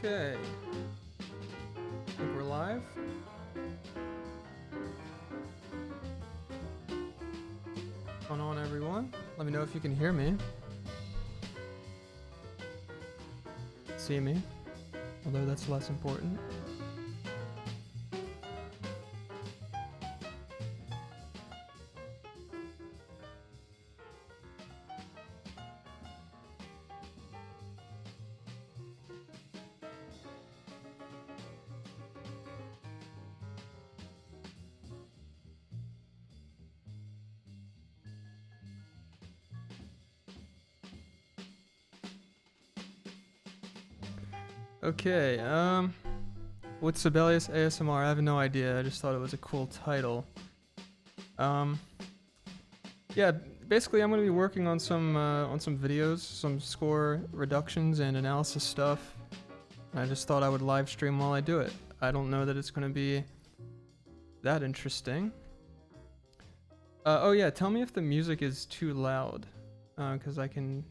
Okay. I think we're live. What's going on, everyone? Let me know if you can hear me. See me, although that's less important. Okay, what's Sibelius ASMR? I have no idea. I just thought it was a cool title. Yeah, basically I'm going to be working on some videos, some score reductions and analysis stuff. I just thought I would live stream while I do it. I don't know that it's going to be that interesting. Oh yeah, tell me if the music is too loud, because I can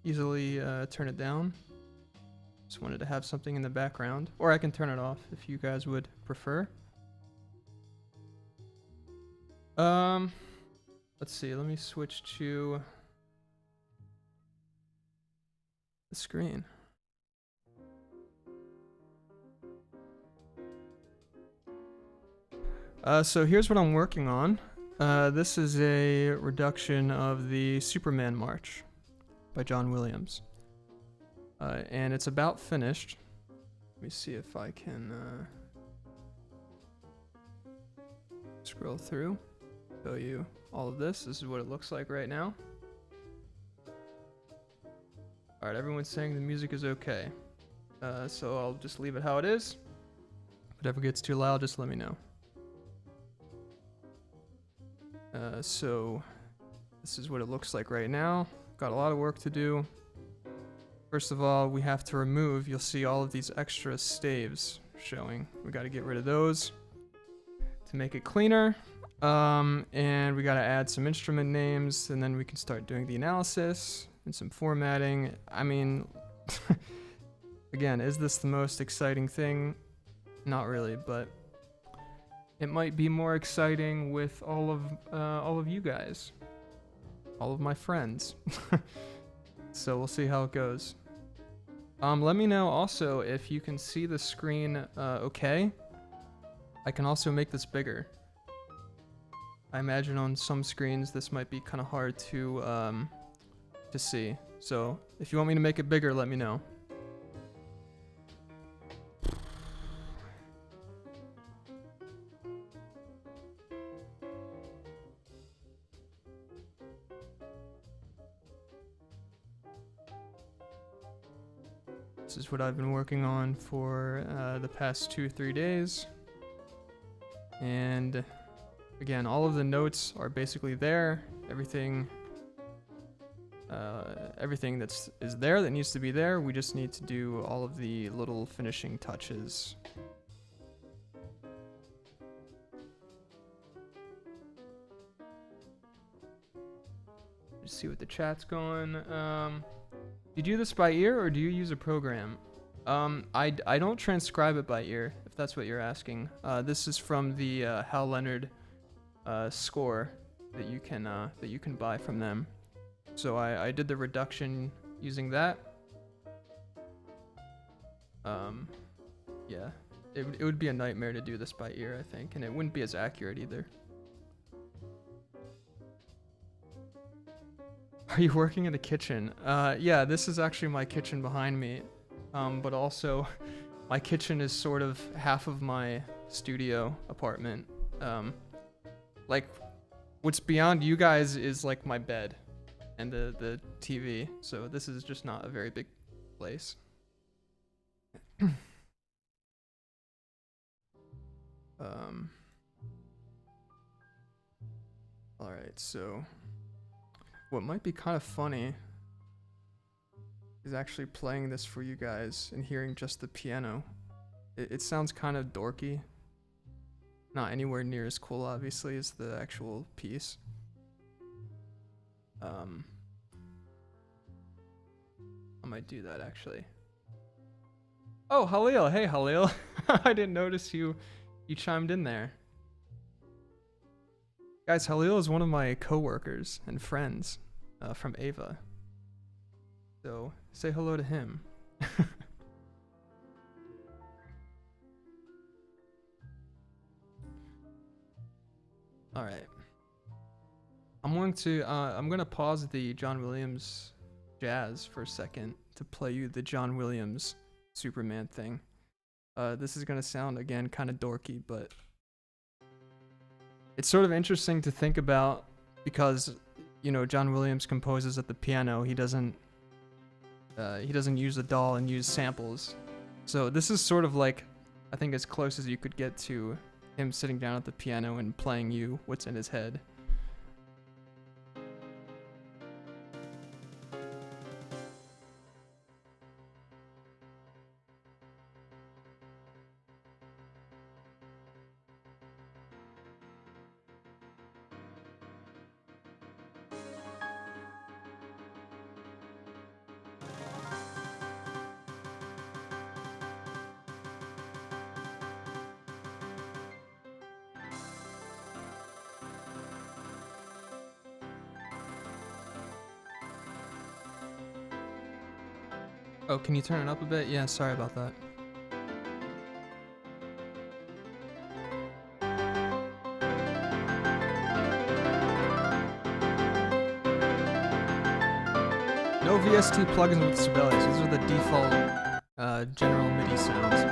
easily turn it down. Just wanted to have something in the background, or I can turn it off if you guys would prefer. Let's see, let me switch to the screen. So here's what I'm working on. This is a reduction of the Superman March by John Williams. And it's about finished. Let me see if I can scroll through, show you all of this. This is what it looks like right now. Alright, everyone's saying the music is okay. So I'll just leave it how it is. If it ever gets too loud, just let me know. So this is what it looks like right now. Got a lot of work to do. First of all, we have to remove, you'll see all of these extra staves showing. We got to get rid of those to make it cleaner. And we got to add some instrument names, and then we can start doing the analysis and some formatting. I mean, again, is this the most exciting thing? Not really, but it might be more exciting with all of you guys, all of my friends. So we'll see how it goes. Let me know also if you can see the screen okay. I can also make this bigger. I imagine on some screens this might be kind of hard to see. So if you want me to make it bigger, let me know. This is what I've been working on for the past 2-3 days. And again, all of the notes are basically there. Everything is there that needs to be there. We just need to do all of the little finishing touches. Just see what the chat's going. Do you do this by ear or do you use a program? I don't transcribe it by ear, if that's what you're asking. This is from the Hal Leonard score that you can buy from them. So I did the reduction using that. Yeah, it would be a nightmare to do this by ear, I think, and it wouldn't be as accurate either. Are you working in the kitchen? Yeah, this is actually my kitchen behind me. But also, my kitchen is sort of half of my studio apartment. Like, what's beyond you guys is like my bed and the TV. So this is just not a very big place. Alright, so what might be kind of funny is actually playing this for you guys and hearing just the piano. It sounds kind of dorky. Not anywhere near as cool, obviously, as the actual piece. I might do that, actually. Oh, Halil. Hey, Halil. I didn't notice you chimed in there. Guys, Halil is one of my coworkers and friends from Ava. So say hello to him. All right. I'm gonna pause the John Williams jazz for a second to play you the John Williams Superman thing. This is gonna sound again kind of dorky, but it's sort of interesting to think about because John Williams composes at the piano. He doesn't use a doll and use samples. So this is sort of like, I think, as close as you could get to him sitting down at the piano and playing you what's in his head. Oh, can you turn it up a bit? Yeah, sorry about that. No VST plugins with Sibelius. These are the default general MIDI sounds.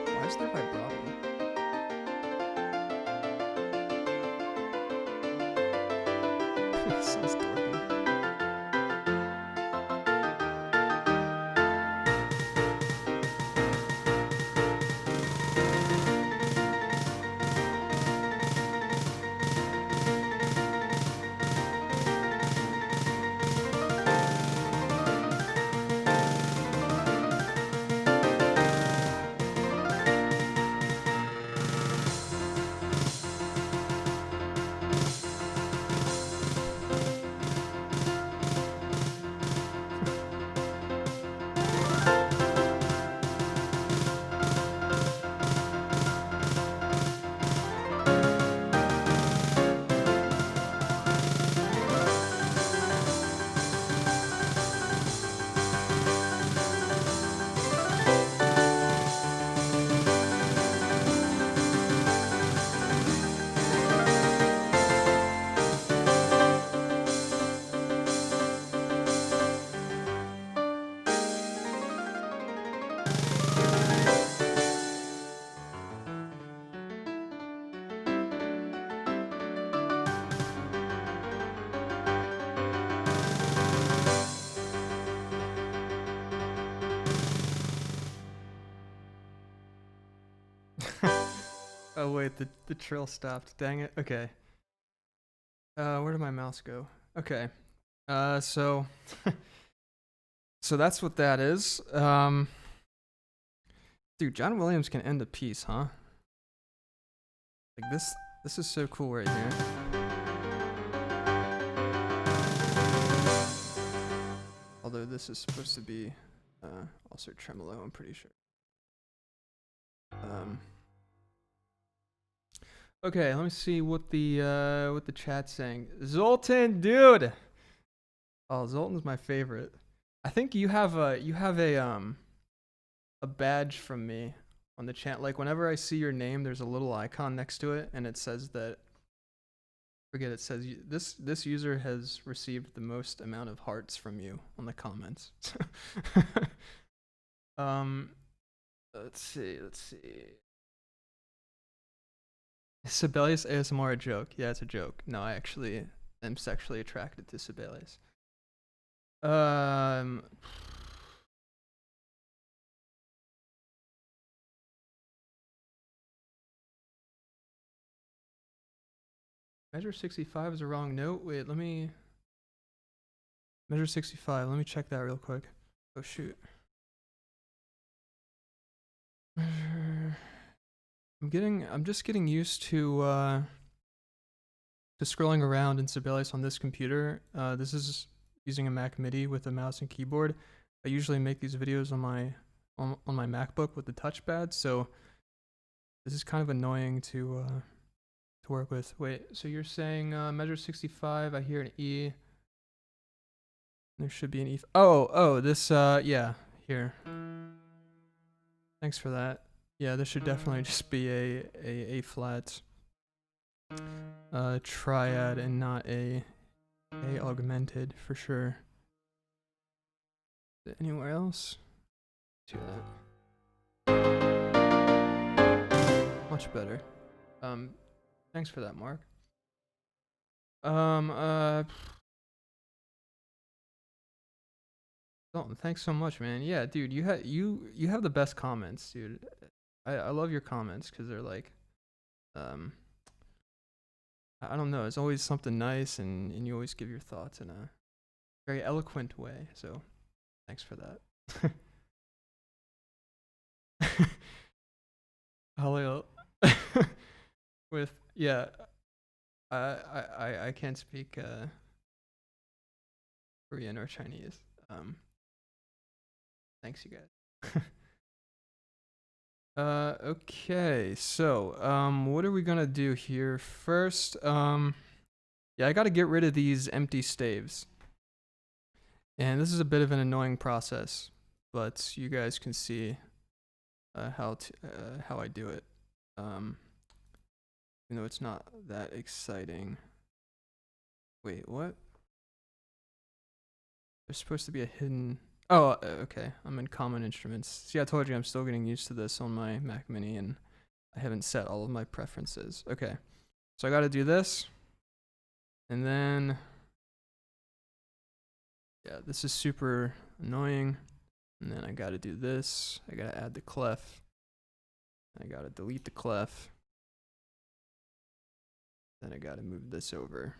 Why is there vibrato? This sounds dorky. Oh wait, the trill stopped. Dang it. Okay. Where did my mouse go? Okay. So So that's what that is. Dude, John Williams can end a piece, huh? Like this is so cool right here. Although this is supposed to be also tremolo, I'm pretty sure. Okay, let me see what the chat's saying. Zoltan, dude. Oh, Zoltan's my favorite. I think you have a badge from me on the chat. Like whenever I see your name, there's a little icon next to it, and it says that. Forget it says this user has received the most amount of hearts from you on the comments. Let's see. Is Sibelius ASMR a joke? Yeah, it's a joke. No, I actually am sexually attracted to Sibelius. Measure 65 is a wrong note. Wait, let me. Measure 65. Let me check that real quick. Oh shoot. Measure. I'm just getting used to scrolling around in Sibelius on this computer. This is using a Mac MIDI with a mouse and keyboard. I usually make these videos on my MacBook with the touchpad, so this is kind of annoying to work with. Wait, so you're saying measure 65? I hear an E. There should be an E. Oh, this yeah, here. Thanks for that. Yeah, this should definitely just be a flat triad and not a augmented for sure. Is it anywhere else? Do that. Much better. Thanks for that, Mark. Dalton, thanks so much, man. Yeah, dude, you have the best comments, dude. I love your comments because they're like, I don't know, it's always something nice, and you always give your thoughts in a very eloquent way. So, thanks for that. Hello. With yeah, I can't speak Korean or Chinese. Thanks, you guys. Okay, so what are we gonna do here first? Yeah, I gotta get rid of these empty staves, and this is a bit of an annoying process, but you guys can see how I do it. Even though it's not that exciting. Wait, what? There's supposed to be a hidden. Oh, okay. I'm in common instruments. See, I told you I'm still getting used to this on my Mac Mini, and I haven't set all of my preferences. Okay, so I got to do this, and then yeah, this is super annoying. And then I got to do this. I got to add the clef. I got to delete the clef. Then I got to move this over.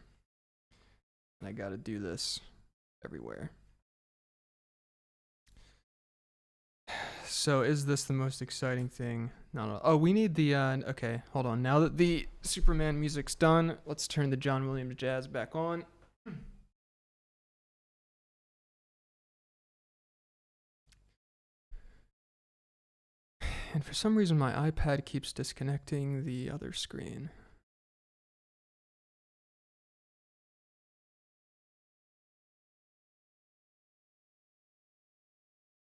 And I got to do this everywhere. So is this the most exciting thing? No. Oh, we need the, okay, hold on. Now that the Superman music's done, let's turn the John Williams jazz back on. And for some reason, my iPad keeps disconnecting the other screen.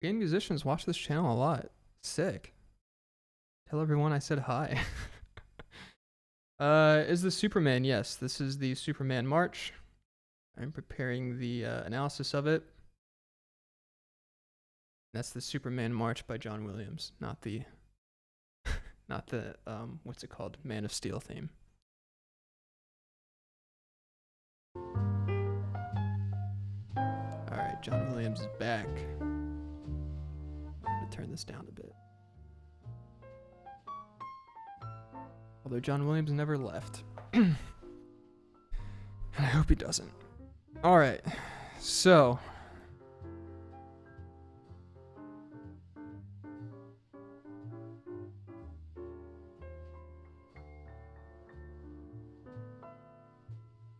Game musicians watch this channel a lot. Sick. Tell everyone I said hi. Is the Superman? Yes, this is the Superman March. I'm preparing the analysis of it. That's the Superman March by John Williams, not the what's it called? Man of Steel theme. Alright, John Williams is back. I'm gonna turn this down a bit. Although John Williams never left. And I hope he doesn't. Alright, so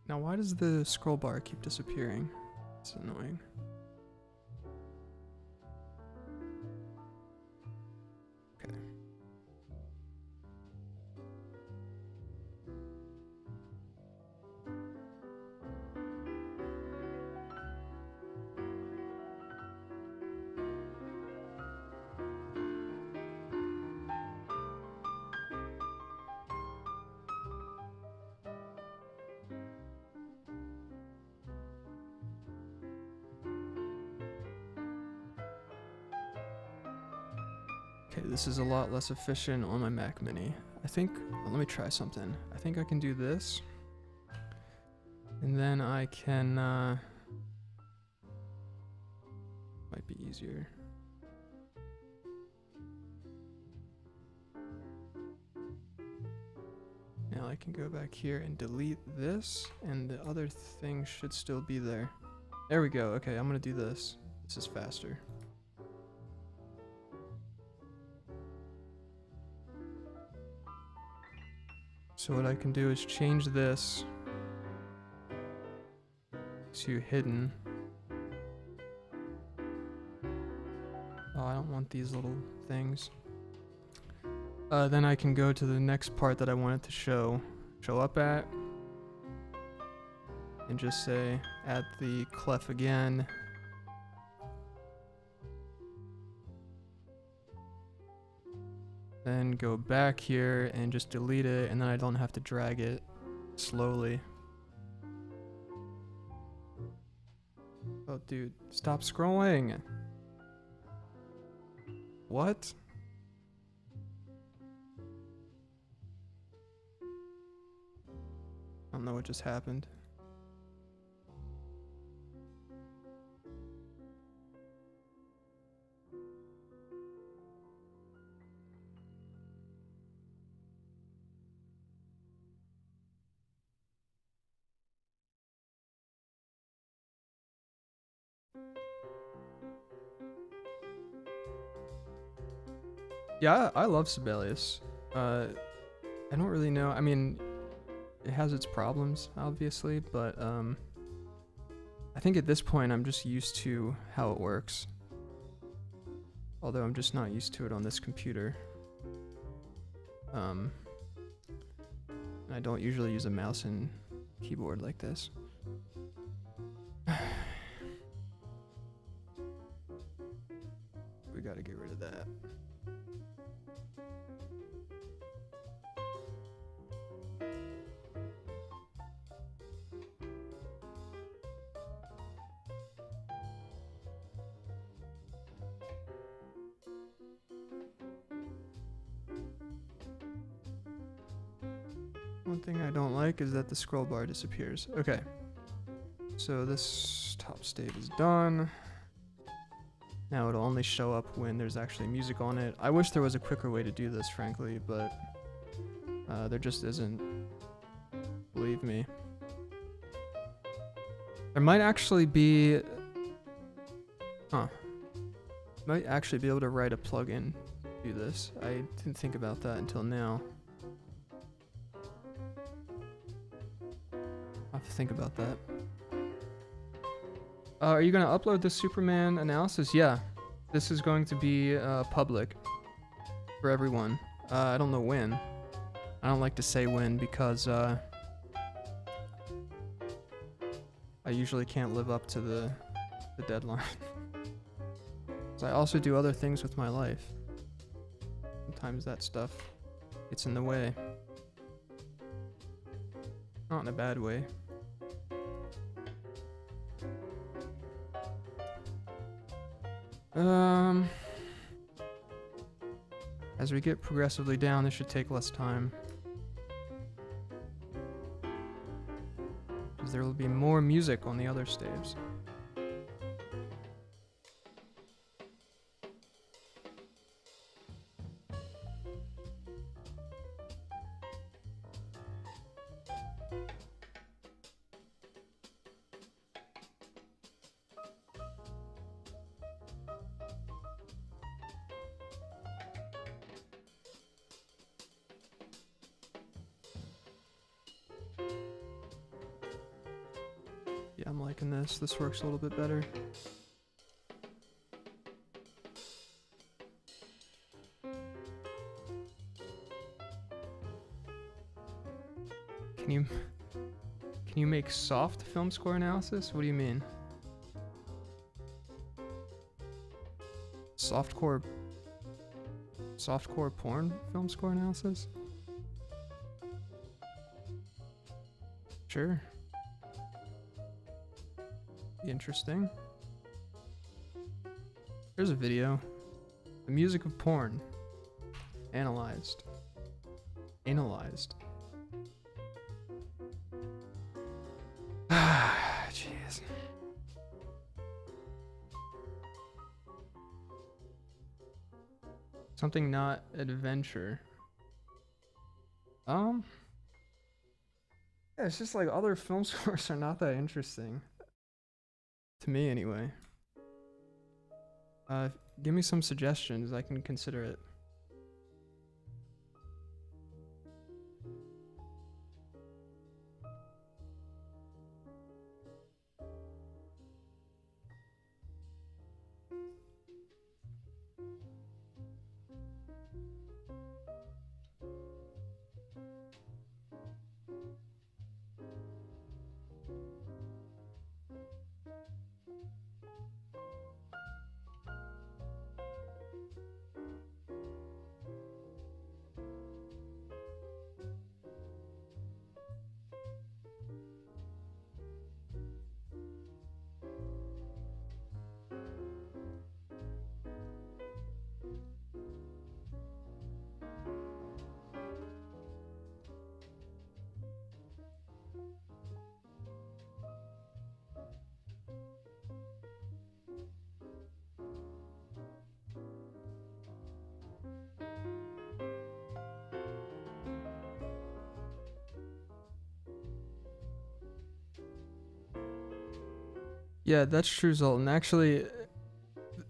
Now why does the scroll bar keep disappearing? It's annoying. Okay. Okay, this is a lot less efficient on my Mac Mini. I think, well, let me try something. I think I can do this. And then I can, might be easier. Now I can go back here and delete this, and the other thing should still be there. There we go. Okay, I'm gonna do this. This is faster. So what I can do is change this to hidden. Oh, I don't want these little things. Then I can go to the next part that I wanted to show up at, and just say add the clef again. Then go back here and just delete it, and then I don't have to drag it slowly. Oh, dude, stop scrolling. What? I don't know what just happened. Yeah, I love Sibelius. I don't really know. I mean, it has its problems, obviously, but I think at this point I'm just used to how it works. Although I'm just not used to it on this computer. And I don't usually use a mouse and keyboard like this. We gotta get rid of that. One thing I don't like is that the scroll bar disappears. Okay. So this top stave is done. Now it'll only show up when there's actually music on it. I wish there was a quicker way to do this, frankly, but there just isn't. Believe me. There might actually be... Might actually be able to write a plugin to do this. I didn't think about that until now. I'll have to think about that. Are you going to upload the Superman analysis? Yeah. This is going to be public for everyone. I don't know when. I don't like to say when because I usually can't live up to the deadline. So I also do other things with my life. Sometimes that stuff gets in the way. Not in a bad way. As we get progressively down, this should take less time. Because there will be more music on the other staves. I'm liking this. This works a little bit better. Can you make soft film score analysis? What do you mean? Softcore porn film score analysis? Sure. Be interesting. Here's a video. The music of porn. Analyzed. Analyzed. Jeez. Something not adventure. Yeah, it's just like other film scores are not that interesting. To me, anyway. Give me some suggestions. I can consider it. Yeah, that's true, Zoltan. Actually,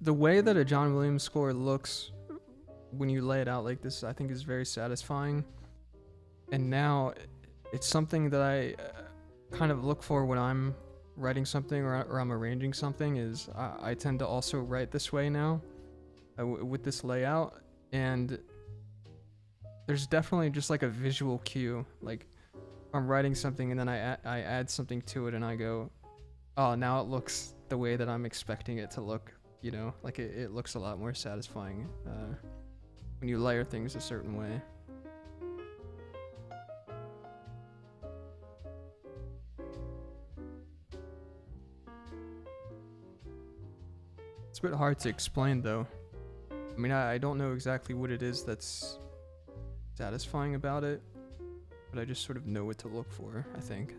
the way that a John Williams score looks when you lay it out like this, I think is very satisfying. And now it's something that I kind of look for when I'm writing something or I'm arranging something is I tend to also write this way now with this layout. And there's definitely just like a visual cue. Like I'm writing something and then I add something to it and I go, oh, now it looks the way that I'm expecting it to look, you know? Like it looks a lot more satisfying when you layer things a certain way. It's a bit hard to explain though. I mean, I don't know exactly what it is that's satisfying about it, but I just sort of know what to look for, I think.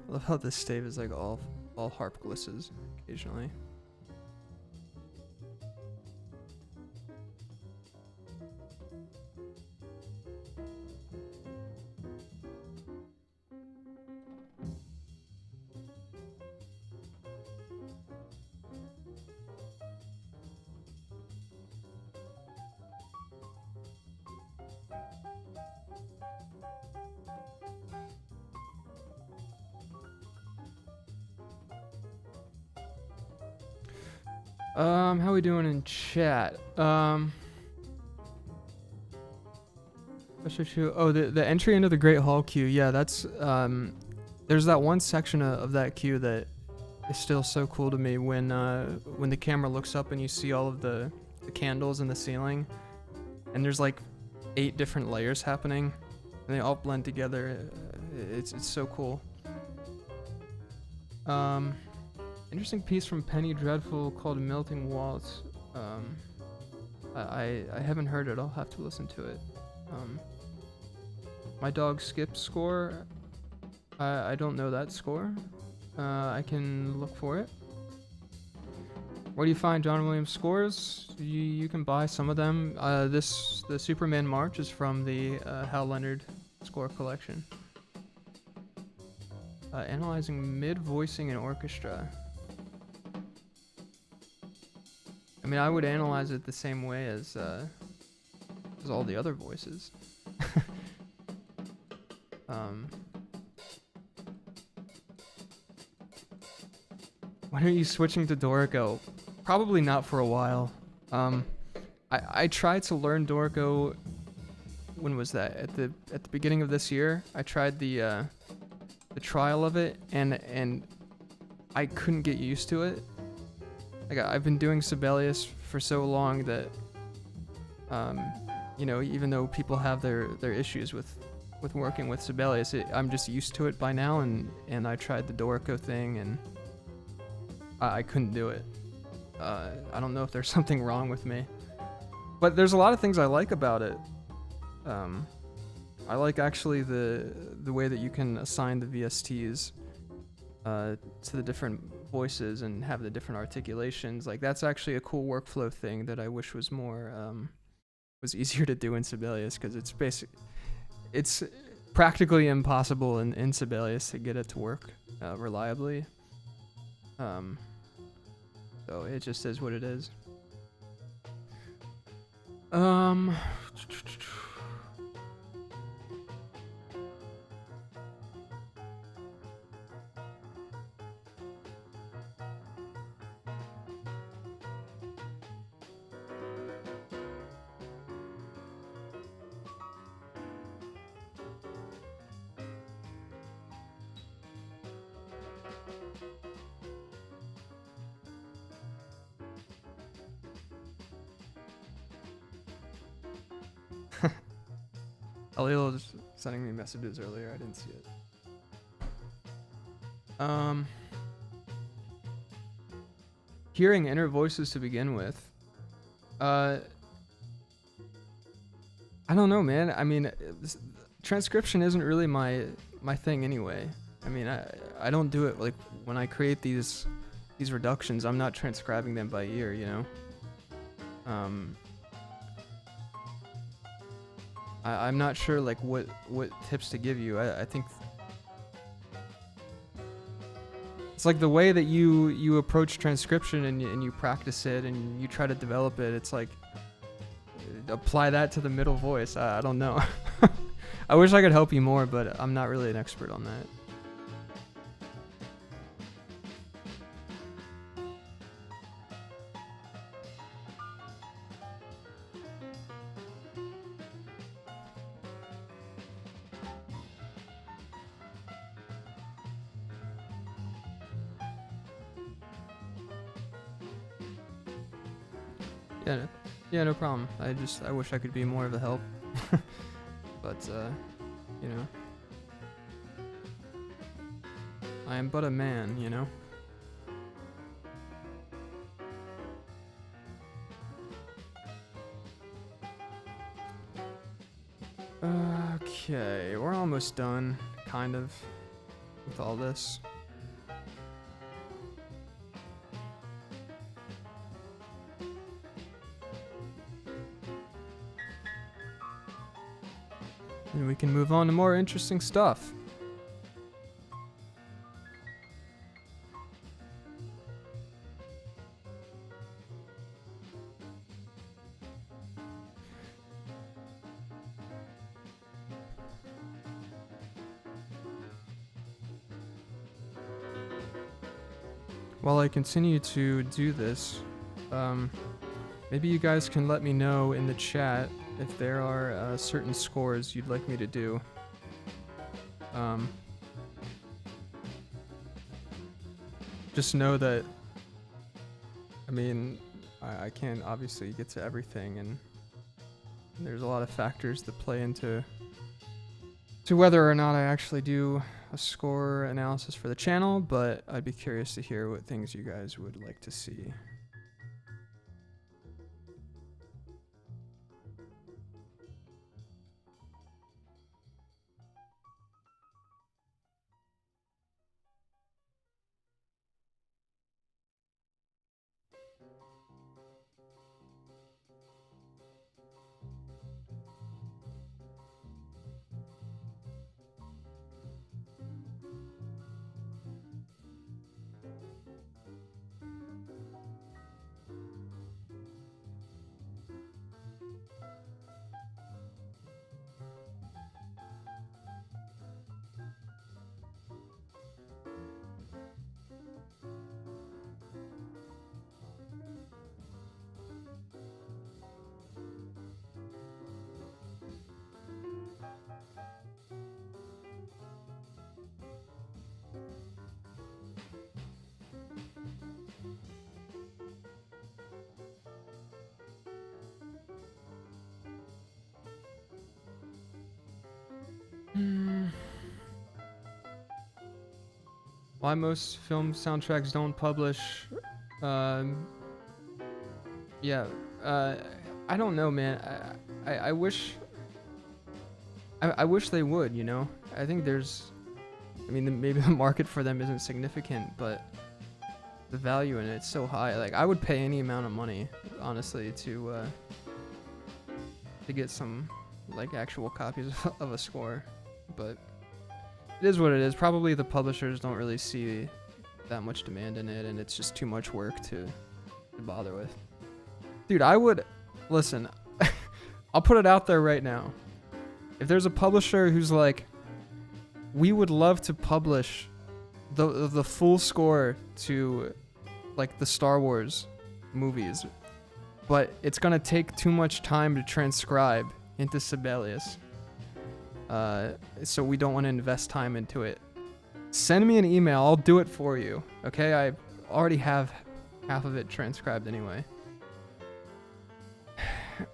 I love how this stave is like all harp glisses occasionally. How we doing in chat? Oh, the entry into the Great Hall queue. Yeah, that's there's that one section of that queue that is still so cool to me when the camera looks up and you see all of the candles in the ceiling, and there's like 8 different layers happening, and they all blend together. It's so cool. Interesting piece from Penny Dreadful called "Melting Walls." I haven't heard it. I'll have to listen to it. My dog Skip's score. I don't know that score. I can look for it. Where do you find John Williams scores? You can buy some of them. The Superman March is from the Hal Leonard score collection. Analyzing mid-voicing and orchestra. I mean, I would analyze it the same way as all the other voices. When are you switching to Dorico? Probably not for a while. I tried to learn Dorico. When was that? At the beginning of this year. I tried the trial of it, and I couldn't get used to it. Like, I've been doing Sibelius for so long that, you know, even though people have their issues with working with Sibelius, I'm just used to it by now, and I tried the Dorico thing, and I couldn't do it. I don't know if there's something wrong with me, but there's a lot of things I like about it. I like actually the way that you can assign the VSTs to the different voices and have the different articulations. Like, that's actually a cool workflow thing that I wish was more was easier to do in Sibelius, because it's practically impossible in Sibelius to get it to work reliably. So it just is what it is. Alil just sending me messages earlier. I didn't see it. Hearing inner voices to begin with. I don't know, man. I mean, transcription isn't really my thing anyway. I mean, I don't do it like when I create these reductions. I'm not transcribing them by ear, you know. I'm not sure like what tips to give you. I think it's like the way that you approach transcription and you practice it and you try to develop it. It's like apply that to the middle voice. I don't know. I wish I could help you more, but I'm not really an expert on that. Yeah, no problem. I wish I could be more of a help. But, you know. I am but a man, you know? Okay, we're almost done, kind of, with all this. And we can move on to more interesting stuff. While I continue to do this, Maybe you guys can let me know in the chat if there are certain scores you'd like me to do. Just know that, I mean, I can't obviously get to everything, and there's a lot of factors that play into whether or not I actually do a score analysis for the channel, but I'd be curious to hear what things you guys would like to see. Why most film soundtracks don't publish? Yeah, I don't know, man. I wish. I wish they would. You know, I think there's. I mean, maybe the market for them isn't significant, but the value in it's so high. Like, I would pay any amount of money, honestly, to get some like actual copies of a score, but. It is what it is. Probably the publishers don't really see that much demand in it, and it's just too much work to bother with. Dude, I would... Listen, I'll put it out there right now. If there's a publisher who's like, we would love to publish the full score to, like, the Star Wars movies, but it's gonna take too much time to transcribe into Sibelius. So we don't want to invest time into it. Send me an email. I'll do it for you. Okay? I already have half of it transcribed anyway.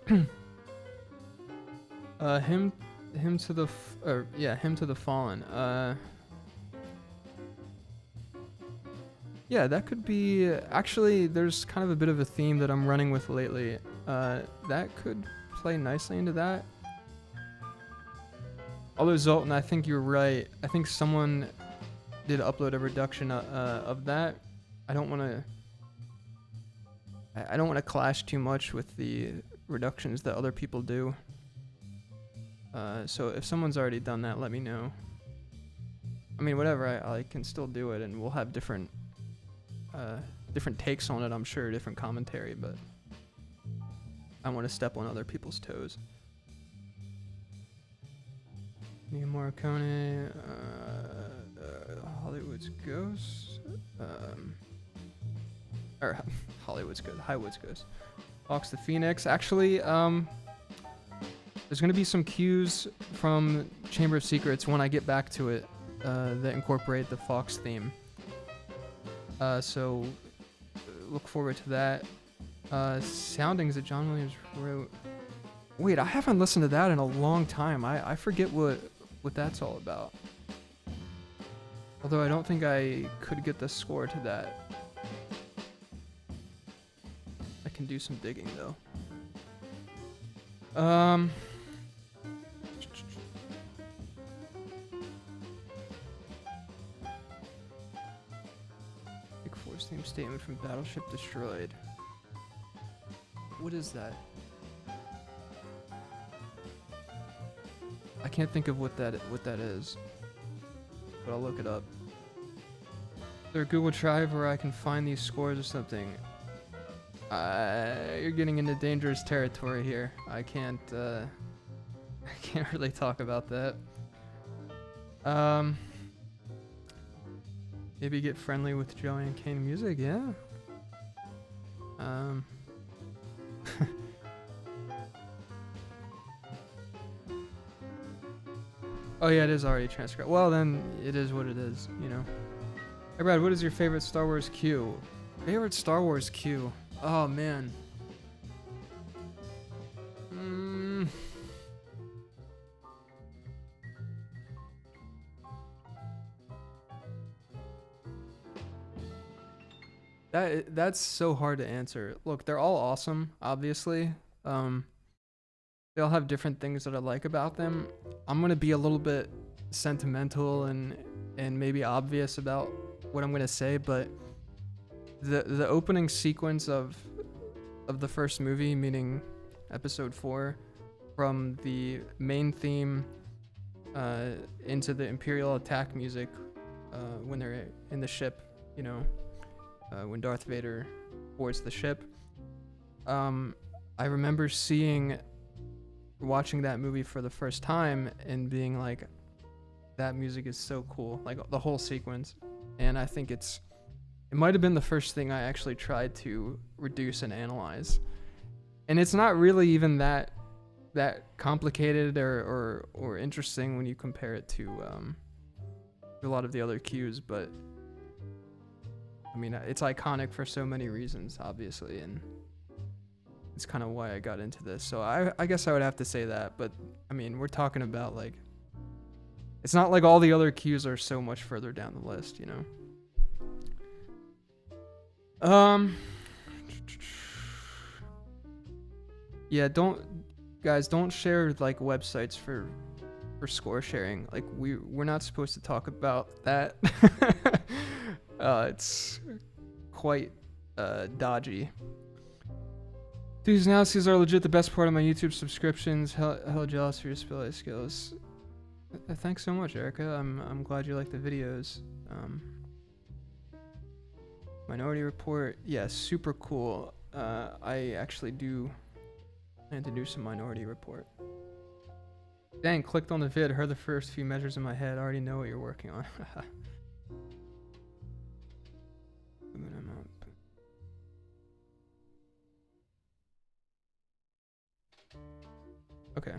Him to the Him to the Fallen. Yeah, that could be. Actually, there's kind of a bit of a theme that I'm running with lately. That could play nicely into that. Although Zoltan, I think you're right. I think someone did upload a reduction of that. I don't want to clash too much with the reductions that other people do. So if someone's already done that, let me know. I mean, whatever. I can still do it, and we'll have different takes on it. I'm sure, different commentary, but I want to step on other people's toes. Ennio Morricone, Hollywood's Ghost, or Hollywood's Ghost, Highwood's Ghost, Fox the Phoenix. Actually, there's gonna be some cues from Chamber of Secrets when I get back to it that incorporate the Fox theme. So look forward to that. Soundings that John Williams wrote. Wait, I haven't listened to that in a long time. I forget what that's all about. Although I don't think I could get the score to that. I can do some digging though. Big Force theme statement from Battleship Destroyed. What is that? I can't think of what that is, but I'll look it up. Is there a Google Drive where I can find these scores or something? You're getting into dangerous territory here. I can't really talk about that. Maybe get friendly with Joey and Kane Music, yeah. Oh yeah, it is already transcribed. Well, then it is what it is, you know. Hey Brad, what is your favorite Star Wars Q? Favorite Star Wars Q? Oh man. Mm. That's so hard to answer. Look, they're all awesome, obviously. Um, they all have different things that I like about them. I'm gonna be a little bit sentimental and maybe obvious about what I'm gonna say, but the opening sequence of the first movie, meaning Episode 4, from the main theme into the Imperial attack music when they're in the ship, you know, when Darth Vader boards the ship. I remember watching that movie for the first time and being like, that music is so cool, like the whole sequence. And I think it might have been the first thing I actually tried to reduce and analyze. And it's not really even that complicated or interesting when you compare it to a lot of the other cues, but I mean, it's iconic for so many reasons, obviously, and it's kind of why I got into this. So I guess I would have to say that, but I mean, we're talking about like, it's not like all the other cues are so much further down the list, you know? Yeah, don't share like websites for score sharing. Like we're not supposed to talk about that. It's quite dodgy. These analyses are legit the best part of my YouTube subscriptions. Hell jealous for your sibelius skills. Thanks so much, Erica. I'm glad you like the videos. Minority Report, yeah, super cool. I actually do plan to do some Minority Report. Dang, clicked on the vid, heard the first few measures in my head. I already know what you're working on. Okay.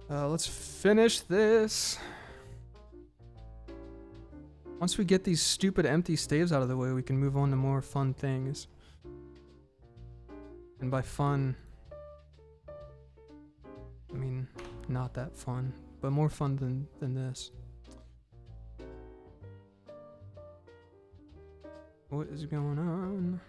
Let's finish this. Once we get these stupid empty staves out of the way, we can move on to more fun things. And by fun, I mean not that fun, but more fun than this. What is going on?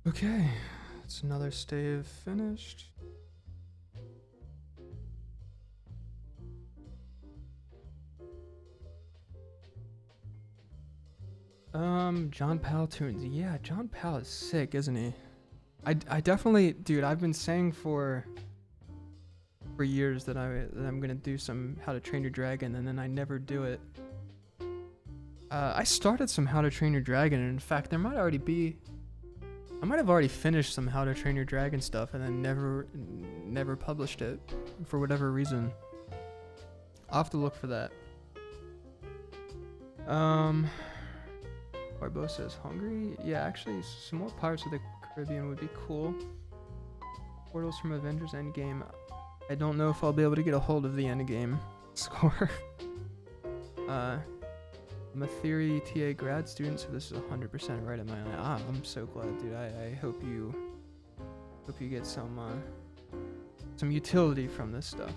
Okay, it's another stave finished. John Powell tunes. Yeah, John Powell is sick, isn't he? I definitely, dude. I've been saying for years that I'm gonna do some How to Train Your Dragon, and then I never do it. I started some How to Train Your Dragon, and in fact, there might already be. I might have already finished some How to Train Your Dragon stuff, and then never published it for whatever reason. I'll have to look for that. Barbosa is hungry. Yeah, actually, some more Pirates of the Caribbean would be cool. Portals from Avengers Endgame. I don't know if I'll be able to get a hold of the Endgame score. I'm a Theory TA grad student, so this is 100% right in my eye. Ah, I'm so glad, dude. I hope you get some utility from this stuff.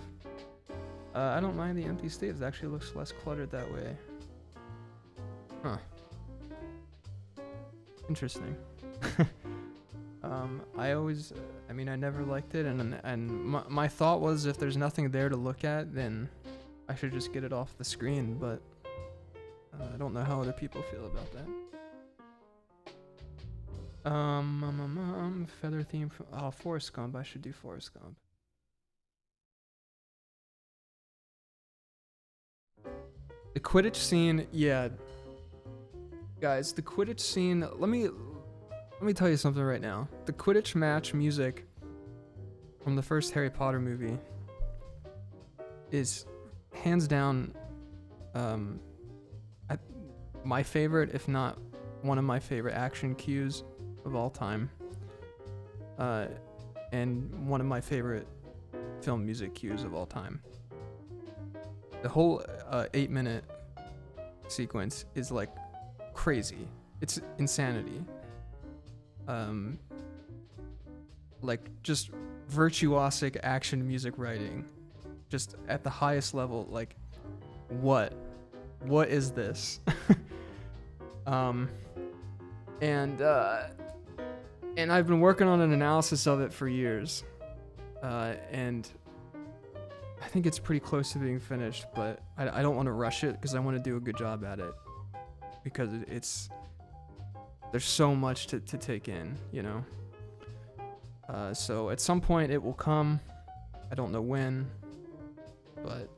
I don't mind the empty staves. It actually looks less cluttered that way. Huh. Interesting. I never liked it, and my thought was if there's nothing there to look at, then I should just get it off the screen, but I don't know how other people feel about that. Feather theme from, Forrest Gump. I should do Forrest Gump. The Quidditch scene, yeah. Guys, the Quidditch scene, let me tell you something right now. The Quidditch match music from the first Harry Potter movie is hands down my favorite, if not one of my favorite action cues of all time. And one of my favorite film music cues of all time. The whole 8-minute sequence is like crazy. It's insanity. Like just virtuosic action music writing, just at the highest level. Like, what is this? And I've been working on an analysis of it for years, and I think it's pretty close to being finished, but I don't want to rush it because I want to do a good job at it, because there's so much to take in, you know? So at some point it will come. I don't know when, but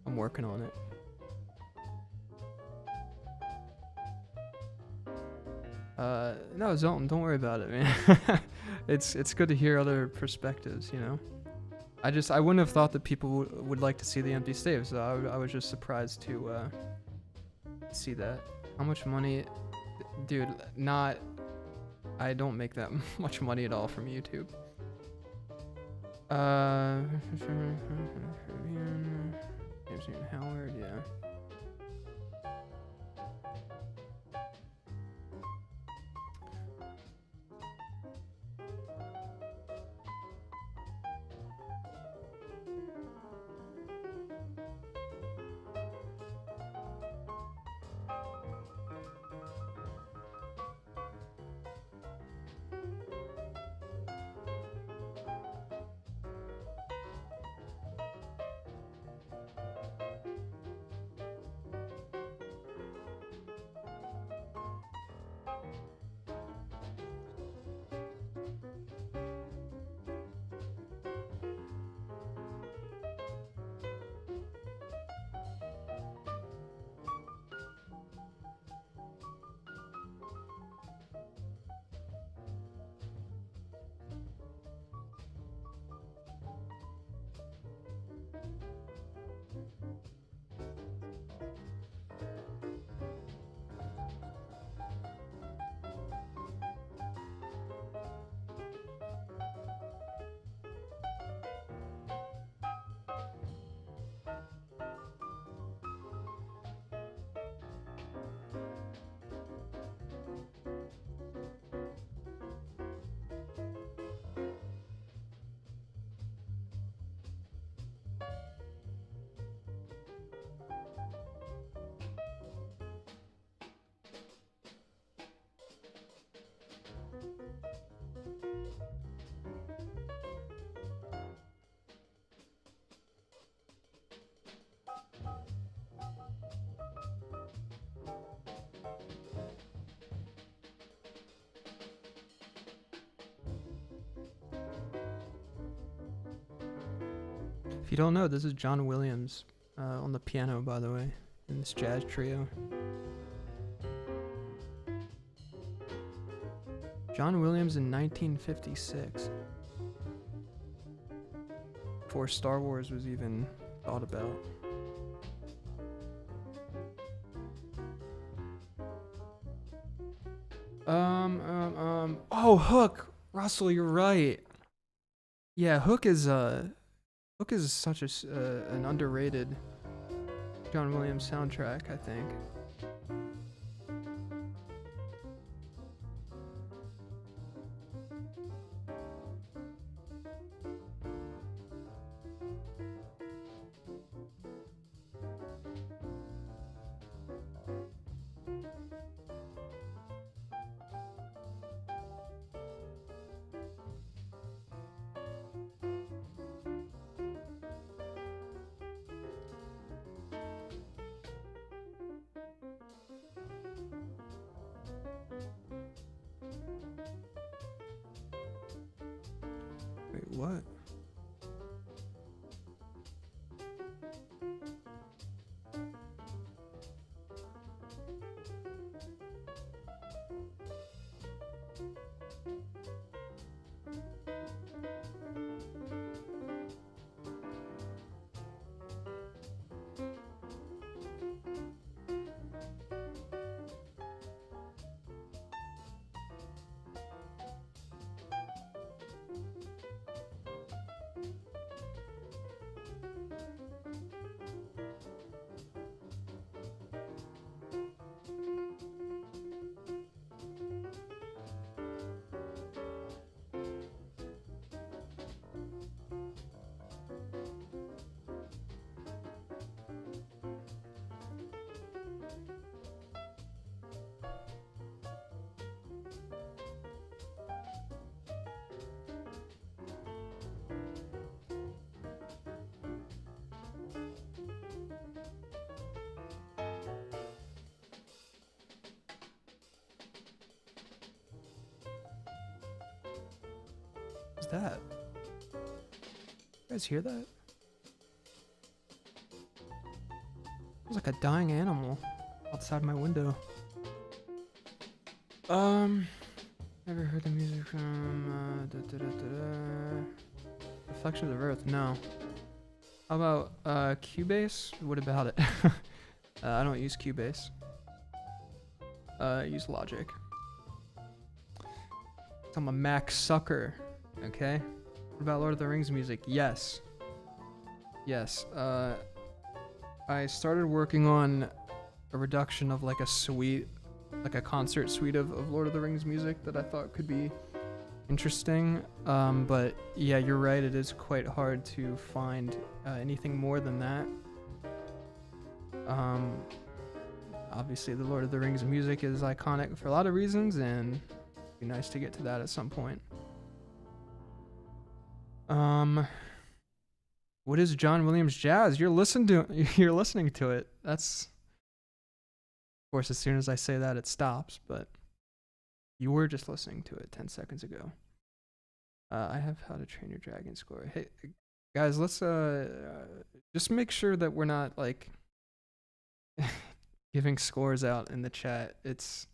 I'm working on it. No, Zoltan, don't worry about it, man. It's good to hear other perspectives, you know? I wouldn't have thought that people would like to see the empty staves, so I was just surprised to see that. How much money? Dude, I don't make that much money at all from YouTube. Howard, yeah. If you don't know, this is John Williams on the piano, by the way, in this jazz trio. John Williams in 1956. Before Star Wars was even thought about. Oh, Hook! Russell, you're right. Yeah, Hook is such an underrated John Williams soundtrack, I think. Wait, what? What's that? You guys hear that? It was like a dying animal outside my window. Never heard the music from Reflections of Earth. No. How about Cubase? What about it? I don't use Cubase. I use Logic. I'm a Mac sucker. Okay. What about Lord of the Rings music? Yes. Yes. I started working on a reduction of like a suite, like a concert suite of Lord of the Rings music that I thought could be interesting. But yeah, you're right. It is quite hard to find anything more than that. Obviously, the Lord of the Rings music is iconic for a lot of reasons, and it'd be nice to get to that at some point. What is John Williams jazz? You're listening to it. That's, of course, as soon as I say that, it stops, but you were just listening to it 10 seconds ago. I have How to Train Your Dragon score. Hey, guys, let's just make sure that we're not like giving scores out in the chat. It's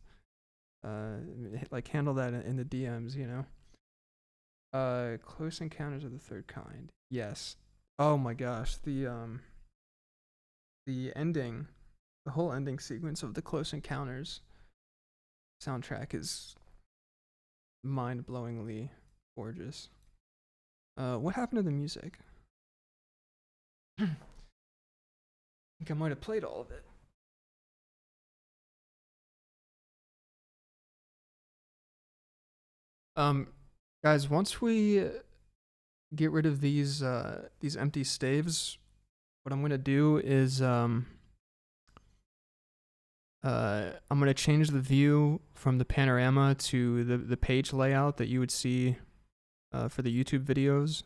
like handle that in the DMs, you know. Close Encounters of the Third Kind. Yes. Oh my gosh, the ending, the whole ending sequence of the Close Encounters soundtrack is mind-blowingly gorgeous. What happened to the music? I think I might have played all of it. Guys, once we get rid of these empty staves, what I'm gonna do is I'm gonna change the view from the panorama to the page layout that you would see for the YouTube videos,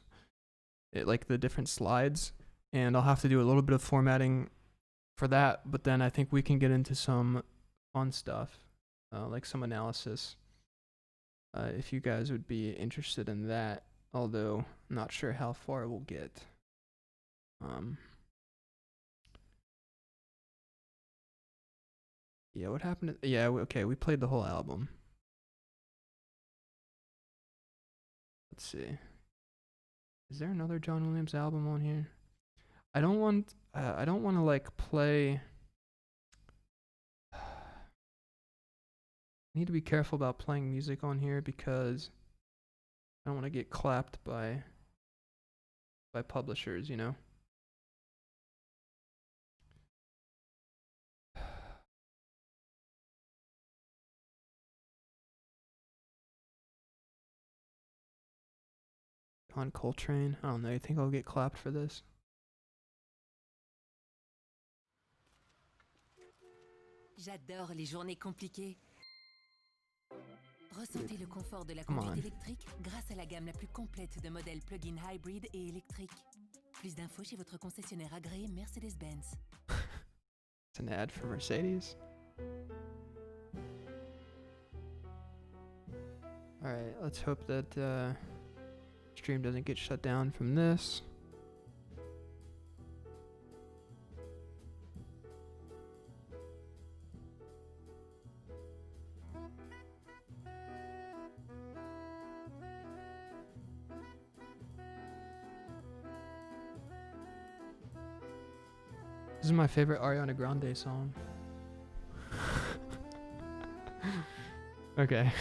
like the different slides, and I'll have to do a little bit of formatting for that, but then I think we can get into some fun stuff, like some analysis, if you guys would be interested in that, although I'm not sure how far we'll get. Um, yeah, what happened? Yeah, okay, we played the whole album. Let's see. Is there another John Williams album on here? I don't want to like play. I need to be careful about playing music on here because I don't want to get clapped by publishers, you know. John Coltrane. I don't know. You think I'll get clapped for this? J'adore les journées compliquées. Ressentez le confort de la conduite électrique grâce à la gamme la plus complète de modèles plug-in hybrid et électriques. Plus d'infos chez votre concessionnaire agréé Mercedes-Benz. It's an ad for Mercedes. Alright, let's hope that stream doesn't get shut down from this. This is my favorite Ariana Grande song. Okay.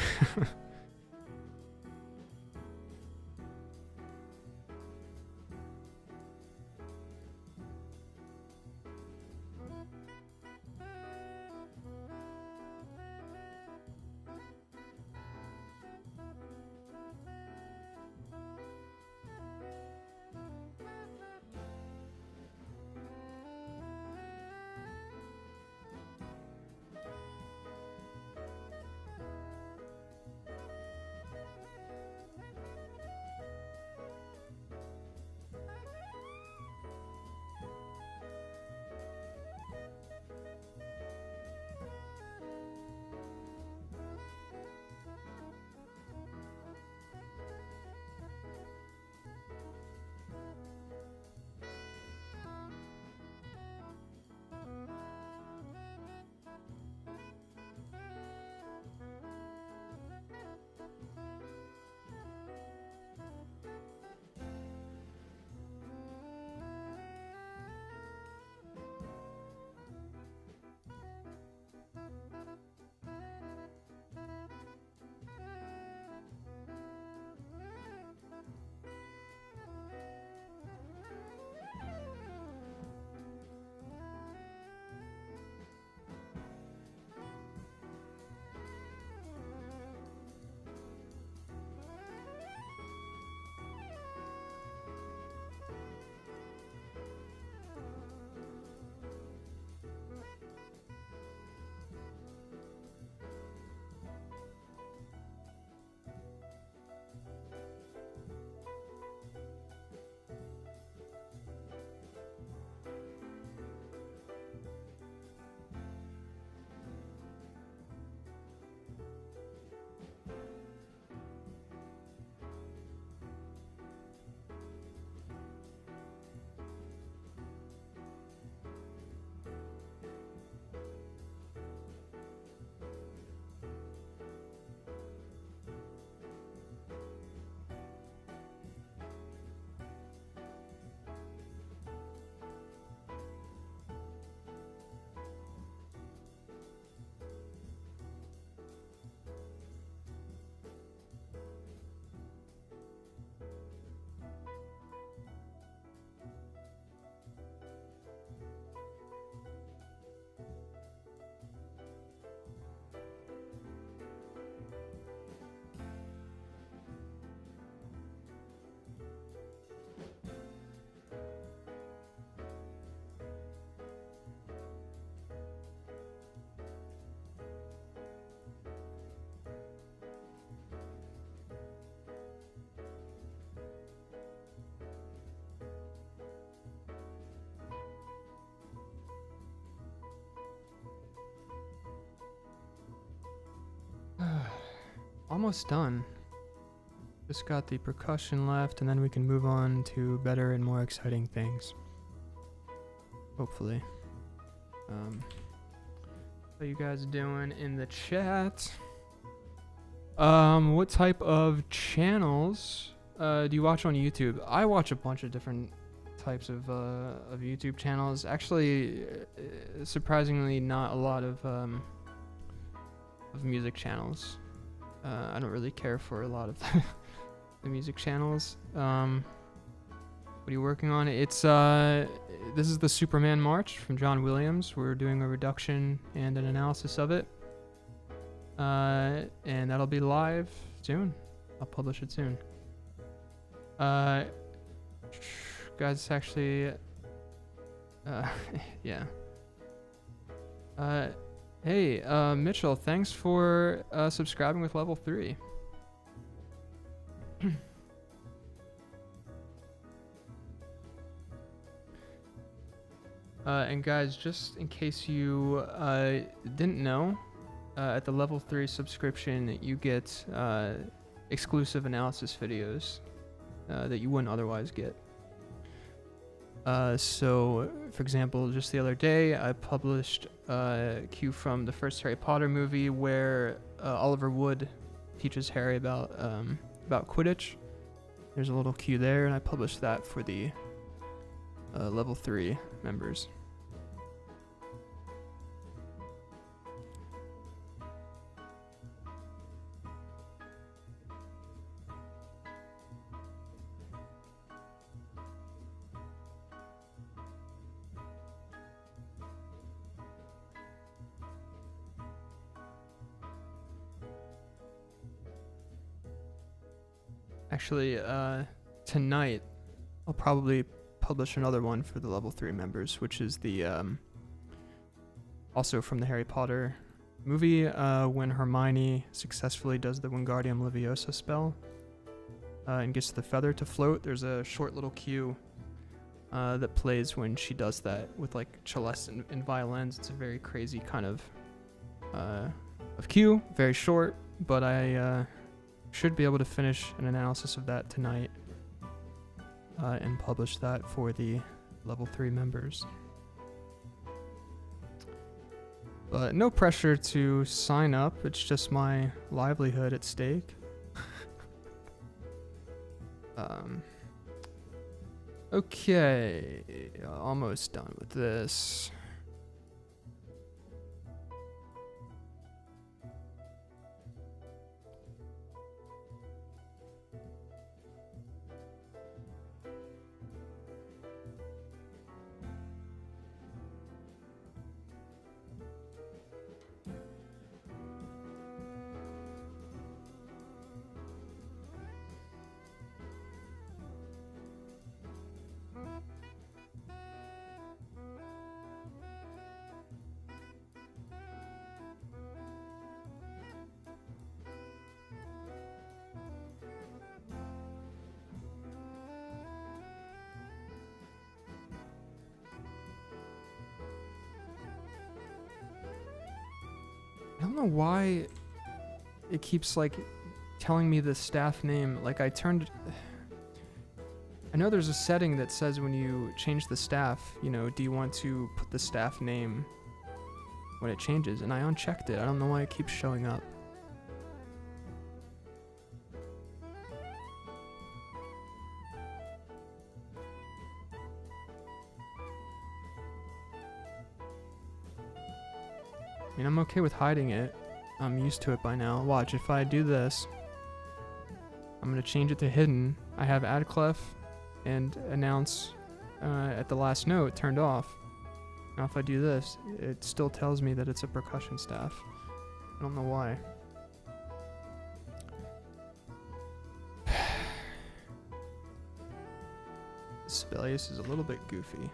Almost done. Just got the percussion left, and then we can move on to better and more exciting things. hopefully. How you guys doing in the chat? What type of channels do you watch on YouTube? I watch a bunch of different types of YouTube channels. Actually, surprisingly, not a lot of music channels. I don't really care for a lot of the music channels. What are you working on? It's this is the Superman March from John Williams. We're doing a reduction and an analysis of it. And that'll be live soon. I'll publish it soon. Guys, actually, yeah. Hey, Mitchell, thanks for subscribing with level 3. And guys, just in case you didn't know, at the level 3 subscription, you get exclusive analysis videos that you wouldn't otherwise get. So, for example, just the other day, I published a cue from the first Harry Potter movie where Oliver Wood teaches Harry about Quidditch. There's a little cue there, and I published that for the level 3 members. Actually, tonight I'll probably publish another one for the level 3 members, which is the also from the Harry Potter movie, when Hermione successfully does the Wingardium Leviosa spell and gets the feather to float. There's a short little cue that plays when she does that with like celeste and violins. It's a very crazy kind of cue, very short, but I should be able to finish an analysis of that tonight and publish that for the level 3 members. But no pressure to sign up, it's just my livelihood at stake. Okay, almost done with this. I don't know why it keeps like telling me the staff name. Like I know there's a setting that says when you change the staff, you know, do you want to put the staff name when it changes? And I unchecked it. I don't know why it keeps showing up. I mean, I'm okay with hiding it. I'm used to it by now. Watch, if I do this, I'm going to change it to hidden. I have add clef and announce at the last note turned off. Now if I do this, it still tells me that it's a percussion staff. I don't know why. Sibelius is a little bit goofy.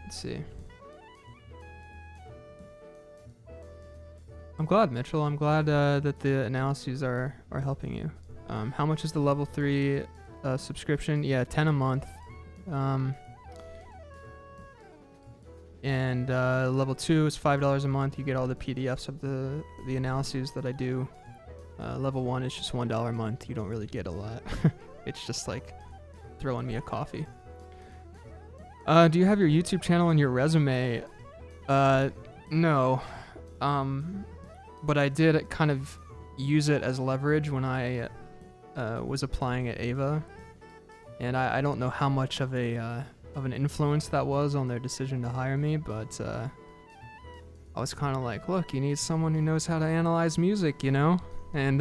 Let's see. I'm glad, Mitchell. I'm glad that the analyses are helping you. How much is the level 3 subscription? Yeah, 10 a month. And level 2 is $5 a month. You get all the PDFs of the analyses that I do Level 1 is just $1 a month. You don't really get a lot. It's just like throwing me a coffee. Do you have your YouTube channel in your resume? No. But I did kind of use it as leverage when I was applying at Ava, and I don't know how much of an influence that was on their decision to hire me, but I was kind of like, look, you need someone who knows how to analyze music, you know? And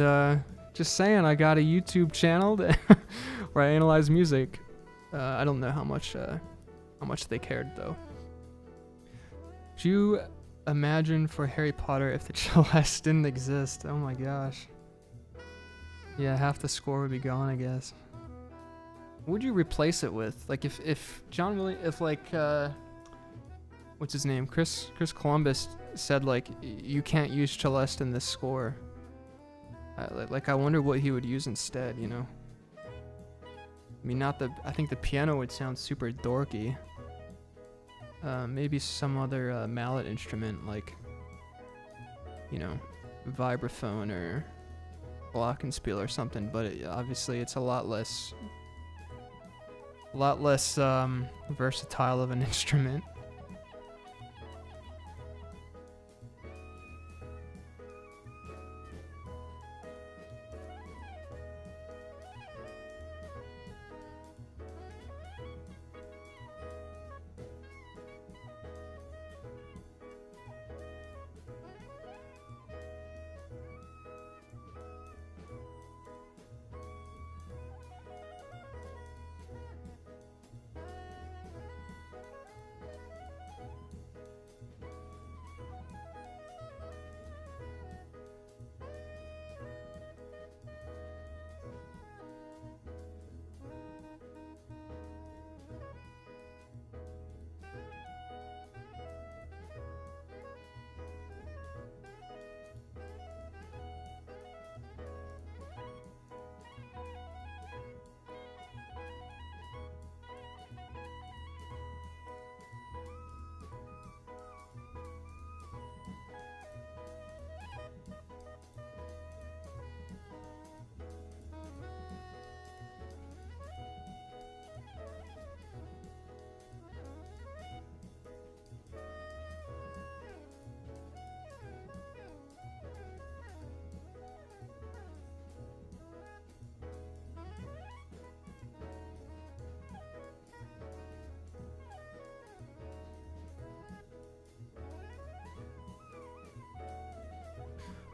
just saying, I got a YouTube channel where I analyze music. I don't know how much they cared though. Do you imagine for Harry Potter if the Celeste didn't exist? Oh my gosh. Yeah, half the score would be gone, I guess. What would you replace it with? Like if John Williams, if like what's his name? Chris Columbus said like you can't use Celeste in this score. Like I wonder what he would use instead, you know? I mean, I think the piano would sound super dorky. Maybe some other mallet instrument like, you know, vibraphone or glockenspiel or something, but obviously it's a lot less versatile of an instrument.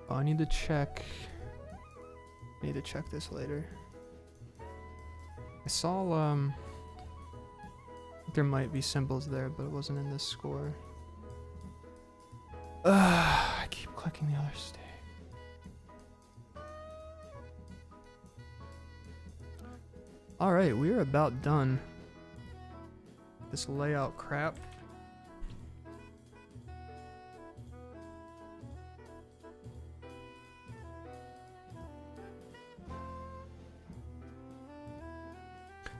Oh, I need to check this later. I saw there might be symbols there, but it wasn't in this score. I keep clicking the other state. Alright, we are about done. This layout crap.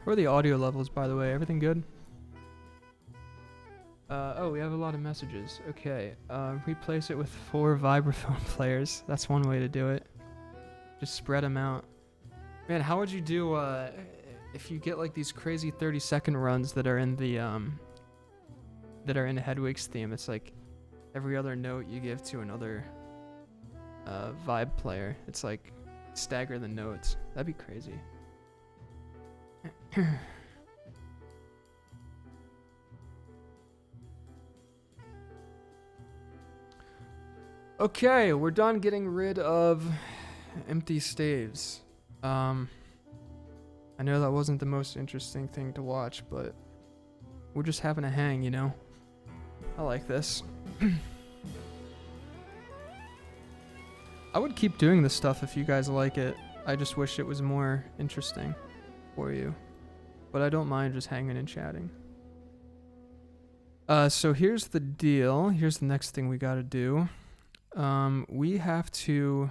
What are the audio levels, by the way? Everything good? Oh, we have a lot of messages. Okay, replace it with 4 vibraphone players. That's one way to do it. Just spread them out. Man, how would you do if you get like these crazy 30-second runs that are in the Hedwig's theme? It's like every other note you give to another vibe player. It's like stagger the notes. That'd be crazy. Okay, we're done getting rid of empty staves. I know that wasn't the most interesting thing to watch, but we're just having a hang, you know? I like this. I would keep doing this stuff if you guys like it. I just wish it was more interesting for you. But I don't mind just hanging and chatting. So here's the deal. Here's the next thing we gotta do. We have to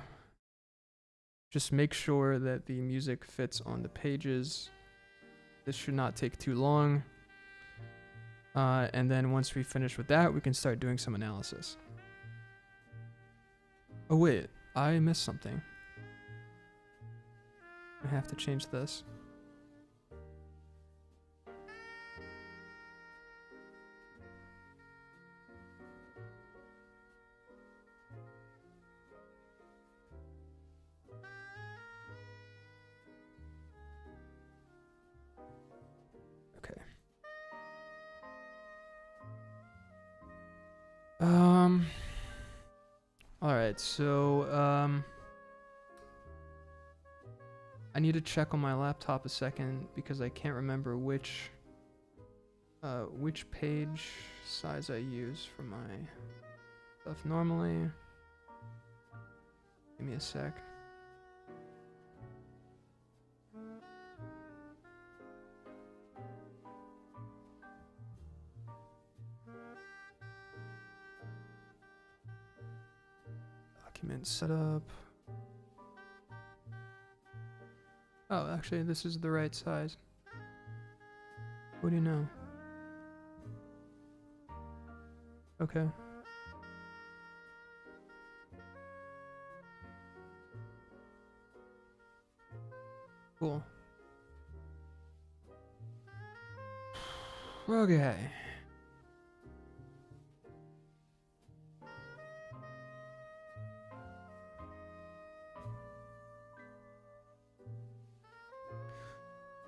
just make sure that the music fits on the pages. This should not take too long. And then once we finish with that, we can start doing some analysis. Oh wait, I missed something. I have to change this. Okay. All right, so I need to check on my laptop a second because I can't remember which page size I use for my stuff normally. Give me a sec. Document setup. Oh, actually, this is the right size. What do you know? Okay. Cool. Okay.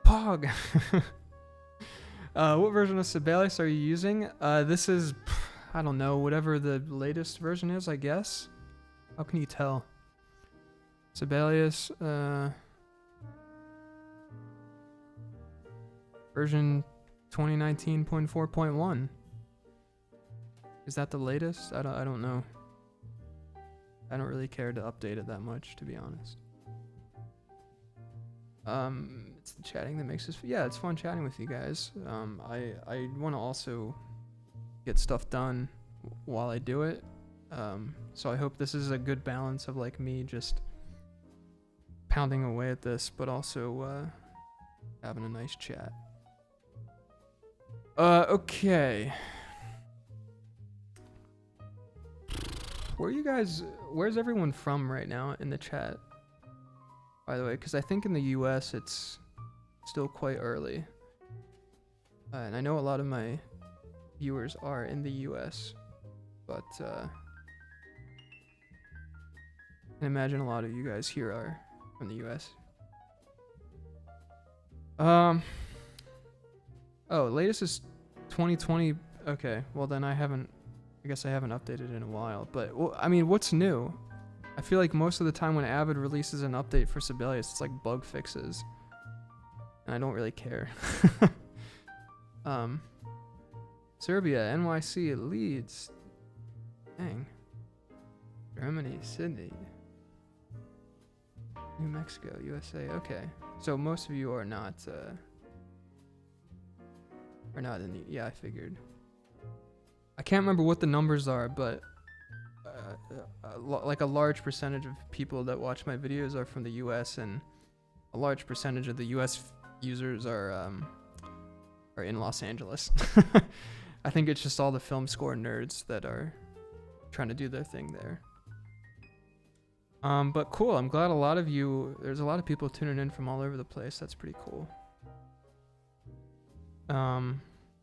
Pog. What version of Sibelius are you using? This is, I don't know, whatever the latest version is, I guess. How can you tell? Sibelius, version 2019.4.1. Is that the latest? I don't know. I don't really care to update it that much, to be honest. It's the chatting that makes this. Yeah, it's fun chatting with you guys. I want to also get stuff done while I do it. So I hope this is a good balance of like me just pounding away at this, but also having a nice chat. Okay. Where's everyone from right now in the chat? By the way, because I think in the US it's still quite early. And I know a lot of my viewers are in the US, but I can imagine a lot of you guys here are from the US. Oh, latest is 2020. Okay, well then I guess I haven't updated in a while. But well, I mean, what's new? I feel like most of the time when Avid releases an update for Sibelius, it's like bug fixes, and I don't really care. Serbia, NYC, Leeds, dang, Germany, Sydney, New Mexico, USA. Okay, so most of you are not in the. Yeah, I figured. I can't remember what the numbers are, but like a large percentage of people that watch my videos are from the US, and a large percentage of the US users are in Los Angeles. I think it's just all the film score nerds that are trying to do their thing there. But cool, I'm glad there's a lot of people tuning in from all over the place. That's pretty cool.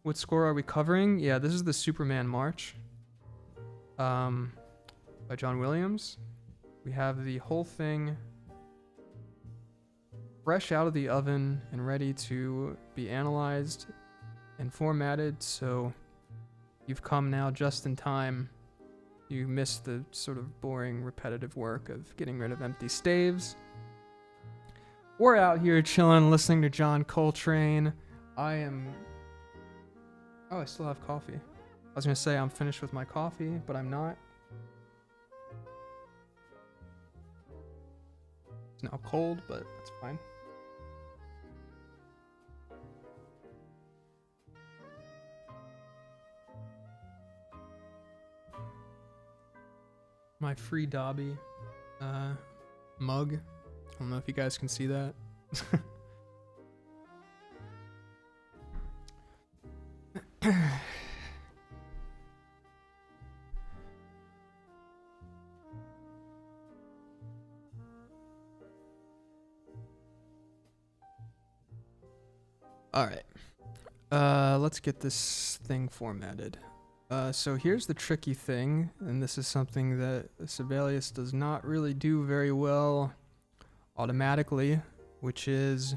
What score are we covering? Yeah, this is the Superman March. By John Williams. We have the whole thing fresh out of the oven and ready to be analyzed and formatted, so you've come now just in time. You missed the sort of boring, repetitive work of getting rid of empty staves. We're out here chilling, listening to John Coltrane. Oh, I still have coffee. I was gonna say I'm finished with my coffee, but I'm not. It's now cold, but that's fine. My free Dobby mug. I don't know if you guys can see that. All right. Let's get this thing formatted. So here's the tricky thing, and this is something that Sibelius does not really do very well automatically, which is,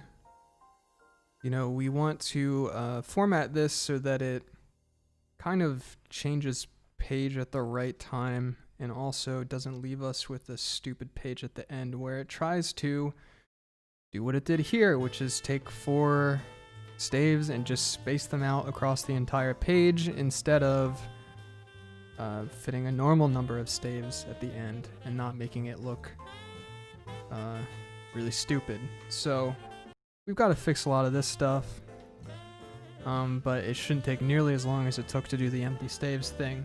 you know, we want to format this so that it kind of changes page at the right time and also doesn't leave us with a stupid page at the end where it tries to do what it did here, which is take 4 staves and just space them out across the entire page instead of fitting a normal number of staves at the end and not making it look really stupid. So we've got to fix a lot of this stuff, but it shouldn't take nearly as long as it took to do the empty staves thing.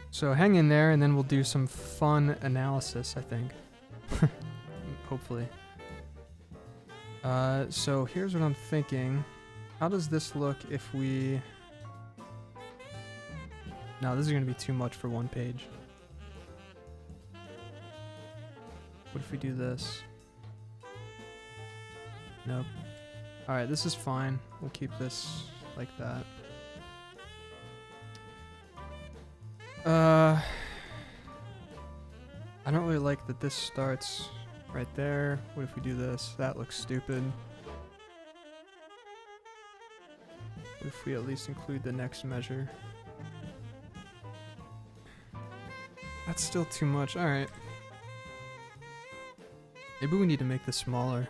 So hang in there and then we'll do some fun analysis, I think. Hopefully. So here's what I'm thinking. How does this look if we... No, this is going to be too much for one page. What if we do this? Nope. Alright, this is fine. We'll keep this like that. I don't really like that this starts right there. What if we do this? That looks stupid. What if we at least include the next measure? That's still too much. Alright. Maybe we need to make this smaller.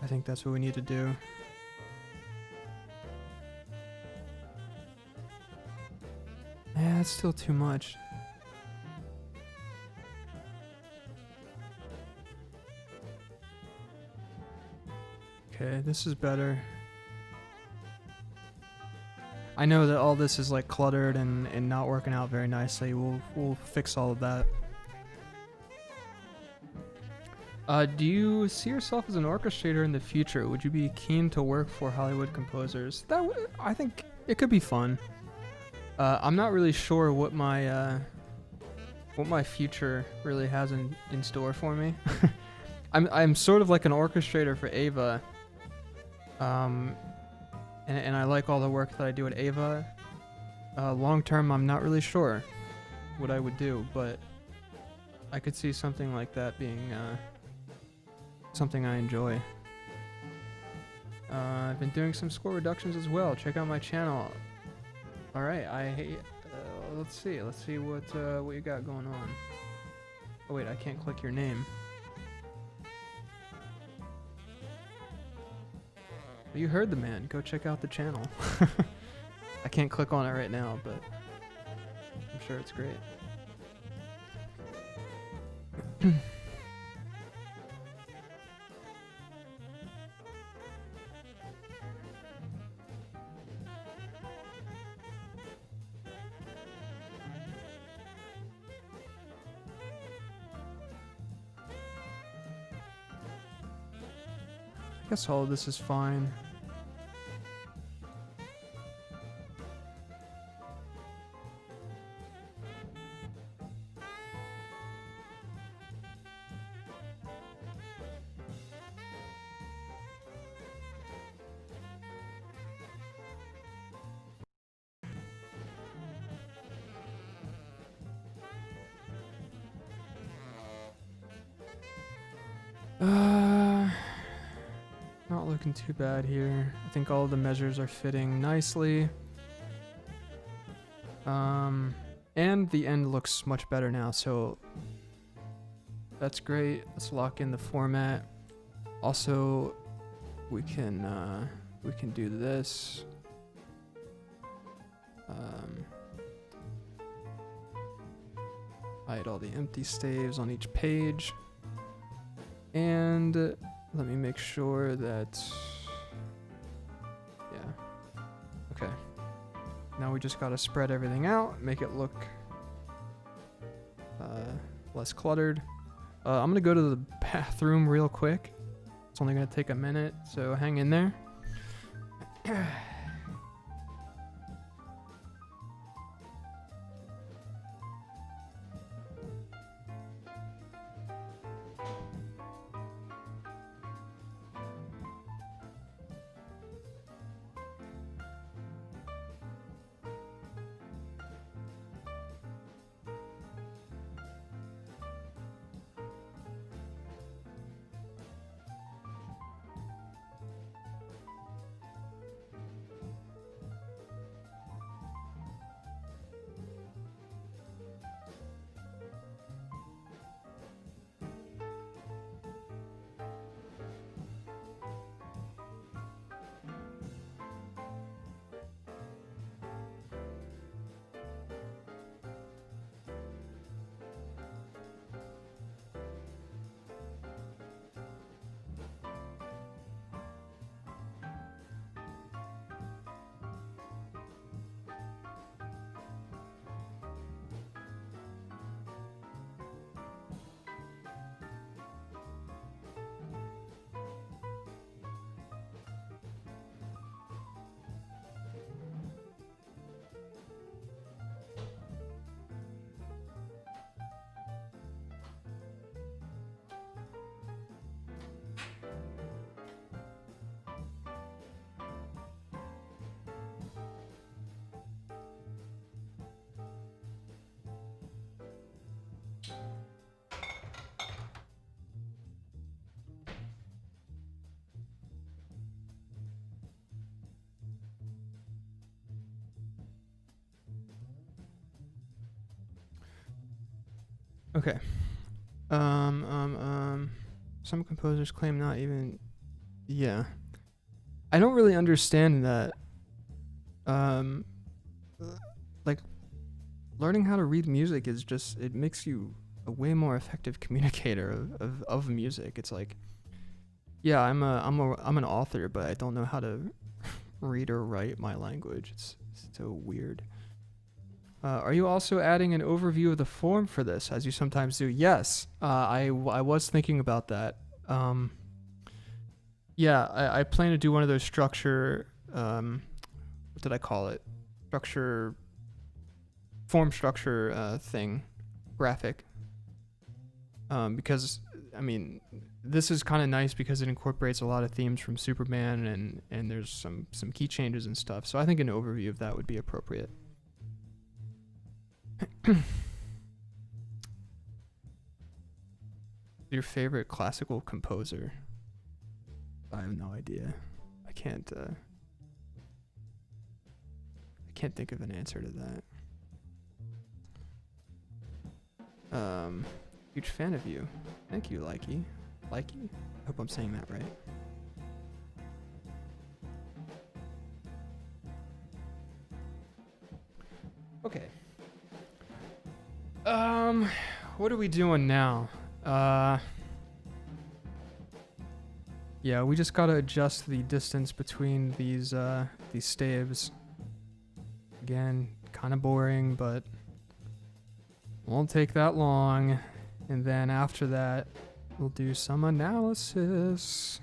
I think that's what we need to do. Yeah, that's still too much. Okay, this is better. I know that all this is like cluttered and not working out very nicely. We'll fix all of that. Do you see yourself as an orchestrator in the future? Would you be keen to work for Hollywood composers? I think it could be fun. I'm not really sure what my future really has in store for me. I'm sort of like an orchestrator for Ava. And I like all the work that I do at Ava. Long term, I'm not really sure what I would do, but I could see something like that being something I enjoy. I've been doing some score reductions as well. Check out my channel. All right, let's see what you got going on. Oh wait, I can't click your name. You heard the man. Go check out the channel. I can't click on it right now, but I'm sure it's great. I guess all of this is fine. Not looking too bad here. I think all of the measures are fitting nicely. And the end looks much better now, so that's great. Let's lock in the format. Also, we can do this. Hide all the empty staves on each page. And let me make sure that, yeah, okay. Now we just gotta spread everything out, make it look less cluttered. I'm gonna go to the bathroom real quick. It's only gonna take a minute, so hang in there. Okay. Some composers claim not even. Yeah. I don't really understand that. Um, like, learning how to read music is just, it makes you a way more effective communicator of music. It's like, yeah, I'm an author, but I don't know how to read or write my language. It's so weird. Are you also adding an overview of the form for this, as you sometimes do? Yes, I was thinking about that. Yeah, I plan to do one of those structure, what did I call it? Form structure thing, graphic. Because, I mean, this is kind of nice because it incorporates a lot of themes from Superman, and there's some key changes and stuff. So I think an overview of that would be appropriate. Your favorite classical composer? I have no idea. I can't think of an answer to that. Huge fan of you. Thank you, Likey. Likey? I hope I'm saying that right. Okay. What are we doing now? Yeah, we just gotta adjust the distance between these staves. Again, kind of boring, but won't take that long. And then after that, we'll do some analysis.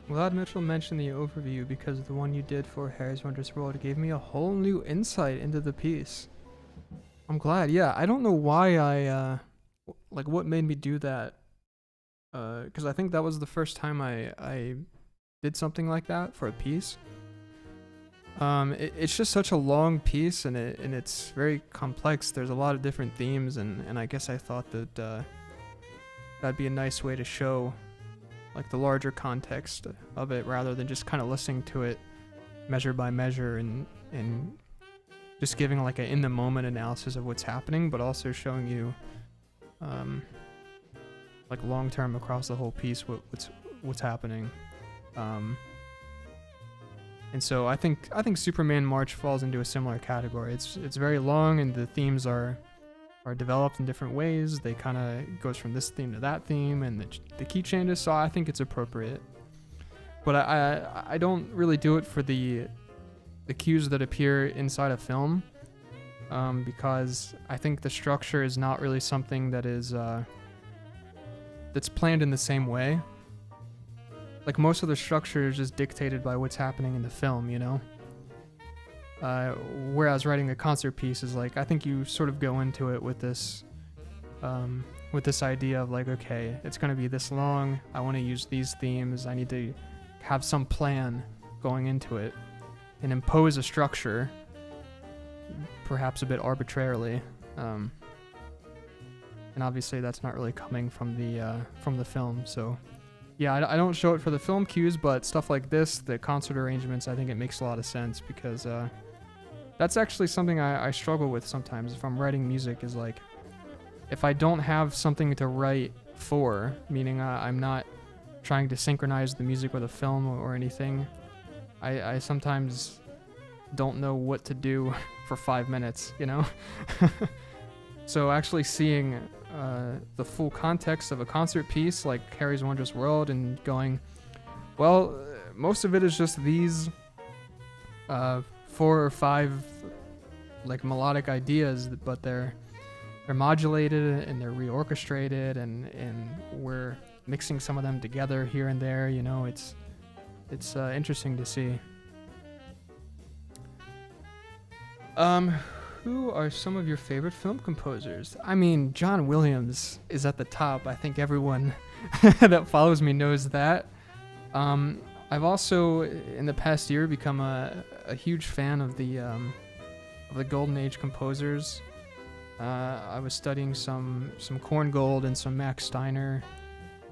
Glad Mitchell mentioned the overview because the one you did for Harry's Wondrous World gave me a whole new insight into the piece. I'm glad. Yeah, I don't know why like what made me do that. Because I think that was the first time I did something like that for a piece. It's just such a long piece and it's very complex. There's a lot of different themes and I guess I thought that that'd be a nice way to show like the larger context of it rather than just kind of listening to it measure by measure and just giving like an in the moment analysis of what's happening, but also showing you like long term across the whole piece what's happening. And so I think Superman March falls into a similar category. It's very long and the themes are developed in different ways. They kind of goes from this theme to that theme and the key changes, so I think it's appropriate. But I don't really do it for the cues that appear inside a film, because I think the structure is not really something that is that's planned in the same way. Like most of the structure is just dictated by what's happening in the film, you know? Whereas writing a concert piece is like, I think you sort of go into it with this idea of like, okay, it's going to be this long. I want to use these themes. I need to have some plan going into it and impose a structure, perhaps a bit arbitrarily. And obviously that's not really coming from the film. So yeah, I don't show it for the film cues, but stuff like this, the concert arrangements, I think it makes a lot of sense because that's actually something I struggle with sometimes if I'm writing music, is like, if I don't have something to write for, meaning I'm not trying to synchronize the music with a film or anything, I sometimes don't know what to do for 5 minutes, you know? So actually seeing the full context of a concert piece like Harry's Wondrous World and going, well, most of it is just these 4 or 5 like melodic ideas, but they're modulated and they're reorchestrated and we're mixing some of them together here and there, you know. It's interesting to see. Who are some of your favorite film composers? I mean, John Williams is at the top. I think everyone that follows me knows that. I've also, in the past year, become a huge fan of the Golden Age composers. I was studying some Korngold and some Max Steiner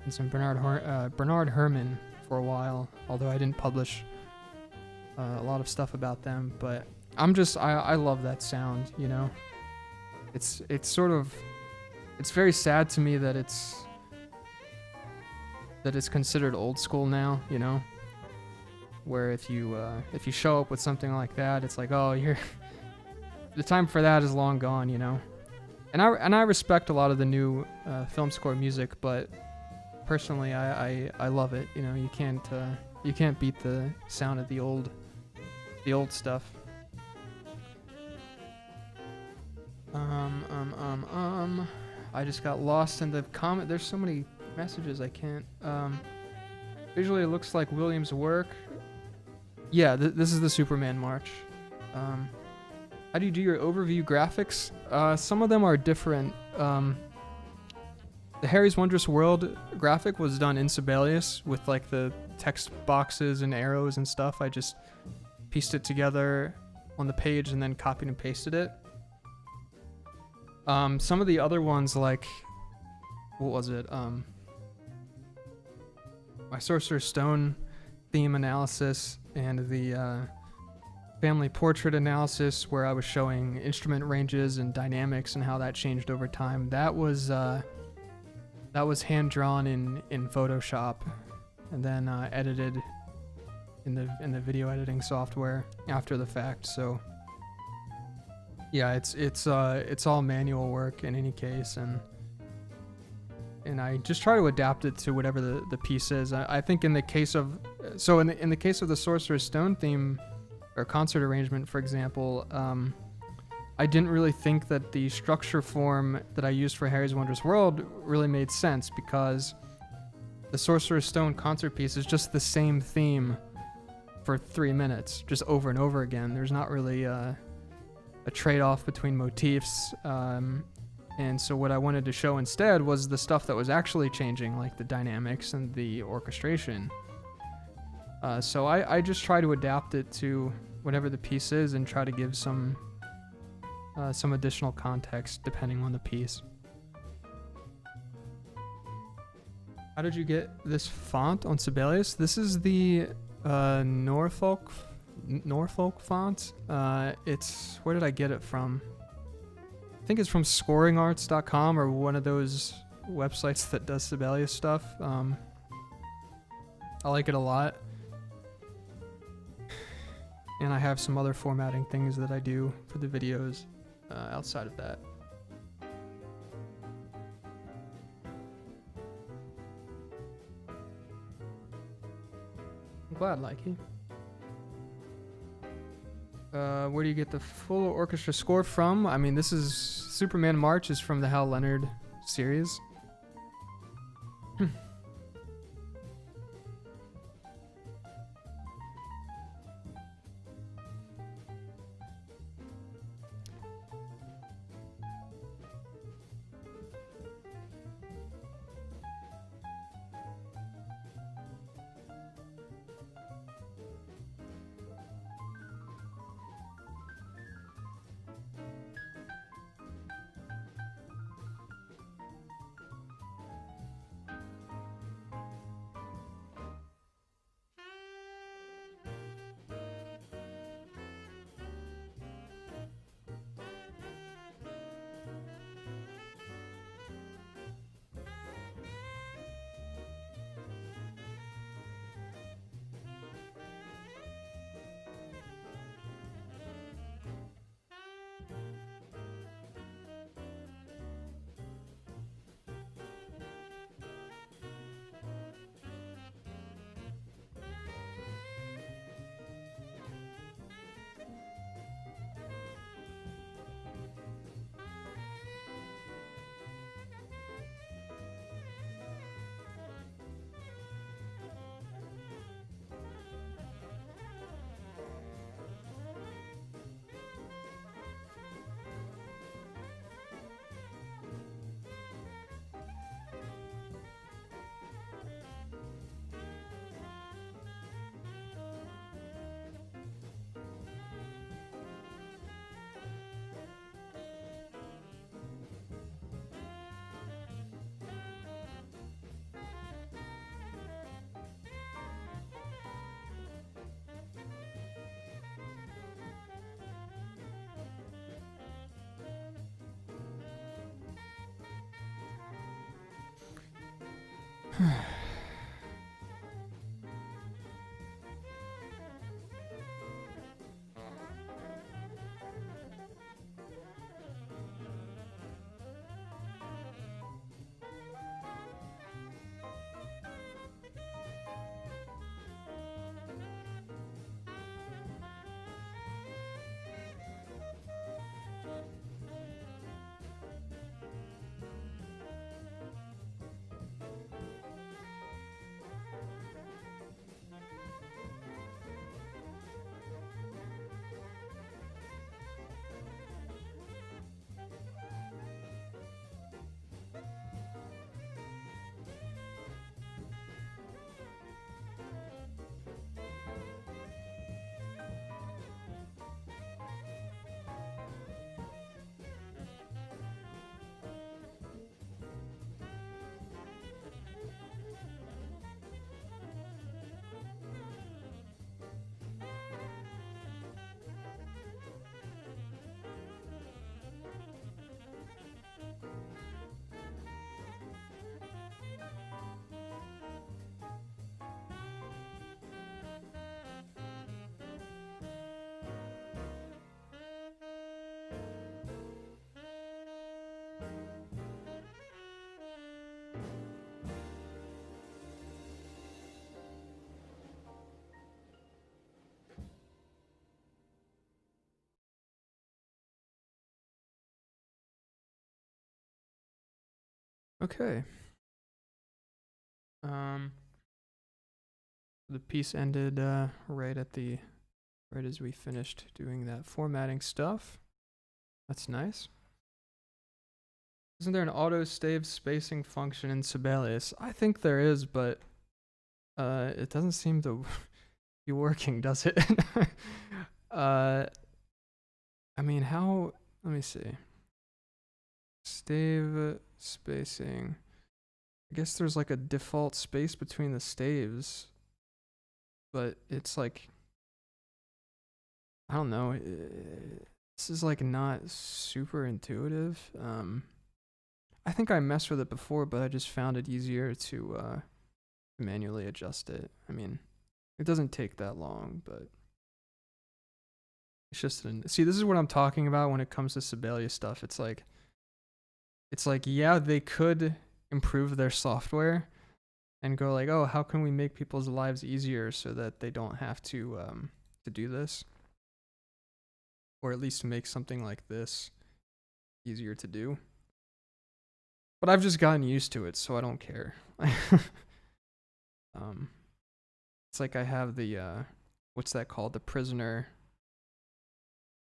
and some Bernard Herrmann for a while, although I didn't publish a lot of stuff about them, but I love that sound, you know. It's very sad to me that it's considered old school now, you know. Where if you show up with something like that, it's like, oh, the time for that is long gone, you know. And I respect a lot of the new film score music, but personally I love it, you know. You can't beat the sound of the old stuff. I just got lost in the comment. There's so many messages I can't. Visually, it looks like Williams' work. Yeah, this is the Superman March. How do you do your overview graphics? Some of them are different. The Harry's Wondrous World graphic was done in Sibelius with like the text boxes and arrows and stuff. I just pieced it together on the page and then copied and pasted it. Some of the other ones, like, what was it? My Sorcerer's Stone theme analysis and the family portrait analysis, where I was showing instrument ranges and dynamics and how that changed over time. That was hand drawn in Photoshop and then edited in the video editing software after the fact. So yeah, it's all manual work in any case, and I just try to adapt it to whatever the piece is. I think in the case of the Sorcerer's Stone theme or concert arrangement, for example, I didn't really think that the structure form that I used for Harry's Wondrous World really made sense, because The Sorcerer's Stone concert piece is just the same theme for 3 minutes, just over and over again. There's not really a trade-off between motifs. And so what I wanted to show instead was the stuff that was actually changing, like the dynamics and the orchestration. So I just try to adapt it to whatever the piece is and try to give some additional context depending on the piece. How did you get this font on Sibelius? This is the Norfolk font. It's, where did I get it from? I think it's from scoringarts.com or one of those websites that does Sibelius stuff. I like it a lot. And I have some other formatting things that I do for the videos outside of that. I'm glad, Likey. Where do you get the full orchestra score from? I mean, this is Superman March is from the Hal Leonard series. Okay. The piece ended right as we finished doing that formatting stuff. That's nice. Isn't there an auto stave spacing function in Sibelius? I think there is, but it doesn't seem to be working, does it? I mean, how? Let me see. Stave spacing. I guess there's like a default space between the staves, but it's like, I don't know. This is like not super intuitive. I think I messed with it before, but I just found it easier to manually adjust it. I mean, it doesn't take that long, but it's just see, this is what I'm talking about when it comes to Sibelius stuff. It's like yeah, they could improve their software and go like, oh, how can we make people's lives easier so that they don't have to do this, or at least make something like this easier to do. But I've just gotten used to it, so I don't care. It's like I have the what's that called? The prisoner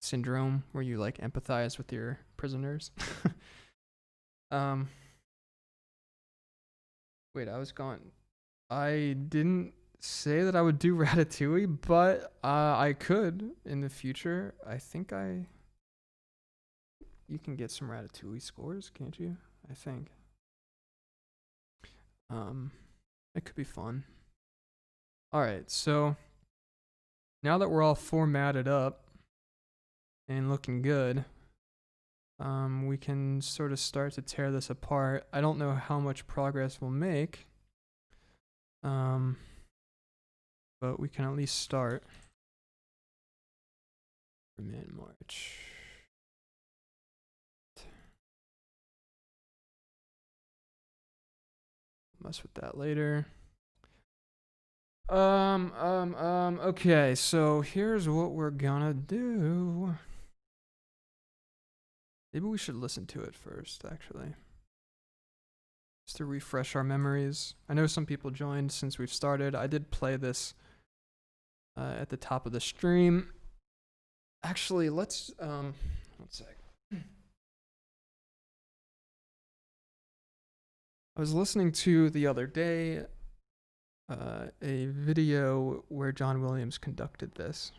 syndrome, where you like empathize with your prisoners. Wait, I was gone. I didn't say that I would do Ratatouille, but I could in the future. I think you can get some Ratatouille scores, can't you? I think. It could be fun. Alright, so now that we're all formatted up and looking good, we can sort of start to tear this apart. I don't know how much progress we'll make, but we can at least start. Mid-March. Mess with that later. Okay, so here's what we're gonna do. Maybe we should listen to it first, actually. Just to refresh our memories. I know some people joined since we've started. I did play this at the top of the stream. Actually, let's, one sec. I was listening to the other day a video where John Williams conducted this.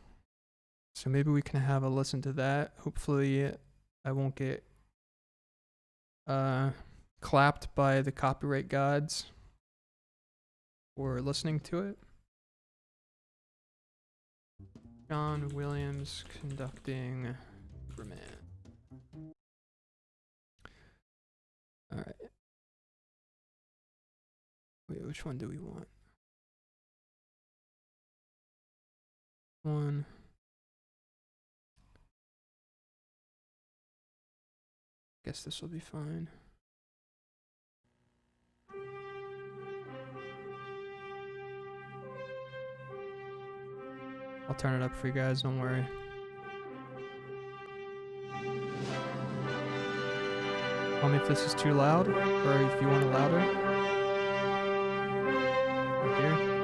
So maybe we can have a listen to that. Hopefully I won't get clapped by the copyright gods for listening to it. John Williams conducting Superman. Alright. Wait, which one do we want? One. Guess this will be fine. I'll turn it up for you guys, don't worry. Tell me if this is too loud, or if you want it louder. Right here.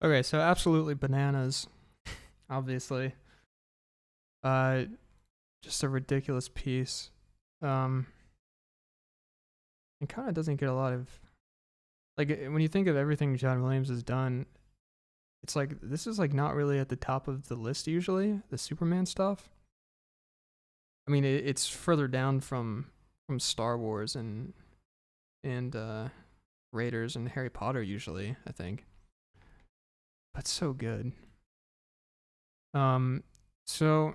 Okay, so absolutely bananas, obviously. Uh, just a ridiculous piece. Um, it kind of doesn't get a lot of like when you think of everything John Williams has done. It's like this is like not really at the top of the list usually. The Superman stuff. I mean, it's further down from Star Wars and Raiders and Harry Potter usually. I think, but so good. Um, so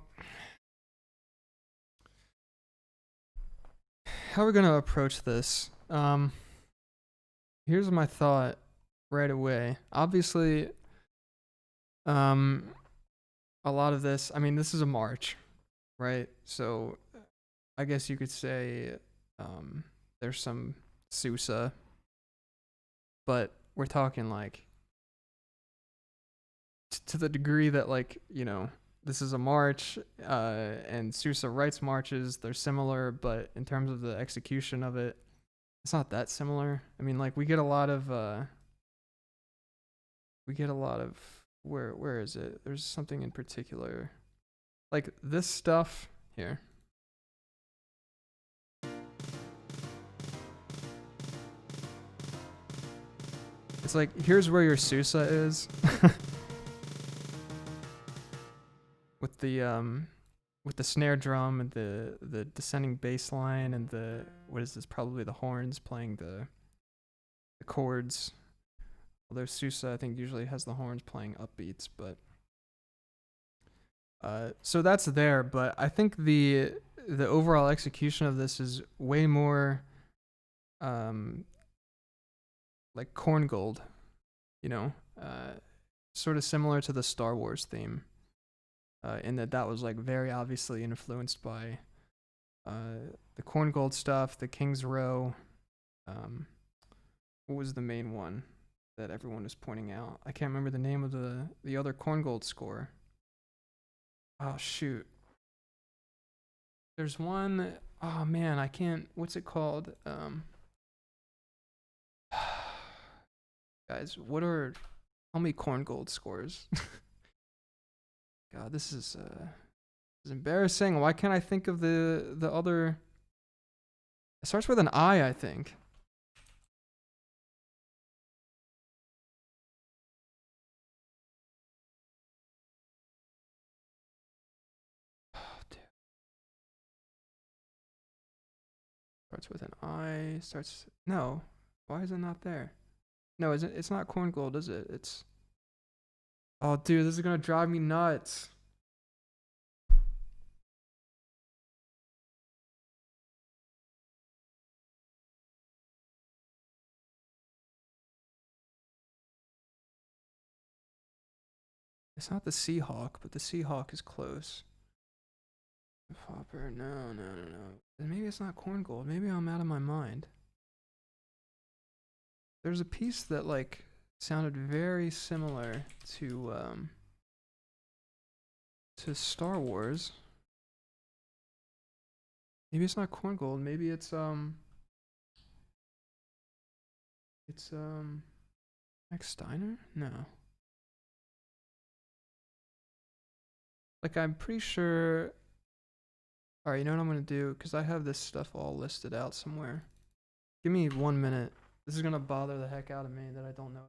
how are we gonna approach this? Here's my thought right away. Obviously, um, a lot of this. I mean, this is a march, right? So, I guess you could say, there's some Sousa, but we're talking like to the degree that like this is a march, and Sousa writes marches. They're similar, but in terms of the execution of it, it's not that similar. I mean, like we get a lot of where is it? There's something in particular, like this stuff here. It's like here's where your Sousa is with the snare drum and the descending bass line and the what is this, probably the horns playing the chords. Although Sousa I think usually has the horns playing upbeats, but so that's there, but I think the overall execution of this is way more um like Korngold, you know, sort of similar to the Star Wars theme, in that was like very obviously influenced by the Korngold stuff, the King's Row. What was the main one that everyone was pointing out? I can't remember the name of the other Korngold score. Oh shoot. There's one, oh man, I can't. What's it called? Guys, what are? Tell me Korngold scores. God, this is embarrassing. Why can't I think of the other? It starts with an I think. Oh, dude. Starts with an I. Starts no. Why is it not there? No, is it? It's not Korngold, is it? It's. Oh, dude, this is gonna drive me nuts. It's not the Seahawk, but the Seahawk is close. Hopper, no. Maybe it's not Korngold. Maybe I'm out of my mind. There's a piece that like sounded very similar to Star Wars. Maybe it's not Korngold. Maybe it's Max Steiner? No. Like I'm pretty sure. All right, you know what I'm gonna do? Cause I have this stuff all listed out somewhere. Give me 1 minute. This is gonna bother the heck out of me that I don't know.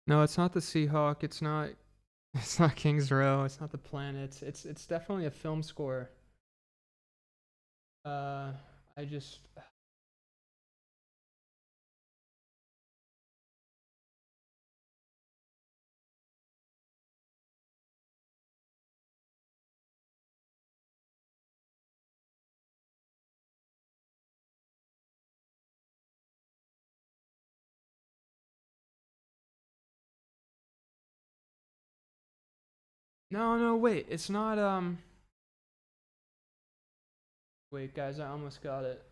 No, it's not the Seahawk. It's not. It's not King's Row. It's not the planets. It's definitely a film score. Uh, I just No, wait, it's not, wait, guys, I almost got it.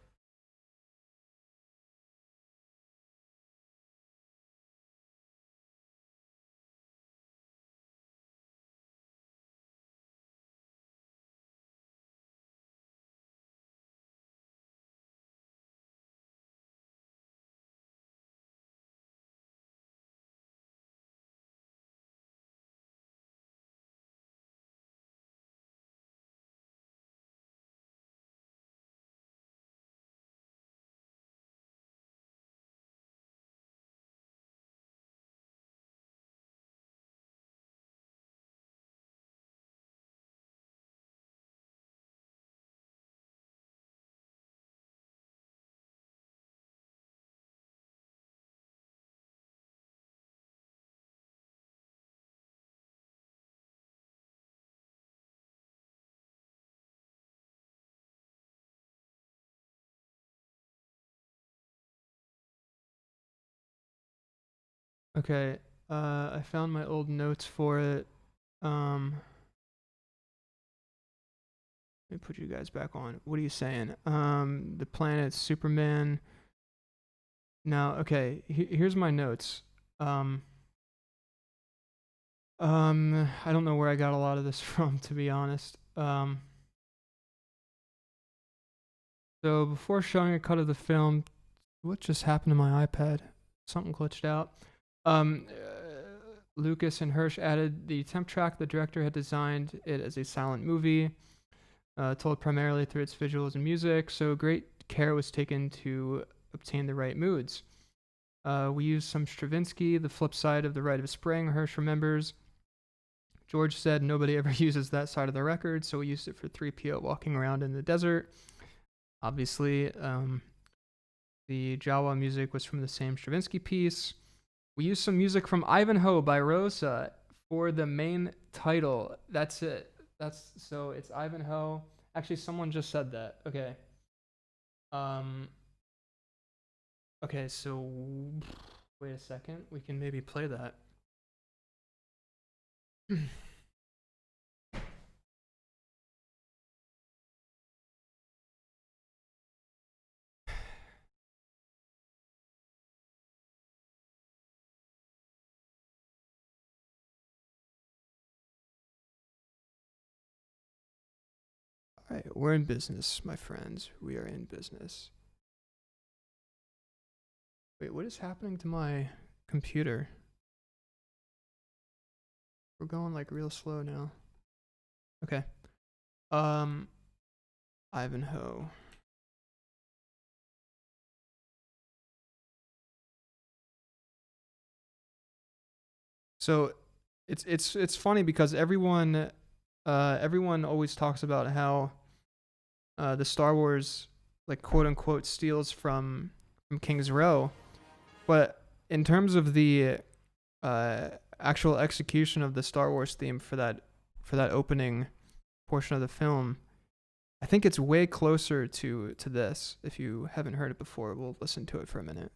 Okay, I found my old notes for it. Let me put you guys back on. What are you saying? The planet Superman. Now, okay, here's my notes. I don't know where I got a lot of this from, to be honest. So before showing a cut of the film, what just happened to my iPad? Something glitched out. Lucas and Hirsch added the temp track. The director had designed it as a silent movie, told primarily through its visuals and music. So great care was taken to obtain the right moods. We used some Stravinsky, the flip side of the Rite of Spring, Hirsch remembers. George said nobody ever uses that side of the record, so we used it for 3PO walking around in the desert. Obviously, the Jawa music was from the same Stravinsky piece. We used some music from Ivanhoe by Rosa for the main title. That's it. So it's Ivanhoe. Actually, someone just said that. Okay. Okay, so wait a second. We can maybe play that. All right, we're in business, my friends. We are in business. Wait, what is happening to my computer? We're going like real slow now. Okay. Ivanhoe. So it's funny because everyone always talks about how the Star Wars, like, quote unquote, steals from King's Row, but in terms of the actual execution of the Star Wars theme for that opening portion of the film, I think it's way closer to this. If you haven't heard it before, we'll listen to it for a minute.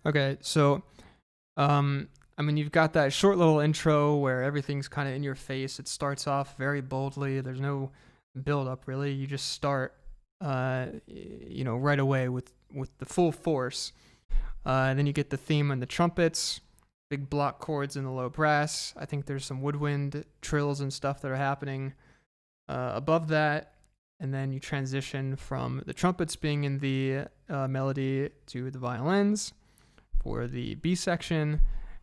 Okay, so I mean, you've got that short little intro where everything's kind of in your face. It starts off very boldly. There's no build up really. You just start right away with the full force. And then you get the theme and the trumpets, big block chords and the low brass. I think there's some woodwind trills and stuff that are happening above that. And then you transition from the trumpets being in the melody to the violins for the B section,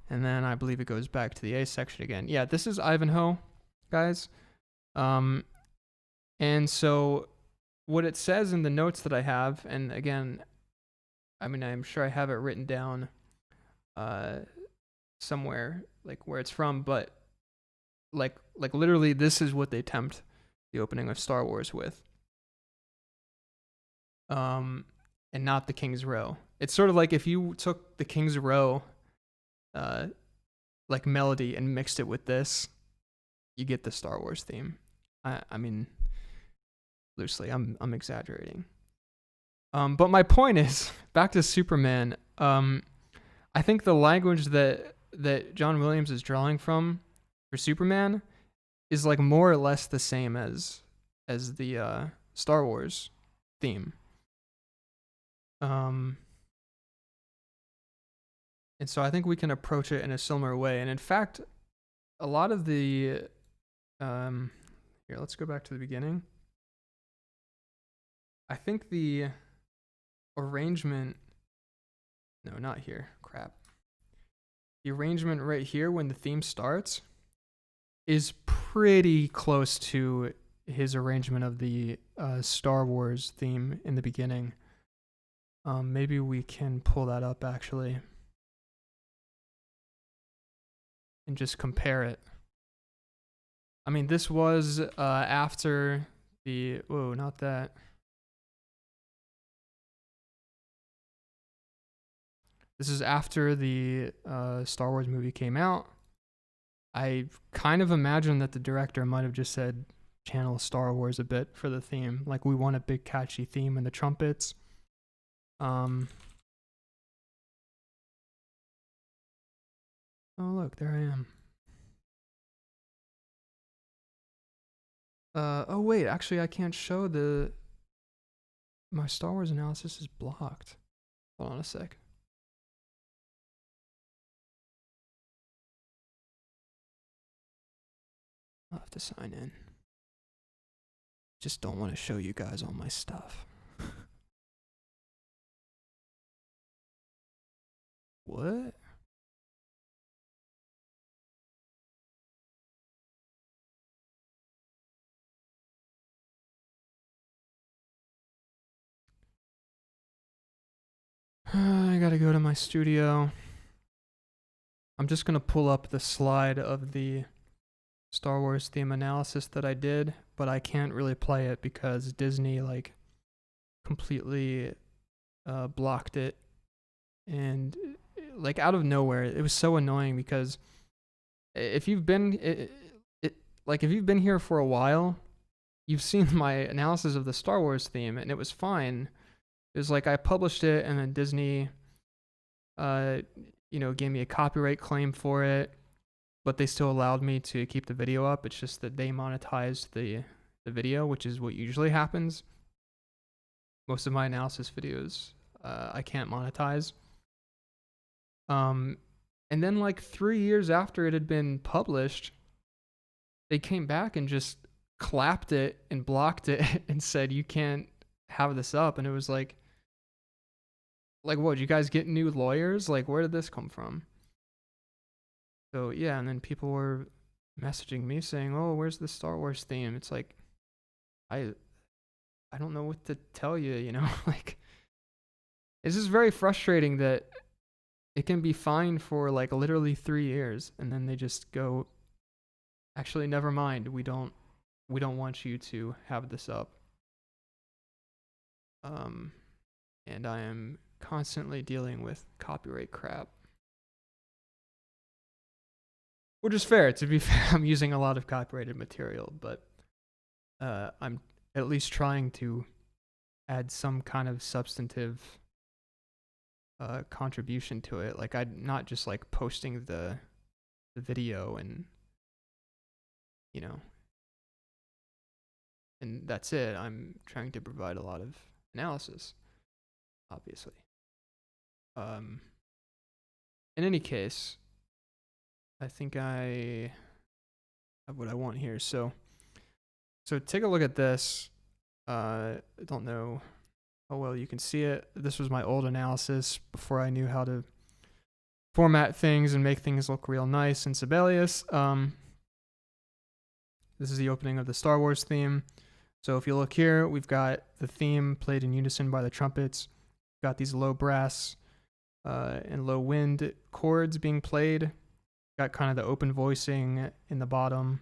and then I believe it goes back to the A section again. Yeah, this is Ivanhoe, guys. And so what it says in the notes that I have, and again, I mean, I'm sure I have it written down somewhere like where it's from, but like literally this is what they tempt the opening of Star Wars with. And not the King's Row. It's sort of like if you took the King's Row like melody and mixed it with this, you get the Star Wars theme. I mean, loosely, I'm exaggerating. But my point is, back to Superman. I think the language that John Williams is drawing from for Superman is like more or less the same as the Star Wars theme. And so I think we can approach it in a similar way. And in fact, a lot of the here, let's go back to the beginning. I think the arrangement, no, not here, crap. The arrangement right here when the theme starts is pretty close to his arrangement of the Star Wars theme in the beginning. Maybe we can pull that up actually and just compare it. I mean, this was after the, whoa, not that. This is after the Star Wars movie came out. I kind of imagine that the director might have just said, channel Star Wars a bit for the theme. Like, we want a big catchy theme and the trumpets. Oh, look, there I am. Oh wait, actually I can't show my Star Wars analysis is blocked. Hold on a sec. I'll have to sign in. Just don't want to show you guys all my stuff. What? I gotta go to my studio. I'm just gonna pull up the slide of the Star Wars theme analysis that I did, but I can't really play it because Disney like completely blocked it, and like out of nowhere. It was so annoying because if you've been if you've been here for a while, you've seen my analysis of the Star Wars theme, and it was fine. It was like I published it, and then Disney, gave me a copyright claim for it, but they still allowed me to keep the video up. It's just that they monetized the video, which is what usually happens. Most of my analysis videos, I can't monetize. And then like 3 years after it had been published, they came back and just clapped it and blocked it and said, you can't have this up. And it was like, what, did you guys get new lawyers? Like, where did this come from? So yeah, and then people were messaging me saying, oh, where's the Star Wars theme? It's like, I don't know what to tell you, like, it's just very frustrating that it can be fine for like literally 3 years, and then they just go, actually, never mind, we don't want you to have this up. And I am constantly dealing with copyright crap. Which is fair. To be fair, I'm using a lot of copyrighted material, but I'm at least trying to add some kind of substantive contribution to it. Like, I'm not just like posting the video and and that's it. I'm trying to provide a lot of analysis, obviously. In any case, I think I have what I want here. So take a look at this. I don't know how well you can see it. This was my old analysis before I knew how to format things and make things look real nice in Sibelius. This is the opening of the Star Wars theme. So if you look here, we've got the theme played in unison by the trumpets. We've got these low brass and low wind chords being played. Got kind of the open voicing in the bottom,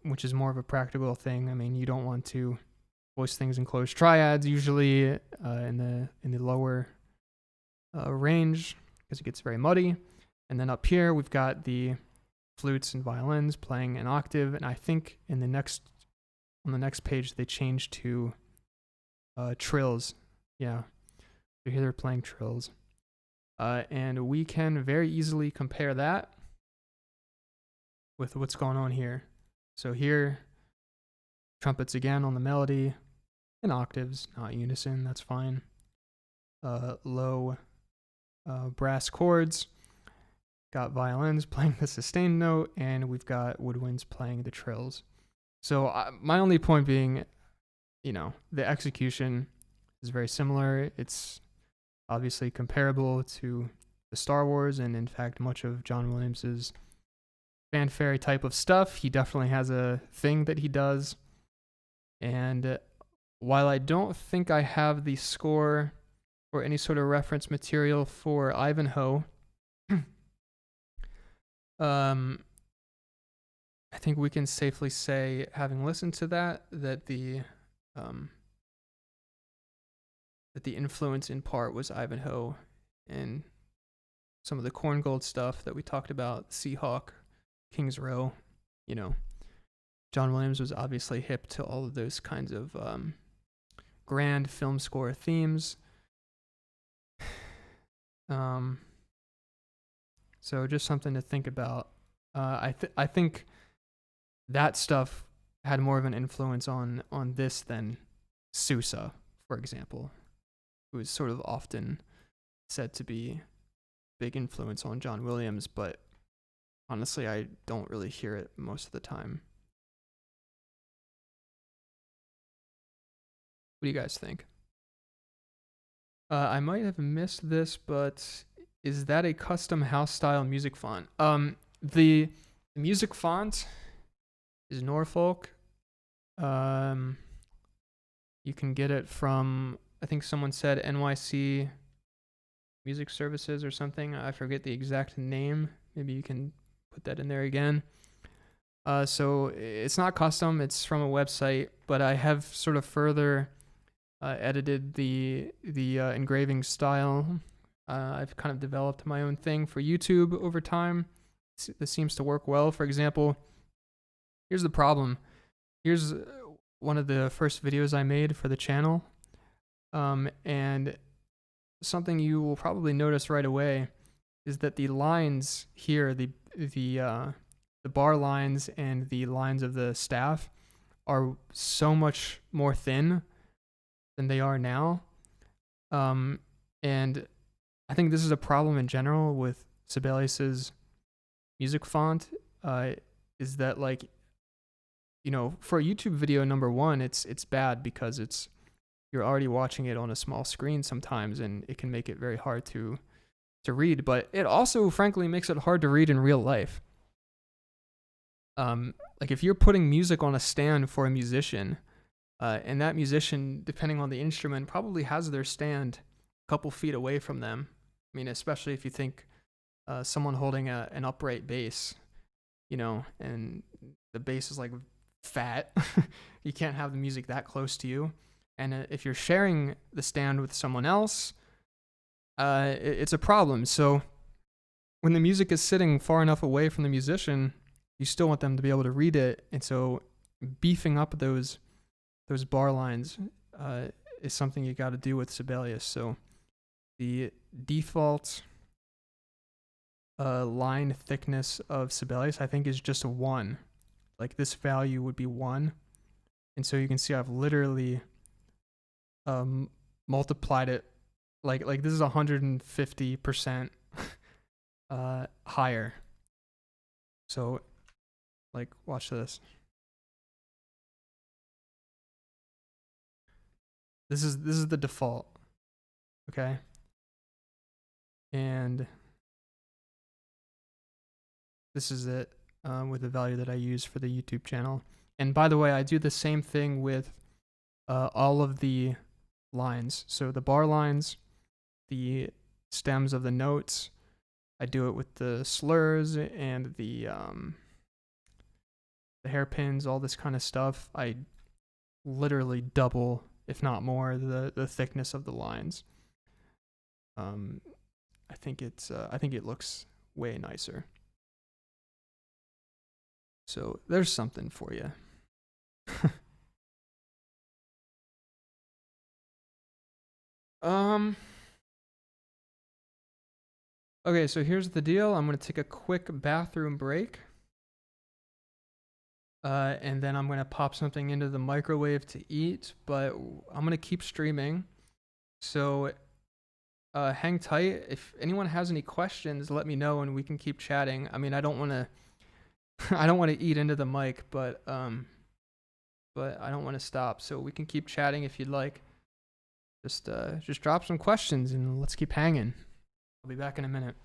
which is more of a practical thing. I mean, you don't want to voice things in closed triads usually in the lower range because it gets very muddy. And then up here we've got the flutes and violins playing an octave, and I think on the next page they changed to trills. Yeah, so here they're playing trills, and we can very easily compare that with what's going on here. So here, trumpets again on the melody in octaves, not unison, that's fine. Low brass chords, got violins playing the sustained note, and we've got woodwinds playing the trills. So my only point being, the execution is very similar. It's obviously comparable to the Star Wars, and in fact, much of John Williams's fanfare type of stuff. He definitely has a thing that he does. And while I don't think I have the score or any sort of reference material for Ivanhoe, I think we can safely say, having listened to that the influence in part was Ivanhoe and some of the Korngold stuff that we talked about, Seahawk, King's Row. John Williams was obviously hip to all of those kinds of grand film score themes. So just something to think about. I think that stuff had more of an influence on this than Sousa, for example, who is sort of often said to be a big influence on John Williams, but honestly, I don't really hear it most of the time. What do you guys think? I might have missed this, but is that a custom house style music font? The music font is Norfolk. You can get it from, I think someone said NYC Music Services or something. I forget the exact name. Maybe you can put that in there again. So it's not custom, it's from a website, but I have sort of further edited the engraving style. I've kind of developed my own thing for YouTube over time. This seems to work well. For example, here's the problem. Here's one of the first videos I made for the channel. And something you will probably notice right away is that the lines here, the bar lines and the lines of the staff are so much more thin than they are now. And I think this is a problem in general with Sibelius's music font, is that, for a YouTube video, number one, it's bad because you're already watching it on a small screen sometimes, and it can make it very hard to read, but it also frankly makes it hard to read in real life. If you're putting music on a stand for a musician, and that musician, depending on the instrument, probably has their stand a couple feet away from them. I mean, especially if you think someone holding an upright bass, and the bass is fat, you can't have the music that close to you. And if you're sharing the stand with someone else, it's a problem. So when the music is sitting far enough away from the musician, you still want them to be able to read it. And so beefing up those bar lines is something you got to do with Sibelius. So the default line thickness of Sibelius, I think, is just a 1. This value would be 1. And so you can see I've literally multiplied it. This is 150% higher. So watch this. This is the default. Okay? And this is it with the value that I use for the YouTube channel. And by the way, I do the same thing with all of the lines. So the bar lines, the stems of the notes. I do it with the slurs and the hairpins, all this kind of stuff. I literally double, if not more, the thickness of the lines. I think it looks way nicer. So there's something for you. Okay, so here's the deal. I'm gonna take a quick bathroom break. And then I'm gonna pop something into the microwave to eat, but I'm gonna keep streaming. So hang tight. If anyone has any questions, let me know and we can keep chatting. I mean, I don't wanna I don't wanna eat into the mic, but I don't wanna stop. So we can keep chatting if you'd like. Just drop some questions and let's keep hanging. I'll be back in a minute.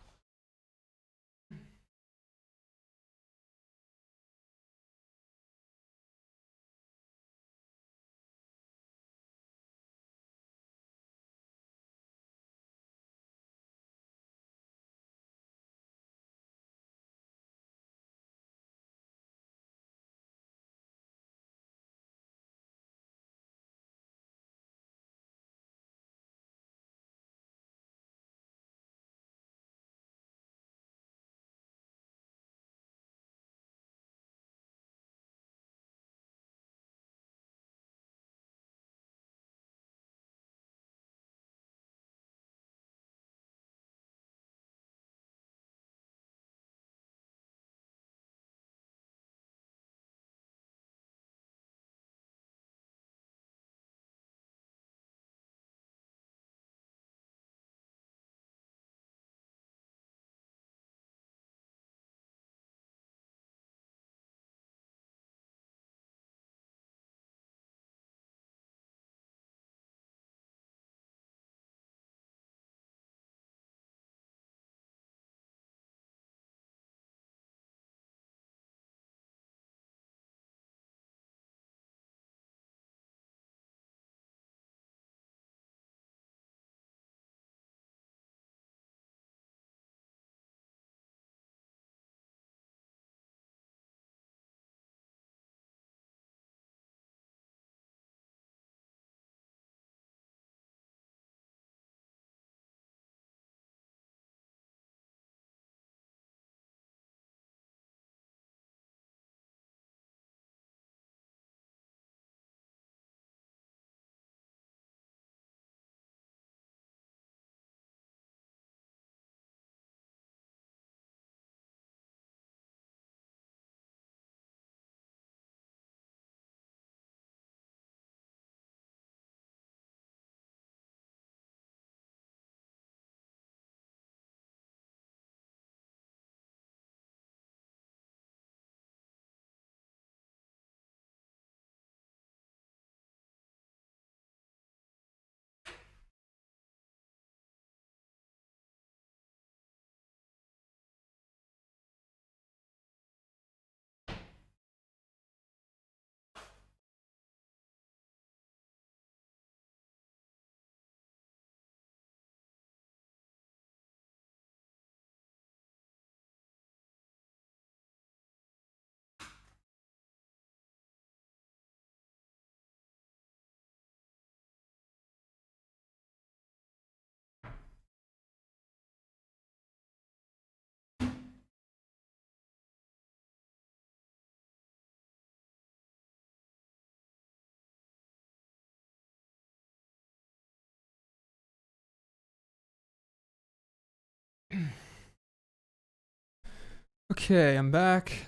Okay, I'm back.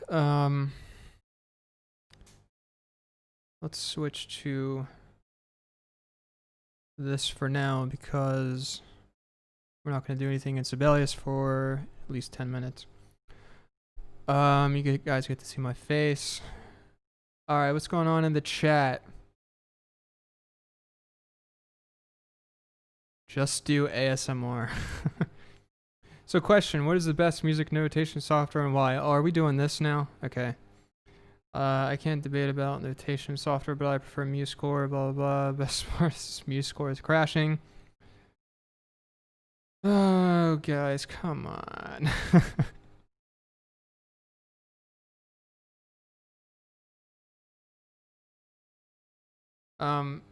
Let's switch to this for now because we're not going to do anything in Sibelius for at least 10 minutes. You guys get to see my face. All right, what's going on in the chat? Just do ASMR. So question, what is the best music notation software and why? Oh, are we doing this now? Okay. I can't debate about notation software, but I prefer MuseScore, blah, blah, blah. Best part is MuseScore is crashing. Oh, guys, come on. um,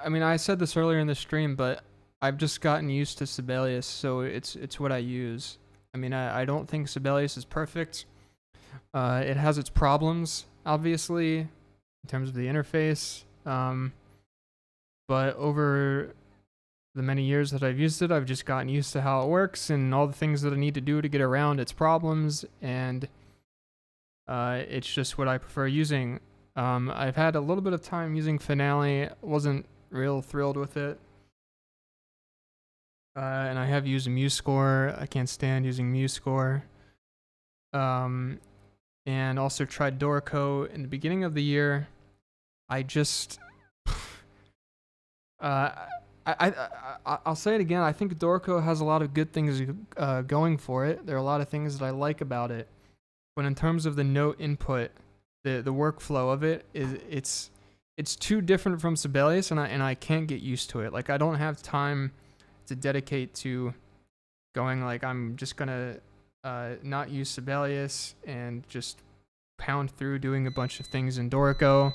I mean, I said this earlier in the stream, but I've just gotten used to Sibelius, so it's what I use. I mean, I don't think Sibelius is perfect. It has its problems, obviously, in terms of the interface. But over the many years that I've used it, I've just gotten used to how it works and all the things that I need to do to get around its problems, and it's just what I prefer using. I've had a little bit of time using Finale, wasn't real thrilled with it. And I have used MuseScore. I can't stand using MuseScore. And also tried Dorico in the beginning of the year. I just, I'll say it again. I think Dorico has a lot of good things going for it. There are a lot of things that I like about it, but in terms of the note input, the workflow of it it's too different from Sibelius, and I can't get used to it. Like, I don't have time to dedicate to going like, I'm just gonna not use Sibelius and just pound through doing a bunch of things in Dorico,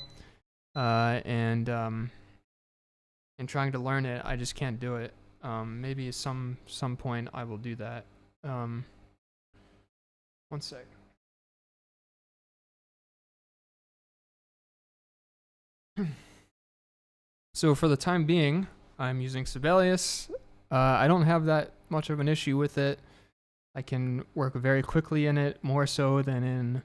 and trying to learn it. I just can't do it. Maybe at some point I will do that. One sec. So for the time being, I'm using Sibelius. I don't have that much of an issue with it. I can work very quickly in it, more so than in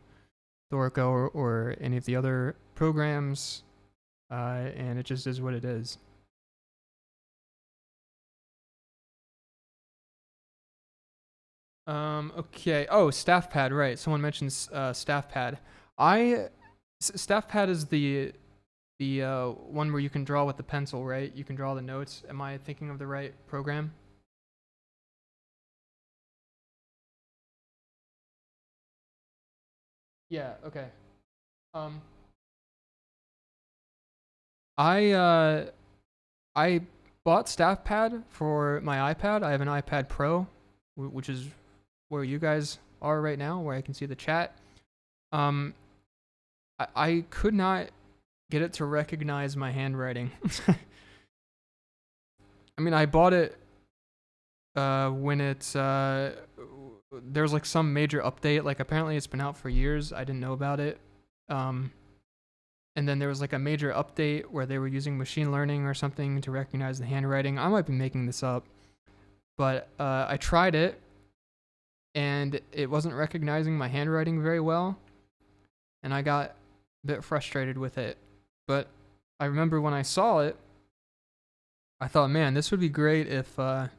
Dorico or any of the other programs, and it just is what it is. Okay. Oh, staff pad, right. Someone mentions staff pad. Staff pad is the one where you can draw with the pencil, right? You can draw the notes. Am I thinking of the right program? Yeah, okay. Um I I bought staff pad for my iPad. I have an iPad Pro, which is where you guys are right now, where I can see the chat. Um I could not get it to recognize my handwriting. I mean, I bought it when there's like some major update. Like, apparently it's been out for years. I didn't know about it. And then there was like a major update where they were using machine learning or something to recognize the handwriting. I might be making this up, but I tried it and it wasn't recognizing my handwriting very well, and I got a bit frustrated with it. But I remember when I saw it, I thought, man, this would be great if I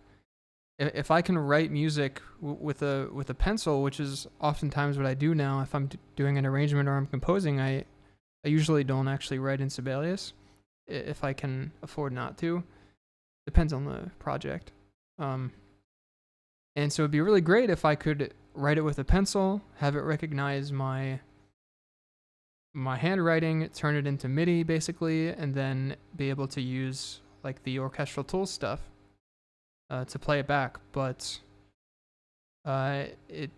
can write music with a pencil, which is oftentimes what I do now. If I'm doing an arrangement or I'm composing, I usually don't actually write in Sibelius if I can afford not to. Depends on the project. And so it'd be really great if I could write it with a pencil, have it recognize my handwriting, turn it into MIDI basically, and then be able to use like the orchestral tools stuff to play it back. But it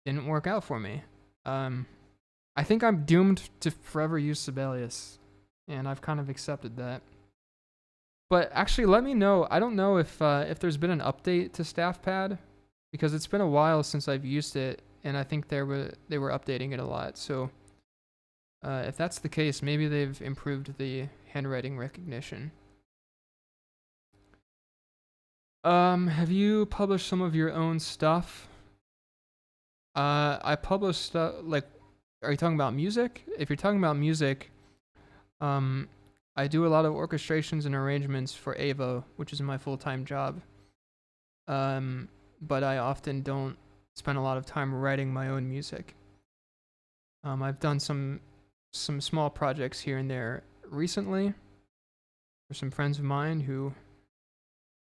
didn't work out for me. I think I'm doomed to forever use Sibelius, and I've kind of accepted that. But actually, let me know. I don't know if there's been an update to StaffPad, because it's been a while since I've used it, and I think they were updating it a lot. So if that's the case, maybe they've improved the handwriting recognition. Have you published some of your own stuff? I published stuff like. Are you talking about music? If you're talking about music, I do a lot of orchestrations and arrangements for Ava, which is my full-time job. But I often don't spend a lot of time writing my own music. I've done some small projects here and there recently for some friends of mine who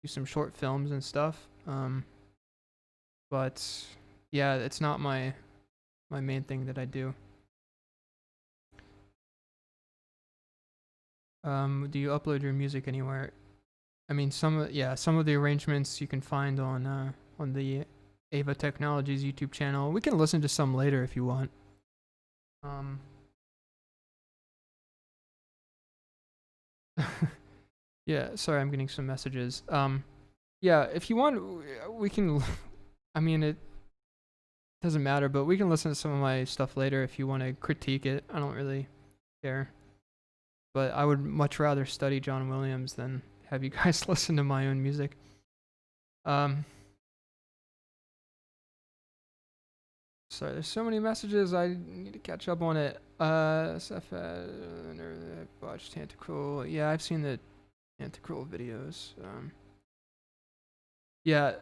do some short films and stuff. But yeah, it's not my main thing that I do. Do you upload your music anywhere? I mean, some of the arrangements you can find on the Ava Technologies YouTube channel. We can listen to some later if you want. Um, yeah, sorry, I'm getting some messages. Yeah, if you want, we can. I mean, it doesn't matter, but we can listen to some of my stuff later if you want to critique it. I don't really care. But I would much rather study John Williams than have you guys listen to my own music. Sorry, there's so many messages. I need to catch up on it. Watched Tentacruel. Yeah, I've seen the Tentacruel videos. Yeah,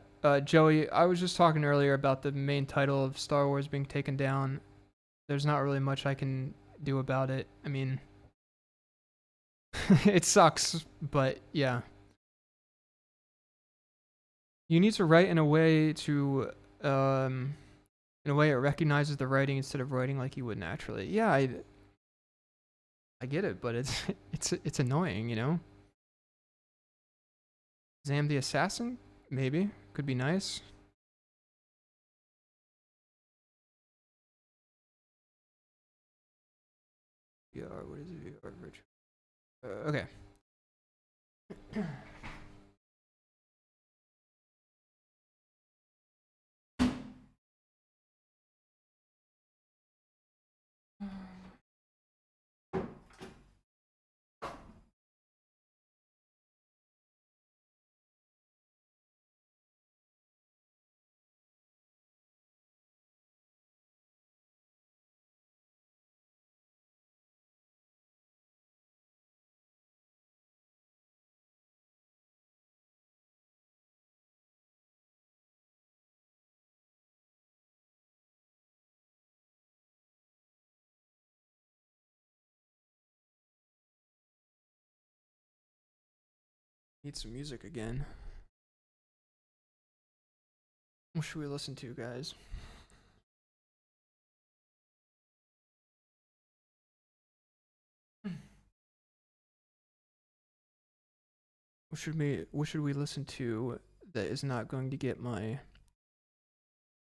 Joey, I was just talking earlier about the main title of Star Wars being taken down. There's not really much I can do about it. I mean, it sucks, but yeah. You need to write in a way it recognizes the writing instead of writing like you would naturally. Yeah, I get it, but it's it's annoying, you know? Zam the Assassin? Maybe. Could be nice. VR, what is VR virtual? Okay. Need some music again. What should we listen to, guys? What should we listen to that is not going to get my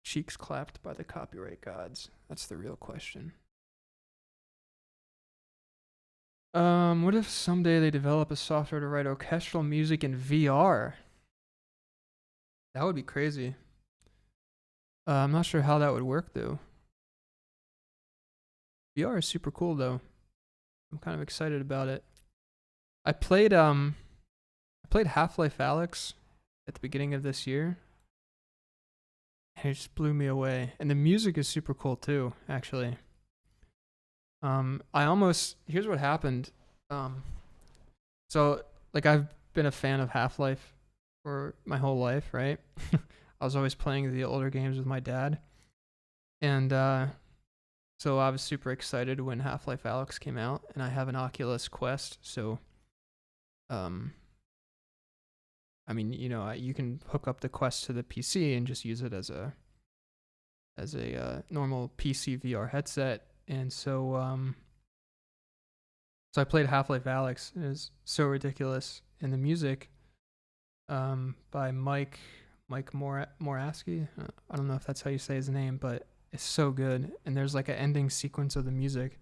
cheeks clapped by the copyright gods? That's the real question. What if someday they develop a software to write orchestral music in VR? That would be crazy. I'm not sure how that would work though. VR is super cool though. I'm kind of excited about it. I played Half-Life Alyx at the beginning of this year. And it just blew me away. And the music is super cool too, actually. Here's what happened. So like I've been a fan of Half-Life for my whole life, right? I was always playing the older games with my dad. And so I was super excited when Half-Life Alyx came out, and I have an Oculus Quest, so I mean, you know, you can hook up the Quest to the PC and just use it as a normal PC VR headset. And so I played Half-Life Alyx. It was so ridiculous, and the music by Mike Moraski. I don't know if that's how you say his name, but it's so good. And there's like an ending sequence of the music.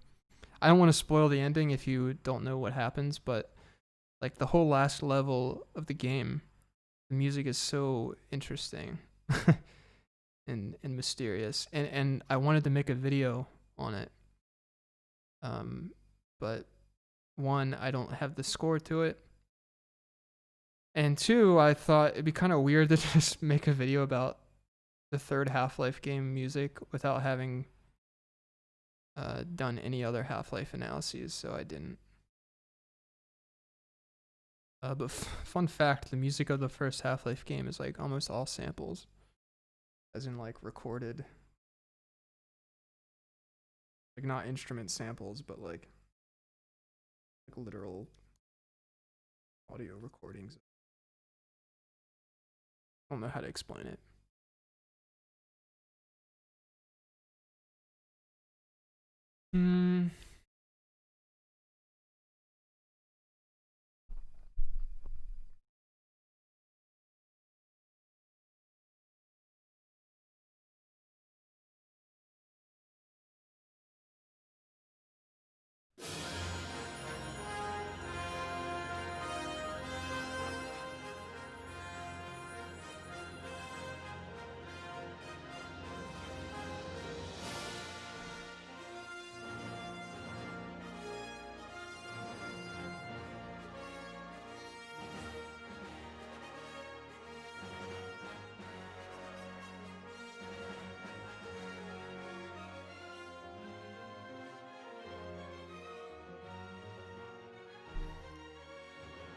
I don't want to spoil the ending if you don't know what happens, but like the whole last level of the game, the music is so interesting and mysterious. And I wanted to make a video on it. But one, I don't have the score to it. And two, I thought it'd be kind of weird to just make a video about the third Half-Life game music without having done any other Half-Life analyses, so I didn't. But fun fact, the music of the first Half-Life game is like almost all samples, as in like recorded, like not instrument samples, but like literal audio recordings. I don't know how to explain it.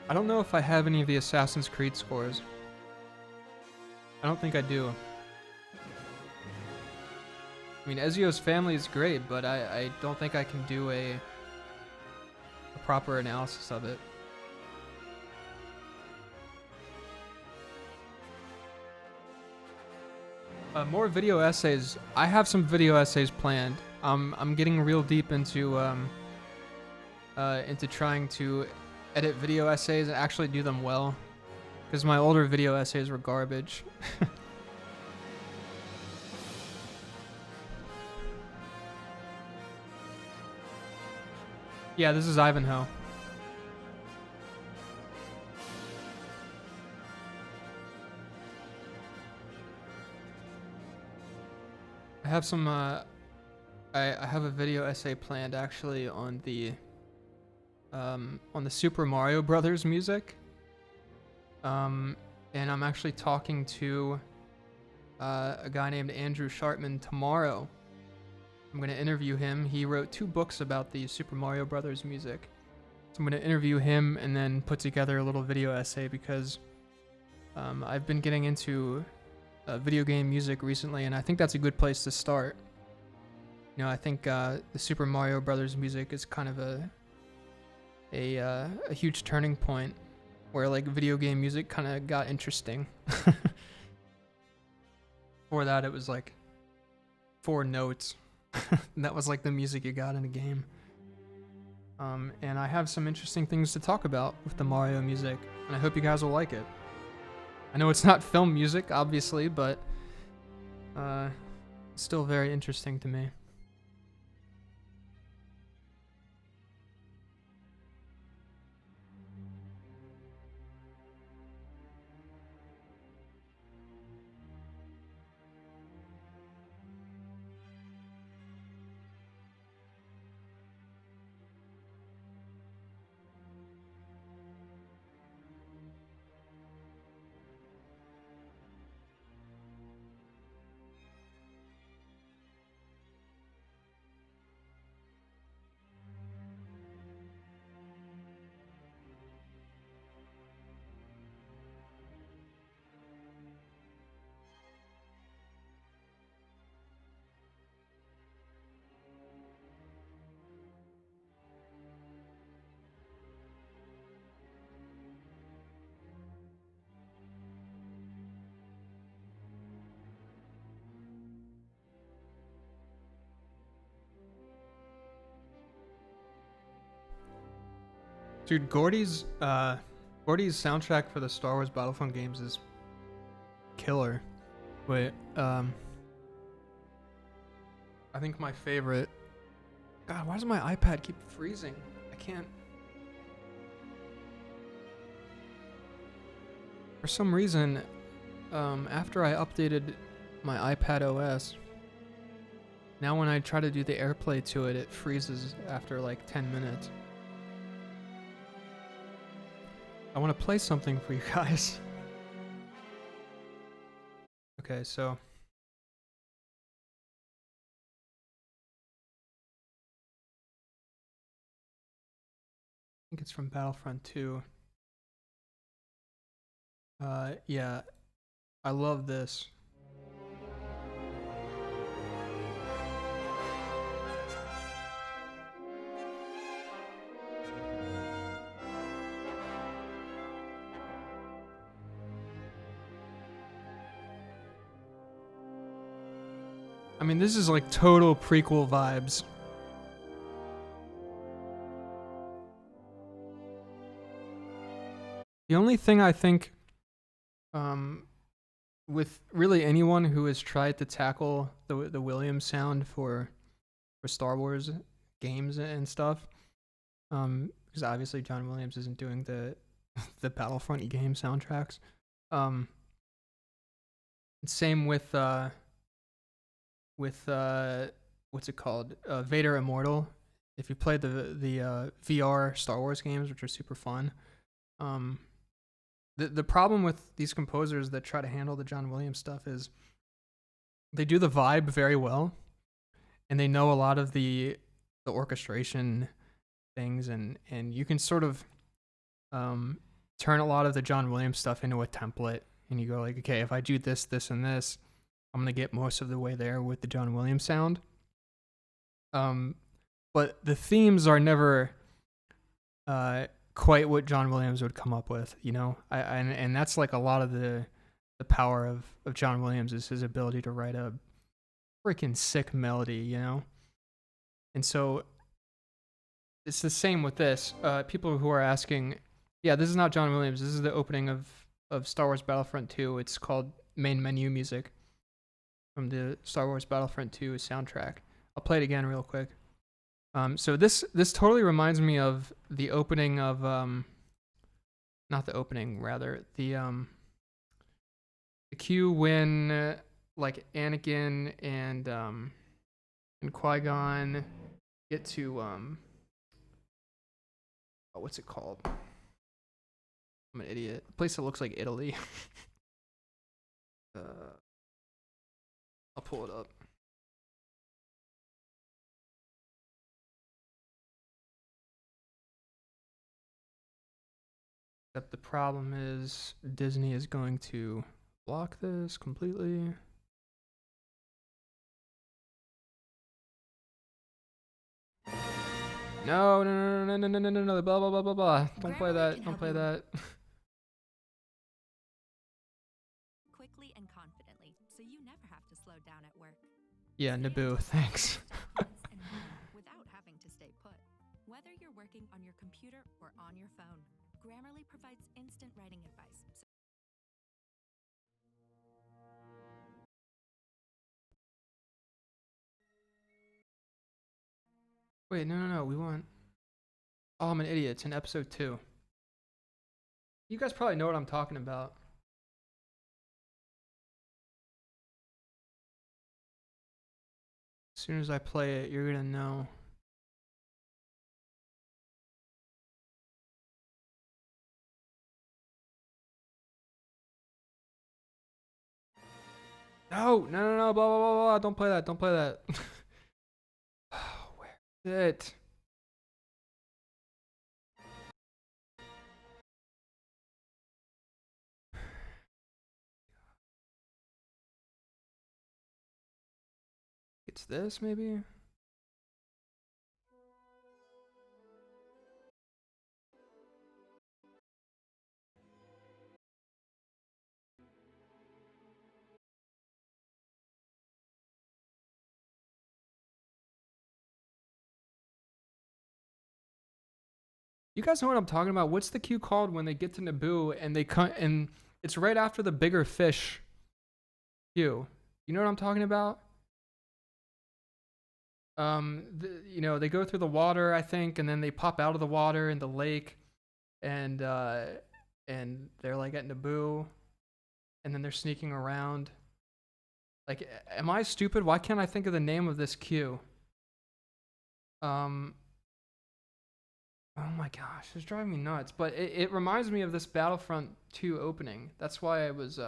I don't know if I have any of the Assassin's Creed scores. I don't think I do. I mean, Ezio's family is great, but I don't think I can do a proper analysis of it. More video essays. I have some video essays planned. I'm getting real deep into trying to edit video essays and actually do them well, because my older video essays were garbage. Yeah, this is Ivanhoe. I have some I have a video essay planned actually on the Super Mario Brothers music. And I'm actually talking to a guy named Andrew Sharpman tomorrow. I'm going to interview him. He wrote 2 books about the Super Mario Brothers music. So I'm going to interview him and then put together a little video essay, because I've been getting into video game music recently, and I think that's a good place to start. You know, I think the Super Mario Brothers music is kind of a huge turning point where like video game music kind of got interesting. Before that, it was like 4 notes. And that was like the music you got in a game. And I have some interesting things to talk about with the Mario music, and I hope you guys will like it. I know it's not film music, obviously, but it's still very interesting to me. Dude, Gordy's soundtrack for the Star Wars Battlefront games is killer. Wait, I think my favorite. God, why does my iPad keep freezing? I can't. For some reason, after I updated my iPad OS, now when I try to do the AirPlay to it, it freezes after like 10 minutes. I want to play something for you guys. Okay, so I think it's from Battlefront 2. Yeah, I love this. I mean, this is like total prequel vibes. The only thing I think, with really anyone who has tried to tackle the Williams sound for Star Wars games and stuff, because obviously John Williams isn't doing the Battlefront game soundtracks. Same with what's it called? Vader Immortal. If you play the VR Star Wars games, which are super fun, the problem with these composers that try to handle the John Williams stuff is they do the vibe very well, and they know a lot of the orchestration things, and you can sort of turn a lot of the John Williams stuff into a template, and you go like, okay, if I do this, this, and this, I'm gonna get most of the way there with the John Williams sound. But the themes are never quite what John Williams would come up with, you know. And that's like a lot of the power of John Williams is his ability to write a freaking sick melody, you know. And so it's the same with this. People who are asking, yeah, this is not John Williams. This is the opening of Star Wars Battlefront 2. It's called Main Menu Music from the Star Wars Battlefront 2 soundtrack. I'll play it again real quick. So this totally reminds me of the opening of not the opening, rather the cue when like Anakin and Qui-Gon get to what's it called? I'm an idiot. A place that looks like Italy. I'll pull it up. Except the problem is Disney is going to block this completely. No, no, no, no, no, no, no, no, blah, blah, blah, blah, blah. Don't play that. Don't play that. Quickly and confidently, so you never have to slow down at work. Yeah, Naboo, thanks. Without having to stay put. Whether you're working on your computer or on your phone, Grammarly provides instant writing advice. Wait, no, no, no, we want... Oh, I'm an idiot. It's in episode 2. You guys probably know what I'm talking about. As soon as I play it, you're gonna know. No, no, no, no, blah, blah, blah, blah. Don't play that. Don't play that. Where is it? It's this, maybe? You guys know what I'm talking about? What's the cue called when they get to Naboo and they cut and it's right after the bigger fish cue? You know what I'm talking about? You know, they go through the water, I think, and then they pop out of the water in the lake, and they're like at Naboo, and then they're sneaking around. Like, am I stupid? Why can't I think of the name of this cue? Oh my gosh, it's driving me nuts. But it reminds me of this Battlefront 2 opening. That's why I was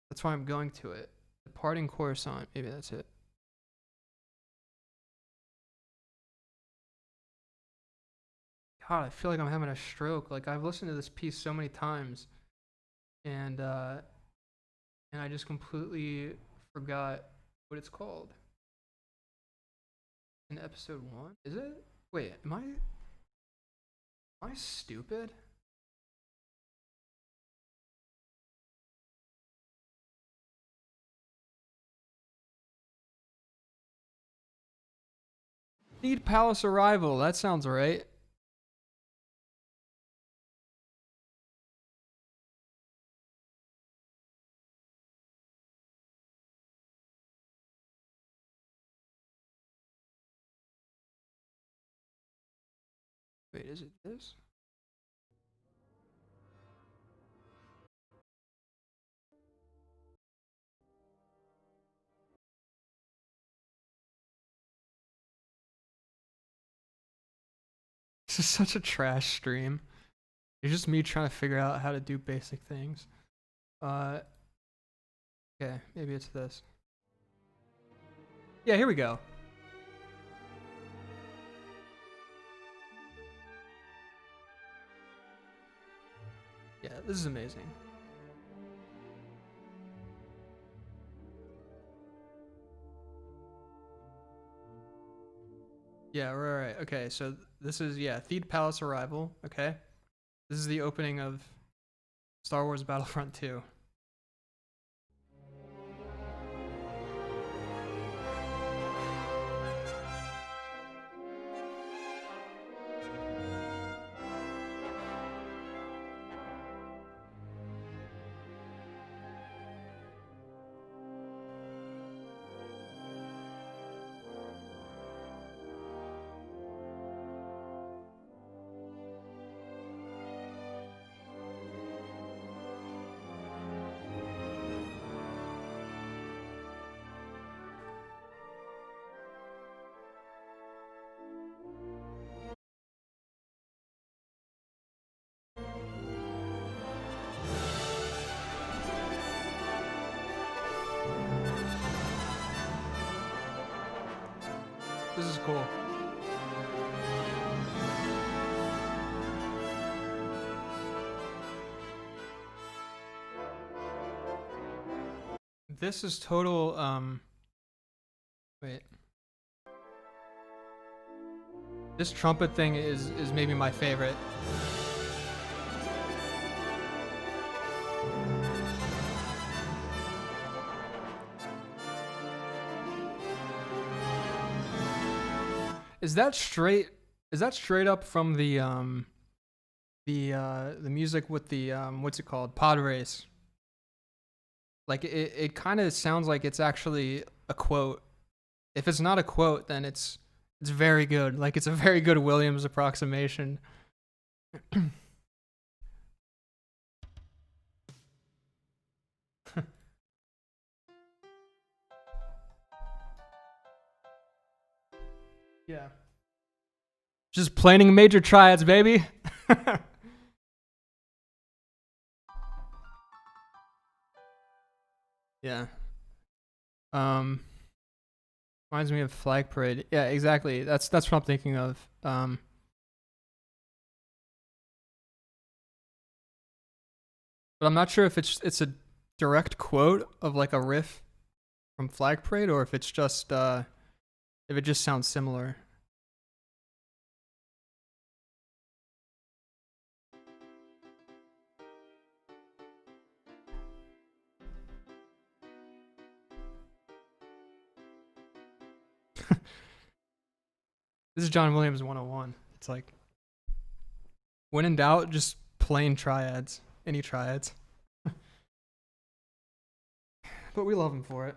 that's why I'm going to it. Departing Coruscant. Maybe that's it. God, I feel like I'm having a stroke. Like, I've listened to this piece so many times, and I just completely forgot what it's called. In episode 1, is it? Wait, am I stupid? Need Palace Arrival. That sounds right. Wait, is it this? This is such a trash stream. It's just me trying to figure out how to do basic things. Okay, maybe it's this. Yeah, here we go. Yeah, this is amazing. Yeah, right. Okay, so this is, yeah, Theed Palace Arrival. Okay. This is the opening of Star Wars Battlefront 2. This is cool. This is total, wait. This trumpet thing is maybe my favorite. Is that straight up from the music with the what's it called? Pod race. Like it kind of sounds like it's actually a quote. If it's not a quote, then it's very good. Like it's a very good Williams approximation. Yeah. Just planning major triads, baby. Yeah. Reminds me of Flag Parade. Yeah, exactly. That's what I'm thinking of. But I'm not sure if it's a direct quote of like a riff from Flag Parade or if it's just if it just sounds similar. This is John Williams 101. It's like, when in doubt, just plain triads. Any triads. But we love him for it.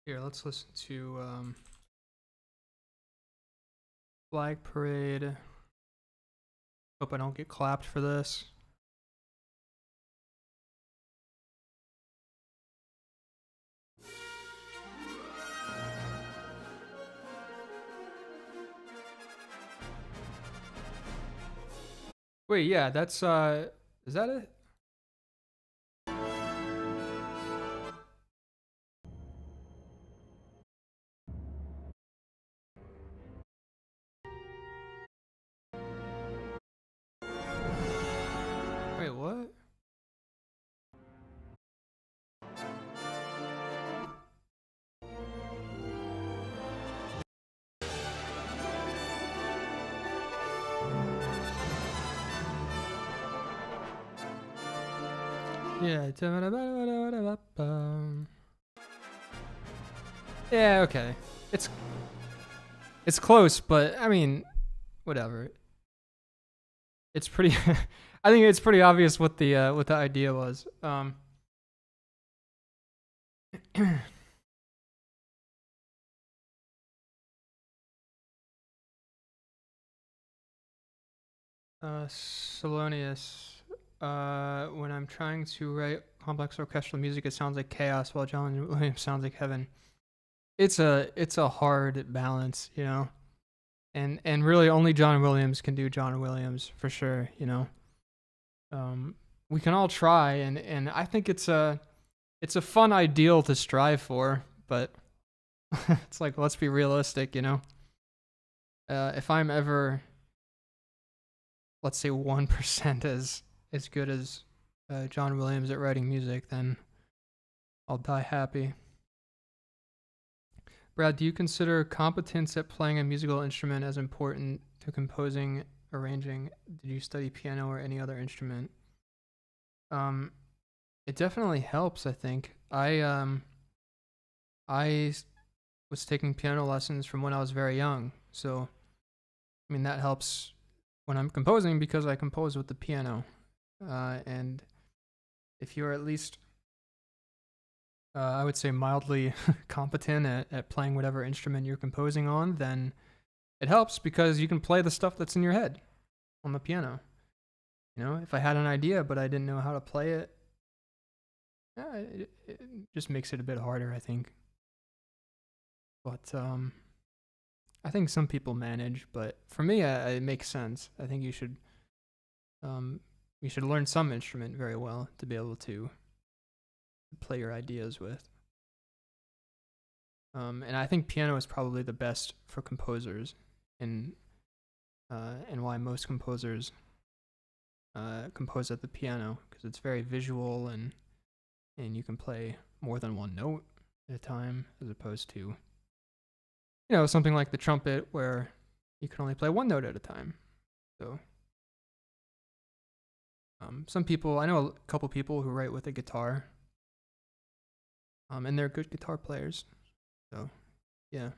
Here, let's listen to Flag Parade. Hope I don't get clapped for this. Wait, yeah, that's is that it? Wait, what? Yeah. Yeah, okay. It's close, but I mean, whatever. it's pretty. I think it's pretty obvious what the idea was. Salonius. When I'm trying to write complex orchestral music, it sounds like chaos, while John Williams sounds like heaven. It's a hard balance, you know. And really only John Williams can do John Williams for sure, you know. We can all try, and I think it's a fun ideal to strive for, but it's like, let's be realistic, you know. If I'm ever, let's say, 1% as good as John Williams at writing music, then I'll die happy. Brad, do you consider competence at playing a musical instrument as important to composing, arranging? Did you study piano or any other instrument? It definitely helps, I think. I was taking piano lessons from when I was very young, so I mean that helps when I'm composing because I compose with the piano. And if you're at least I would say mildly competent at playing whatever instrument you're composing on, then it helps because you can play the stuff that's in your head on the piano. You know, if I had an idea but I didn't know how to play it, it just makes it a bit harder, I think. But I think some people manage, but for me, it makes sense. I think you should learn some instrument very well to be able to play your ideas with. And I think piano is probably the best for composers, and why most composers compose at the piano, because it's very visual and you can play more than one note at a time, as opposed to, you know, something like the trumpet where you can only play one note at a time. So some people, I know a couple people who write with a guitar, and they're good guitar players. So, yeah.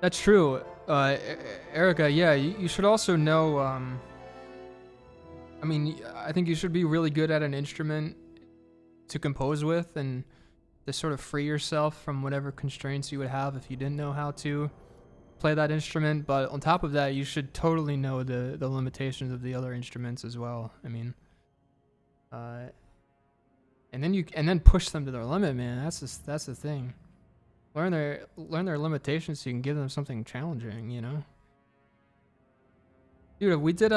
That's true. Erica, yeah, you should also know, I mean, I think you should be really good at an instrument to compose with and to sort of free yourself from whatever constraints you would have if you didn't know how to play that instrument. But on top of that, you should totally know the limitations of the other instruments as well. I mean, and then push them to their limit, man. That's the thing. Learn their limitations so you can give them something challenging, you know. Dude, we did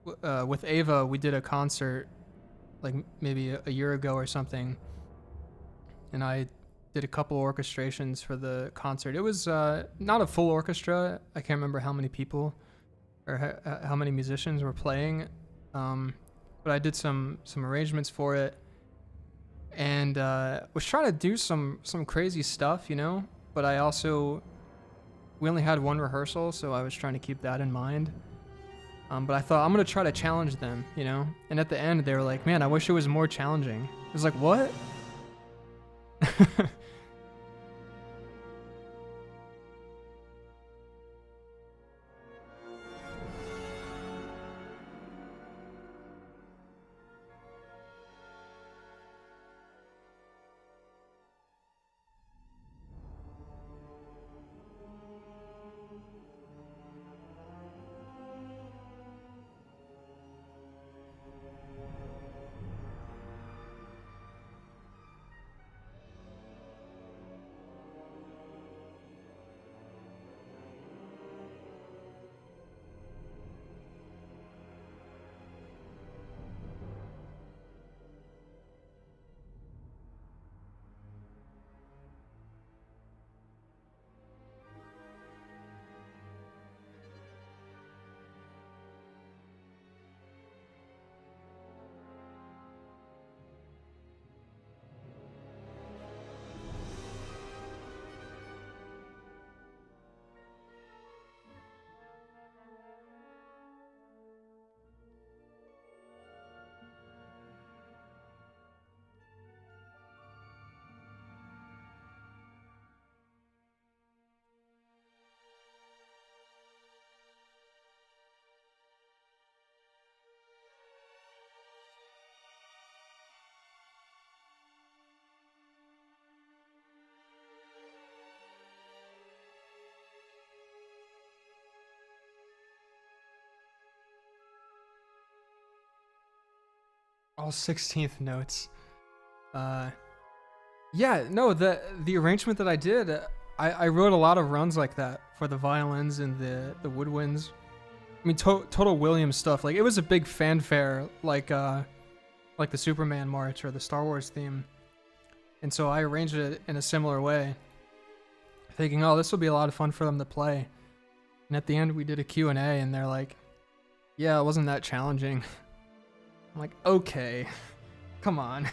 with Ava, we did a concert like maybe a year ago or something, and I did a couple orchestrations for the concert. It was not a full orchestra. I can't remember how many people or how many musicians were playing, but I did some arrangements for it, and was trying to do some crazy stuff, you know. But we only had one rehearsal, so I was trying to keep that in mind. But I thought I'm gonna try to challenge them, you know. And at the end, they were like, "Man, I wish it was more challenging." I was like, "What?" All 16th notes. Yeah, no, the arrangement that I did, I wrote a lot of runs like that for the violins and the woodwinds. I mean, total Williams stuff. Like, it was a big fanfare, like the Superman march or the Star Wars theme. And so I arranged it in a similar way, thinking, oh, this will be a lot of fun for them to play. And at the end, we did a Q&A, and they're like, yeah, it wasn't that challenging. I'm like, okay, come on.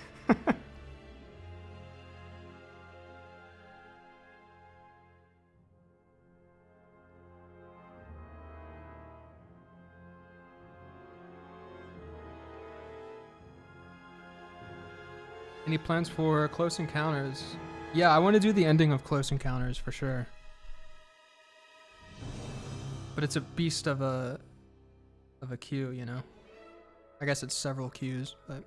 Any plans for Close Encounters? Yeah, I want to do the ending of Close Encounters for sure. But it's a beast of a queue, you know? I guess it's several queues, but...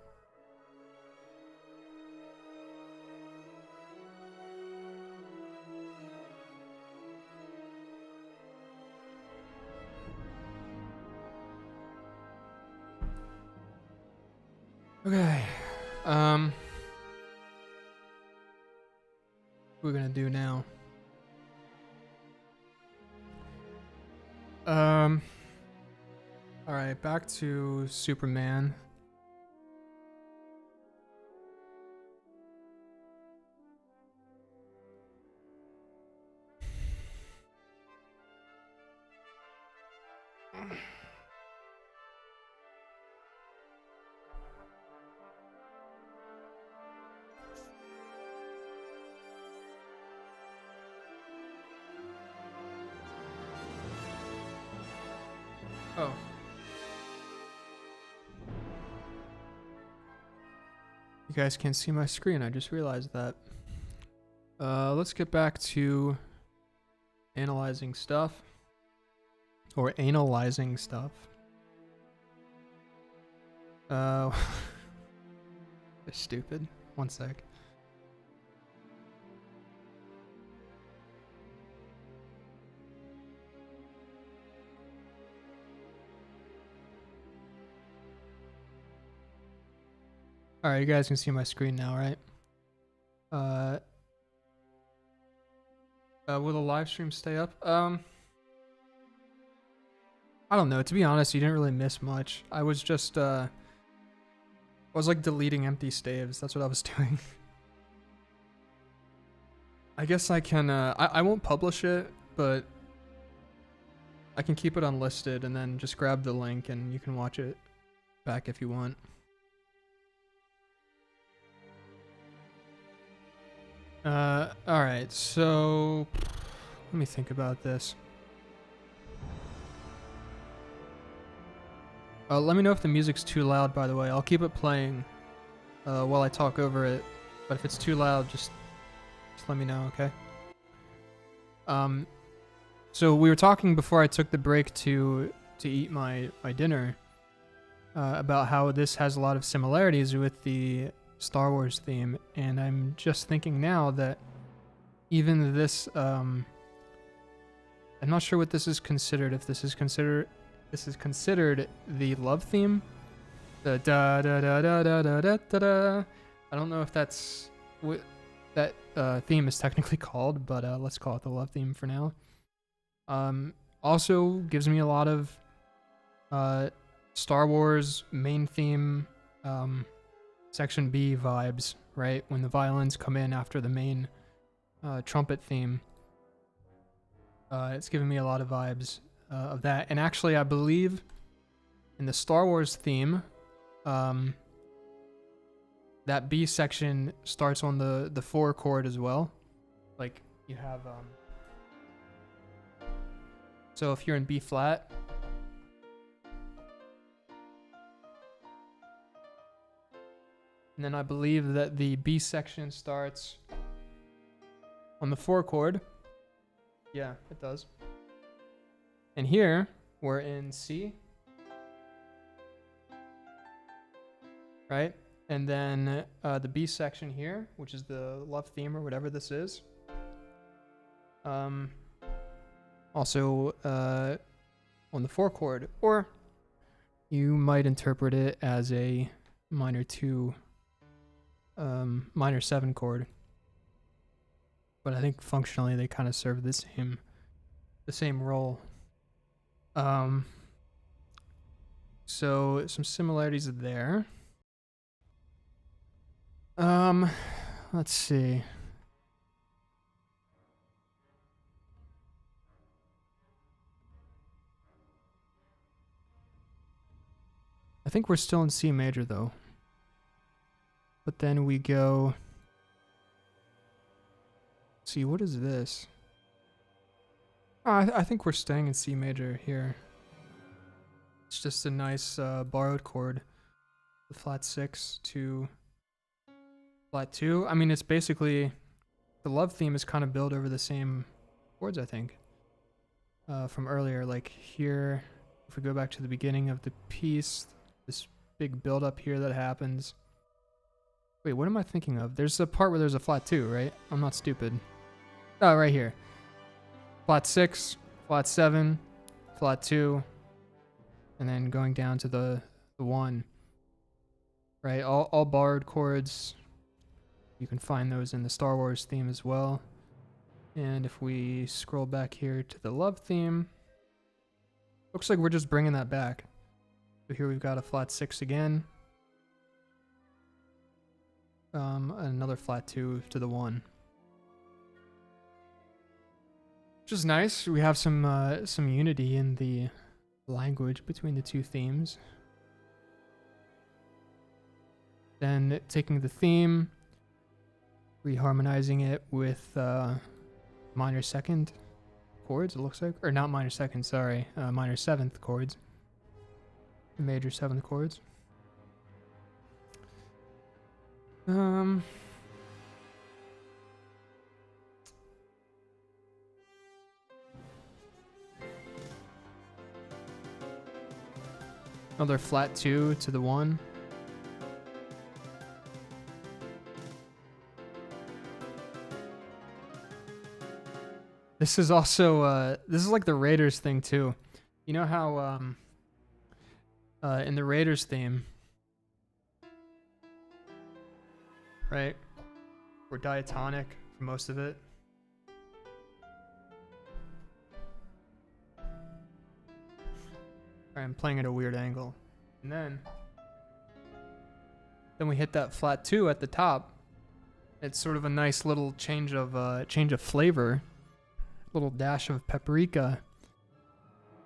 Okay, what we're gonna do now. Alright, back to Superman. Oh. You guys can't see my screen, I just realized that. Let's get back to analyzing stuff. Or analyzing stuff. They're stupid. One sec. Alright, you guys can see my screen now, right? Will the live stream stay up? I don't know. To be honest, you didn't really miss much. I was just, I was like deleting empty staves. That's what I was doing. I guess I can, I won't publish it, but I can keep it unlisted and then just grab the link and you can watch it back if you want. Alright, so let me think about this. Let me know if the music's too loud, by the way. I'll keep it playing while I talk over it, but if it's too loud, just let me know, okay? So we were talking before I took the break to eat my dinner about how this has a lot of similarities with the Star Wars theme, and I'm just thinking now that even this, I'm not sure what this is considered. If this is considered the love theme, the da da da da da da da da da. I don't know if that's what that theme is technically called, but let's call it the love theme for now. Also gives me a lot of Star Wars main theme, Section B vibes, right? When the violins come in after the main trumpet theme. It's giving me a lot of vibes of that. And actually, I believe in the Star Wars theme, that B section starts on the 4 chord as well. Like, you have... So if you're in B flat... And then I believe that the B section starts on the 4 chord. Yeah, it does. And here, we're in C. Right? And then the B section here, which is the love theme or whatever this is. Also on the 4 chord. Or you might interpret it as a minor 2, minor 7 chord. But I think functionally they kind of serve the same role. So some similarities there. Let's see. I think we're still in C major though. But then we go. See, what is this? I think we're staying in C major here. It's just a nice borrowed chord. The flat 6 to flat 2. I mean, it's basically the love theme is kind of built over the same chords, I think, from earlier. Like here, if we go back to the beginning of the piece, this big build up here that happens. Wait, what am I thinking of? There's a part where there's a flat 2, right? I'm not stupid. Oh, right here. Flat 6, flat 7, flat 2, and then going down to the 1. Right? All borrowed chords. You can find those in the Star Wars theme as well. And if we scroll back here to the love theme, looks like we're just bringing that back. So here we've got a flat 6 again. Another flat 2 to the 1. Which is nice. We have some unity in the language between the two themes. Then taking the theme, reharmonizing it with minor 2nd chords, it looks like. Or not minor 2nd, sorry. Minor 7th chords. Major 7th chords. Another flat 2 to the 1. This is also this is like the Raiders thing too. You know how in the Raiders theme, right? We're diatonic for most of it. Alright, I'm playing at a weird angle. And then we hit that flat 2 at the top. It's sort of a nice little change of flavor. Little dash of paprika.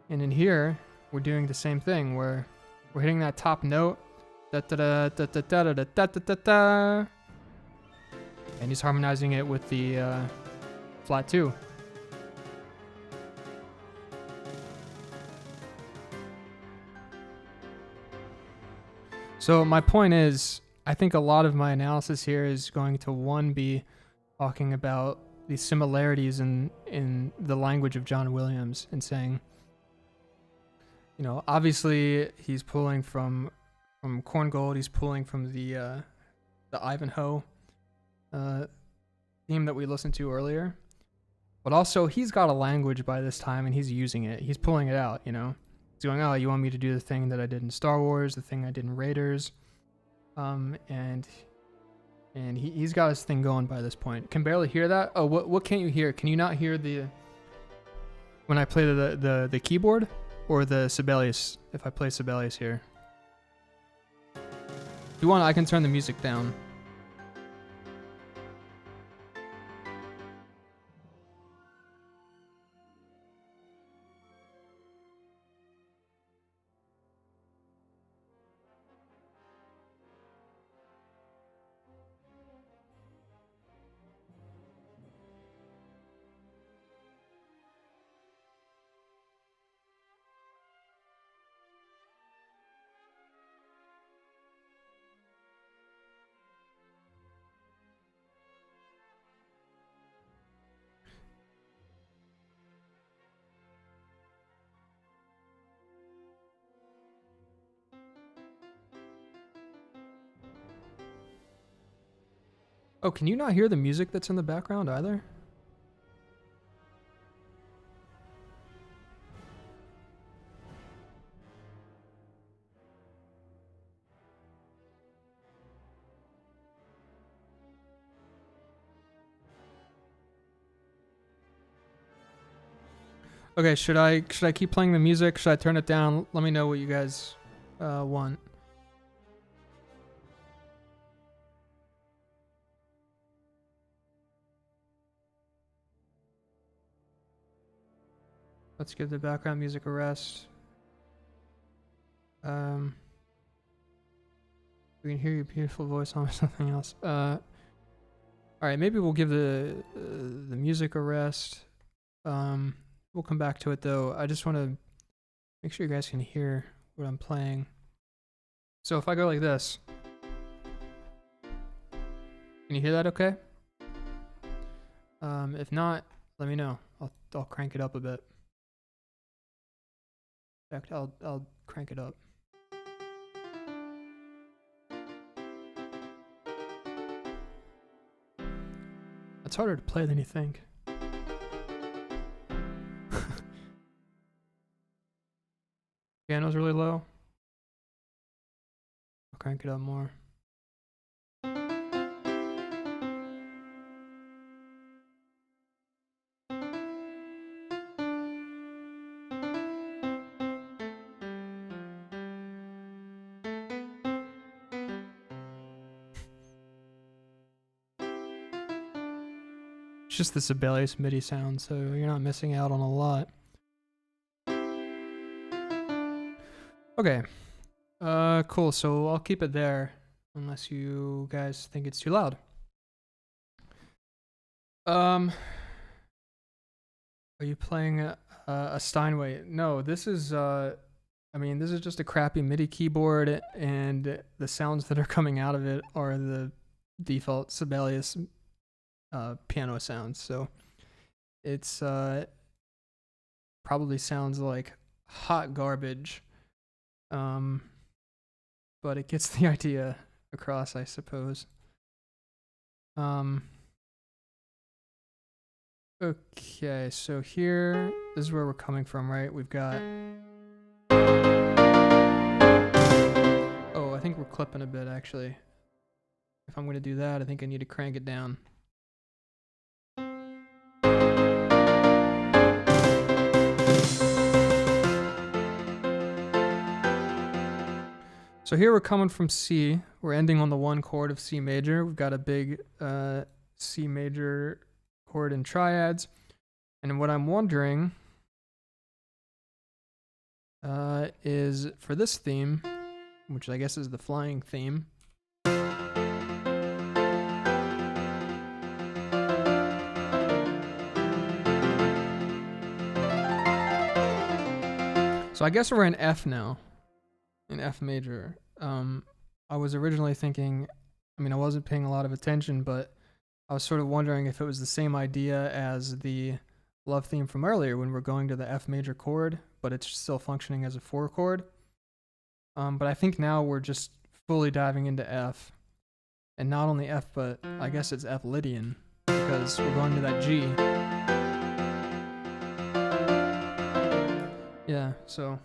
And in here, we're doing the same thing where we're hitting that top note. Da da da da da da da da da da da. And he's harmonizing it with the flat 2. So my point is, I think a lot of my analysis here is going to be talking about the similarities in the language of John Williams and saying, you know, obviously he's pulling from Corn Gold, he's pulling from the Ivanhoe theme that we listened to earlier, but also he's got a language by this time and he's using it. He's pulling it out, you know. He's going, oh, you want me to do the thing that I did in Star Wars, the thing I did in Raiders, and he's got his thing going by this point. Can barely hear that. Oh, what can't you hear? Can you not hear when I play the keyboard or the sibelius? If I play sibelius here, if you want, I can turn the music down. Oh, can you not hear the music that's in the background either? Okay, should I keep playing the music? Should I turn it down? Let me know what you guys want. Let's give the background music a rest. We can hear your beautiful voice on something else. All right, maybe we'll give the music a rest. We'll come back to it though. I just want to make sure you guys can hear what I'm playing. So if I go like this, can you hear that okay? If not, let me know. I'll crank it up a bit. In fact, I'll crank it up. It's harder to play than you think. Piano's really low. I'll crank it up more. It's just the Sibelius MIDI sound, so you're not missing out on a lot. Okay. Cool. So I'll keep it there, unless you guys think it's too loud. Are you playing a Steinway? No, this is this is just a crappy MIDI keyboard, and the sounds that are coming out of it are the default Sibelius piano sounds. So it's probably sounds like hot garbage. But it gets the idea across, I suppose. Okay, so here, this is where we're coming from, right? We've got... Oh, I think we're clipping a bit, actually. If I'm going to do that, I think I need to crank it down. So here we're coming from C. We're ending on the 1 chord of C major. We've got a big C major chord in triads. And what I'm wondering is for this theme, which I guess is the flying theme. So I guess we're in F now. In F major. I was originally thinking, I wasn't paying a lot of attention, but I was sort of wondering if it was the same idea as the love theme from earlier when we're going to the F major chord, but it's still functioning as a 4 chord. But I think now we're just fully diving into F. And not only F, but I guess it's F Lydian, because we're going to that G. Yeah, so...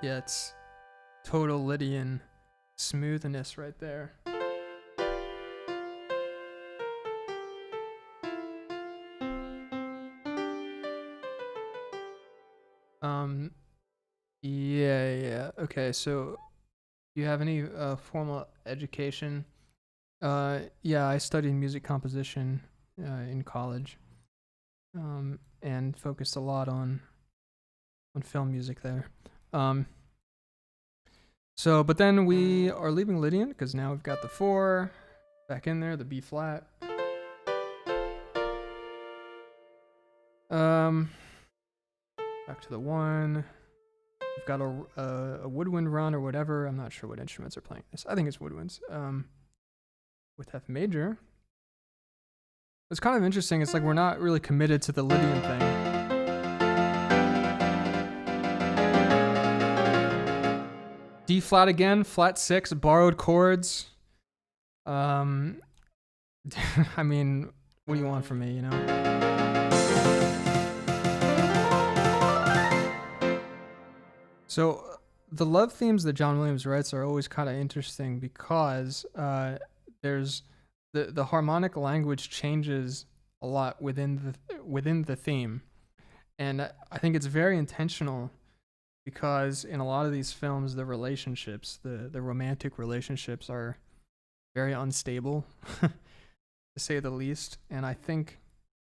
Yeah, it's total Lydian smoothness right there. Yeah. Okay, so do you have any formal education? Yeah, I studied music composition in college, and focused a lot on film music there. But then we are leaving Lydian because now we've got the 4 back in there, the B flat. Back to the 1. We've got a woodwind run or whatever. I'm not sure what instruments are playing this. I think it's woodwinds. With F major. It's kind of interesting. It's like we're not really committed to the Lydian thing. D flat again, flat 6, borrowed chords. What do you want from me, you know? So the love themes that John Williams writes are always kind of interesting because there's the harmonic language changes a lot within the theme, and I think it's very intentional because in a lot of these films, the relationships, the romantic relationships, are very unstable, to say the least. And I think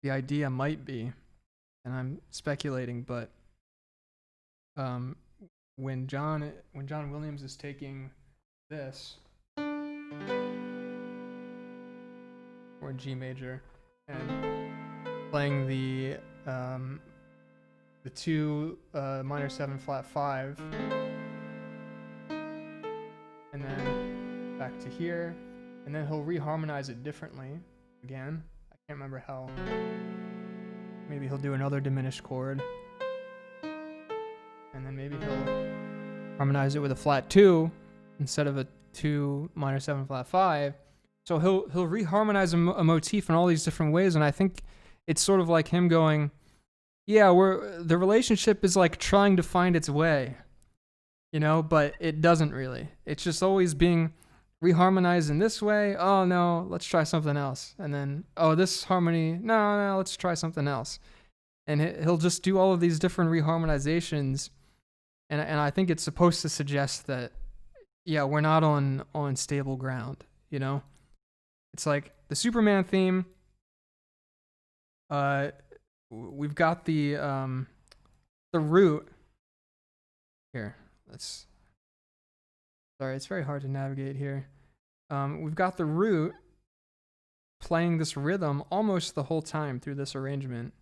the idea might be, and I'm speculating, but when John Williams is taking this or G major and playing the 2 minor 7 flat 5, and then back to here, and then he'll reharmonize it differently again. I can't remember how. Maybe he'll do another diminished chord, and then maybe he'll harmonize it with a flat 2 instead of a 2 minor 7 flat 5. So he'll reharmonize a motif in all these different ways, and I think it's sort of like him going, yeah, the relationship is like trying to find its way, you know, but it doesn't really. It's just always being reharmonized in this way. Oh no, let's try something else. And then, oh, this harmony, no, let's try something else. And he'll just do all of these different reharmonizations, and I think it's supposed to suggest that, yeah, we're not on stable ground, you know? It's like the Superman theme. We've got the root here. Sorry, it's very hard to navigate here. We've got the root playing this rhythm almost the whole time through this arrangement.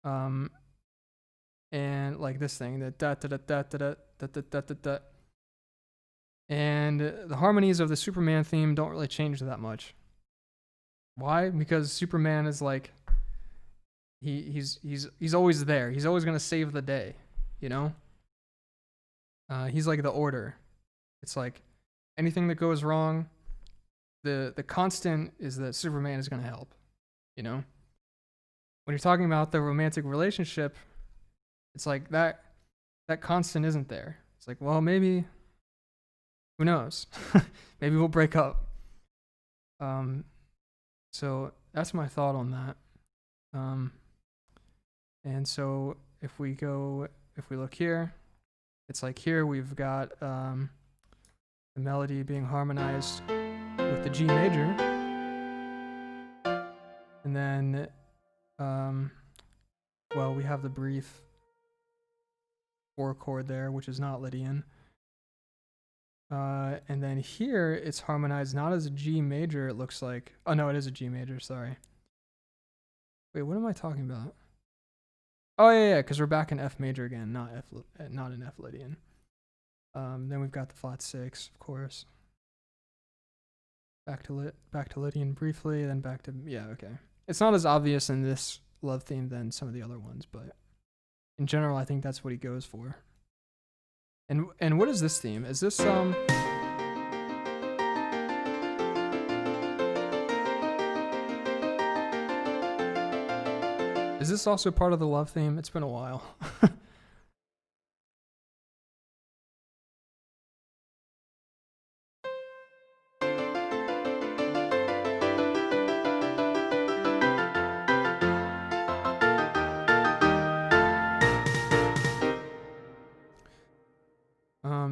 And like this thing, the da da da da da da da da da da. And the harmonies of the Superman theme don't really change that much. Why? Because Superman is like, he's always there. He's always gonna save the day, you know? He's like the order. It's like anything that goes wrong, the constant is that Superman is gonna help, you know? When you're talking about the romantic relationship, it's like that constant isn't there. It's like, well, maybe, who knows? Maybe we'll break up. So that's my thought on that. And so if we look here, it's like here we've got the melody being harmonized with the G major, and then well, we have the brief 4 chord there, which is not Lydian. And then here it's harmonized not as a G major, it looks like. Oh no, it is a G major, sorry. Wait, what am I talking about? Oh yeah, because we're back in F major again, not in F Lydian. Then we've got the flat 6, of course. Back to Lydian briefly, then back to, yeah, okay. It's not as obvious in this love theme than some of the other ones, but in general, I think that's what he goes for. And what is this theme? Is this is this also part of the love theme? It's been a while.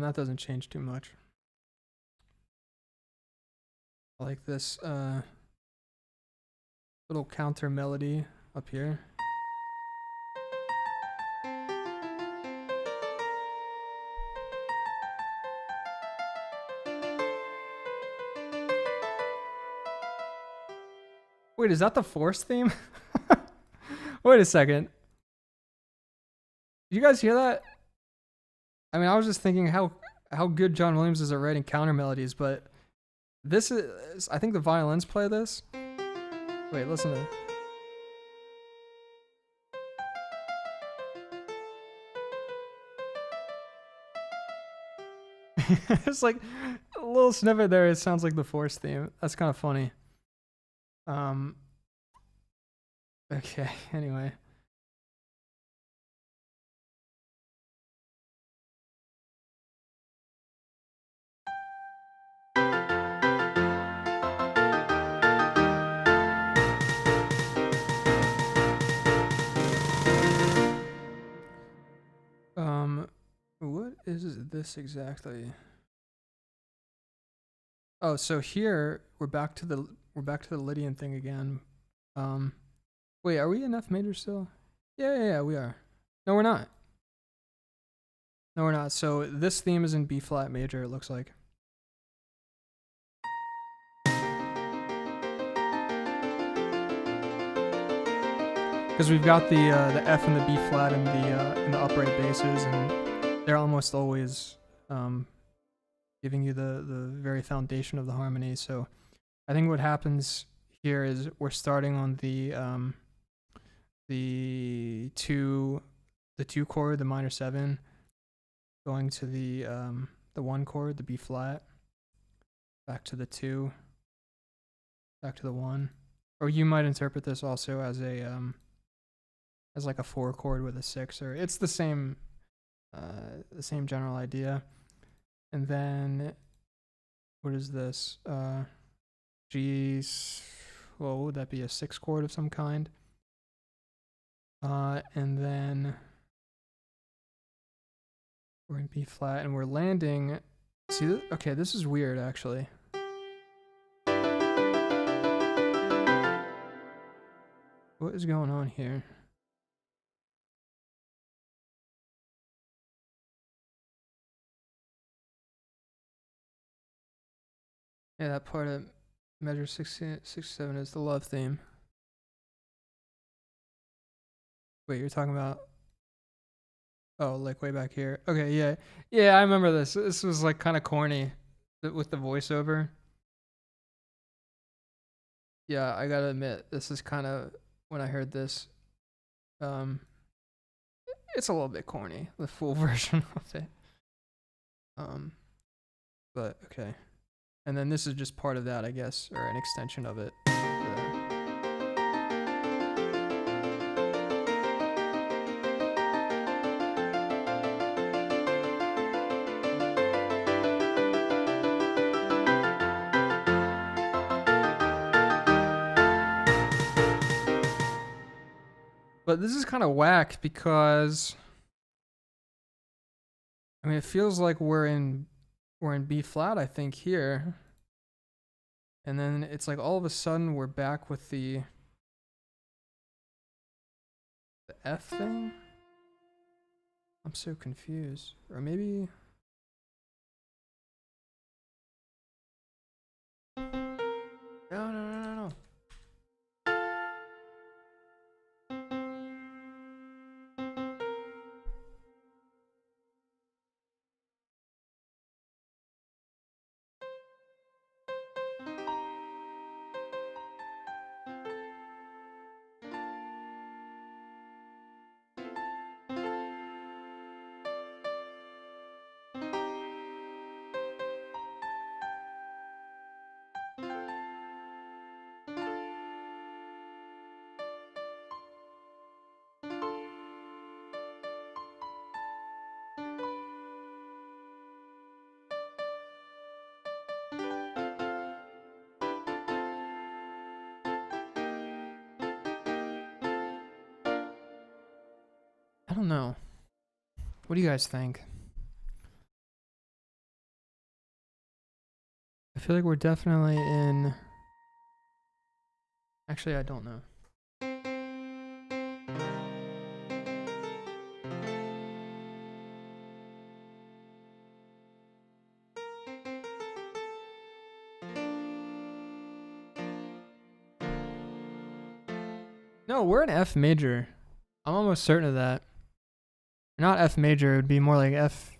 That doesn't change too much. I like this little counter melody up here. Wait, is that the Force theme? Wait a second. Did you guys hear that? I mean, I was just thinking how good John Williams is at writing counter melodies, but this is, I think the violins play this. Wait, listen to. It's like a little snippet there. It sounds like the Force theme. That's kind of funny. Okay, anyway. is this exactly? Oh, so here we're back to the Lydian thing again. Wait, are we in F major still? Yeah, we are. No, we're not. No, we're not. So this theme is in B flat major, it looks like. Because we've got the F and the B flat and the upright basses, and they're almost always giving you the very foundation of the harmony. So I think what happens here is we're starting on the 2 chord, the minor 7, going to the 1 chord, the B flat, back to the 2, back to the 1. Or you might interpret this also as a as like a 4 chord with a 6, or it's the same general idea. And then what is this? G's, well, what would that be? A 6 chord of some kind. And then we're in B flat and we're landing. See, okay, this is weird actually. What is going on here? Yeah, that part of measure 67 is the love theme. Wait, you're talking about? Oh, like way back here. Okay, yeah, I remember this. This was like kind of corny with the voiceover. Yeah, I gotta admit, this is kind of, when I heard this, it's a little bit corny, the full version of it. But okay. And then this is just part of that, I guess, or an extension of it. But this is kind of whack because, I mean, it feels like we're in B flat, I think, here. And then it's like all of a sudden we're back with the F thing. I'm so confused. Or maybe... No. I don't know. What do you guys think? I feel like we're definitely in... Actually, I don't know. No, we're in F major. I'm almost certain of that. Not F major, it would be more like F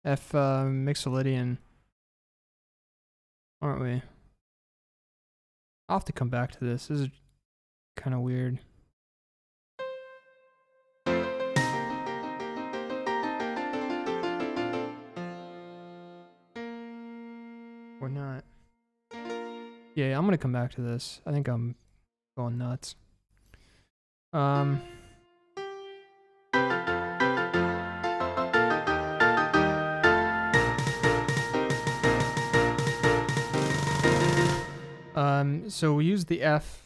Mixolydian. Aren't we? I'll have to come back to this. This is kind of weird. Or not. Yeah, I'm gonna come back to this. I think I'm going nuts. So we use the F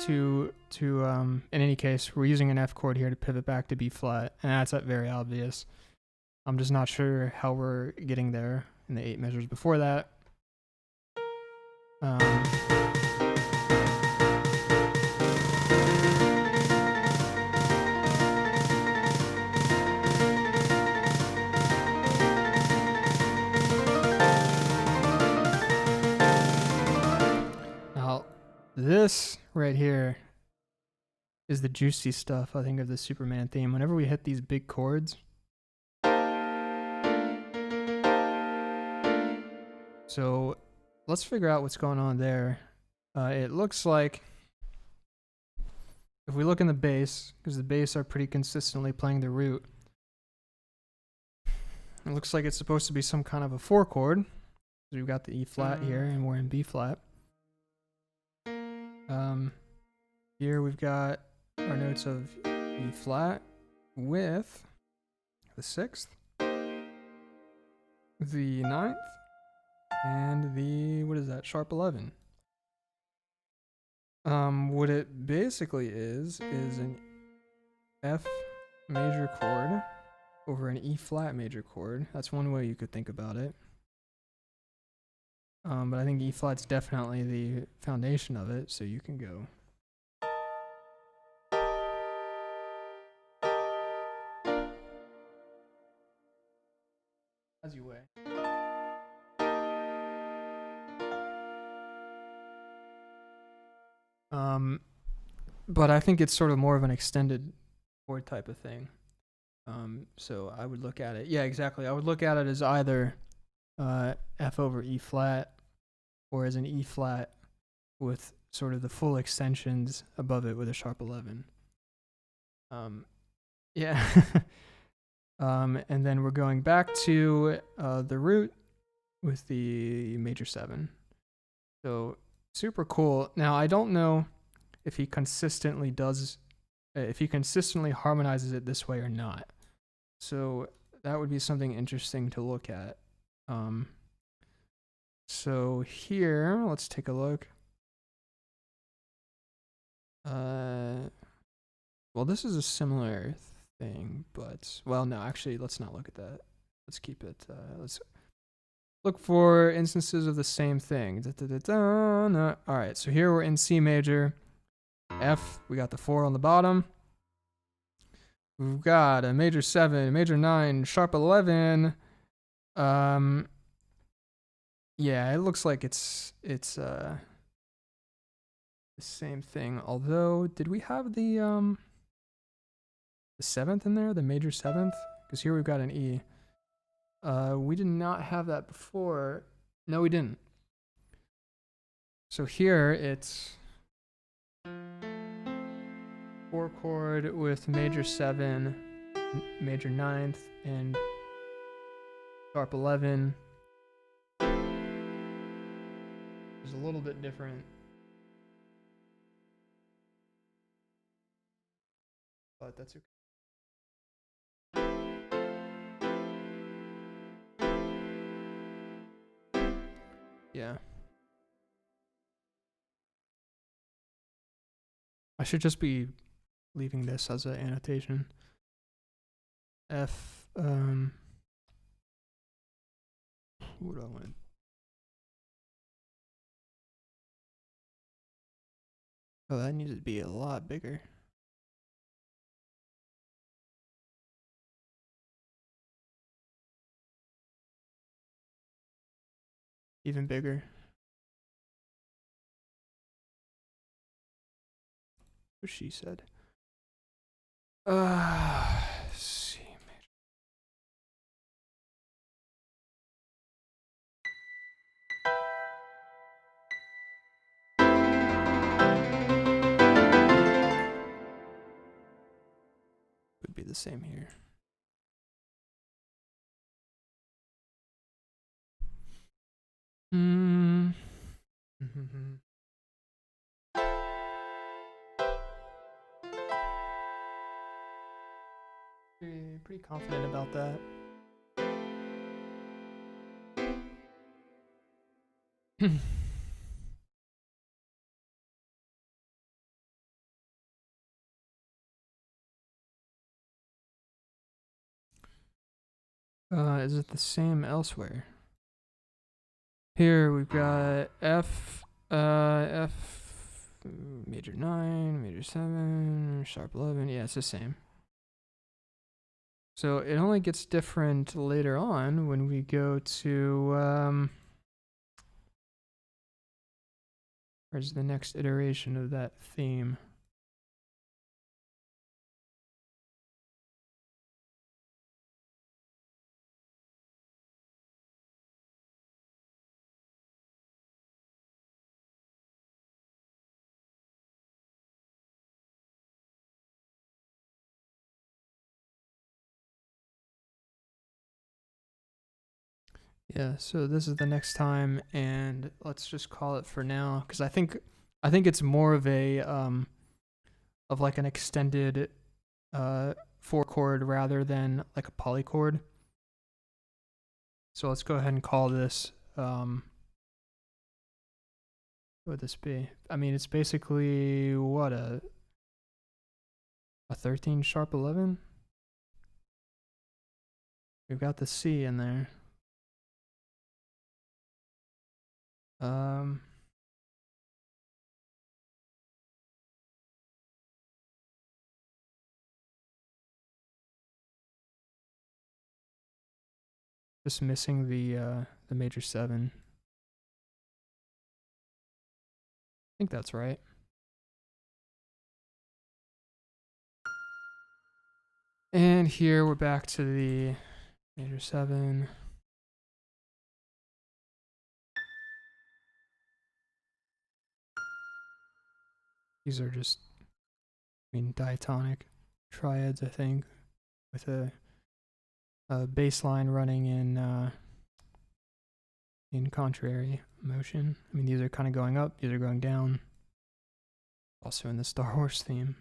to in any case, we're using an F chord here to pivot back to B flat, and that's very obvious. I'm just not sure how we're getting there in the 8 measures before that. Now, this right here is the juicy stuff, I think, of the Superman theme. Whenever we hit these big chords, so let's figure out what's going on there. It looks like if we look in the bass, because the bass are pretty consistently playing the root, it looks like it's supposed to be some kind of a 4 chord. We've got the E flat here, and we're in B flat. Here we've got our notes of E flat with the 6th, the 9th, and the, what is that, sharp 11. What it basically is an F major chord over an E flat major chord. That's one way you could think about it. But I think E flat's definitely the foundation of it, so you can go. As you weigh. But I think it's sort of more of an extended chord type of thing. So I would look at it. Yeah, exactly. I would look at it as either F over E flat or as an E flat with sort of the full extensions above it with a sharp 11. Yeah. And then we're going back to the root with the major 7. So super cool. Now I don't know if he consistently harmonizes it this way or not. So that would be something interesting to look at. So here, let's take a look. Well, this is a similar thing, but, well, no, actually, let's not look at that. Let's keep it, let's look for instances of the same thing. No. All right, so here we're in C major, F, we got the 4 on the bottom. We've got a major 7, major 9, sharp 11. Yeah, it looks like it's the same thing. Although, did we have the 7th in there, the major 7th? Because here we've got an E. We did not have that before. No, we didn't. So here it's 4 chord with major 7, major 9th, and sharp 11. It's a little bit different. But that's okay. Yeah. I should just be leaving this as an annotation. F, what do I want? Oh, that needs to be a lot bigger. Even bigger. What she said. C major. Would be the same here. Pretty confident about that. Is it the same elsewhere? Here we've got F, major 9, major 7, sharp 11. Yeah, it's the same. So it only gets different later on when we go to, where's the next iteration of that theme? Yeah, so this is the next time, and let's just call it for now, because I think it's more of a of like an extended 4-chord rather than like a polychord. So let's go ahead and call this what would this be? I mean, it's basically what, a 13 sharp 11. We've got the C in there. Just missing the major 7. I think that's right. And here we're back to the major 7. These are just, I mean, diatonic triads, I think, with a bass line running in contrary motion. I mean, these are kind of going up, these are going down. Also in the Star Wars theme.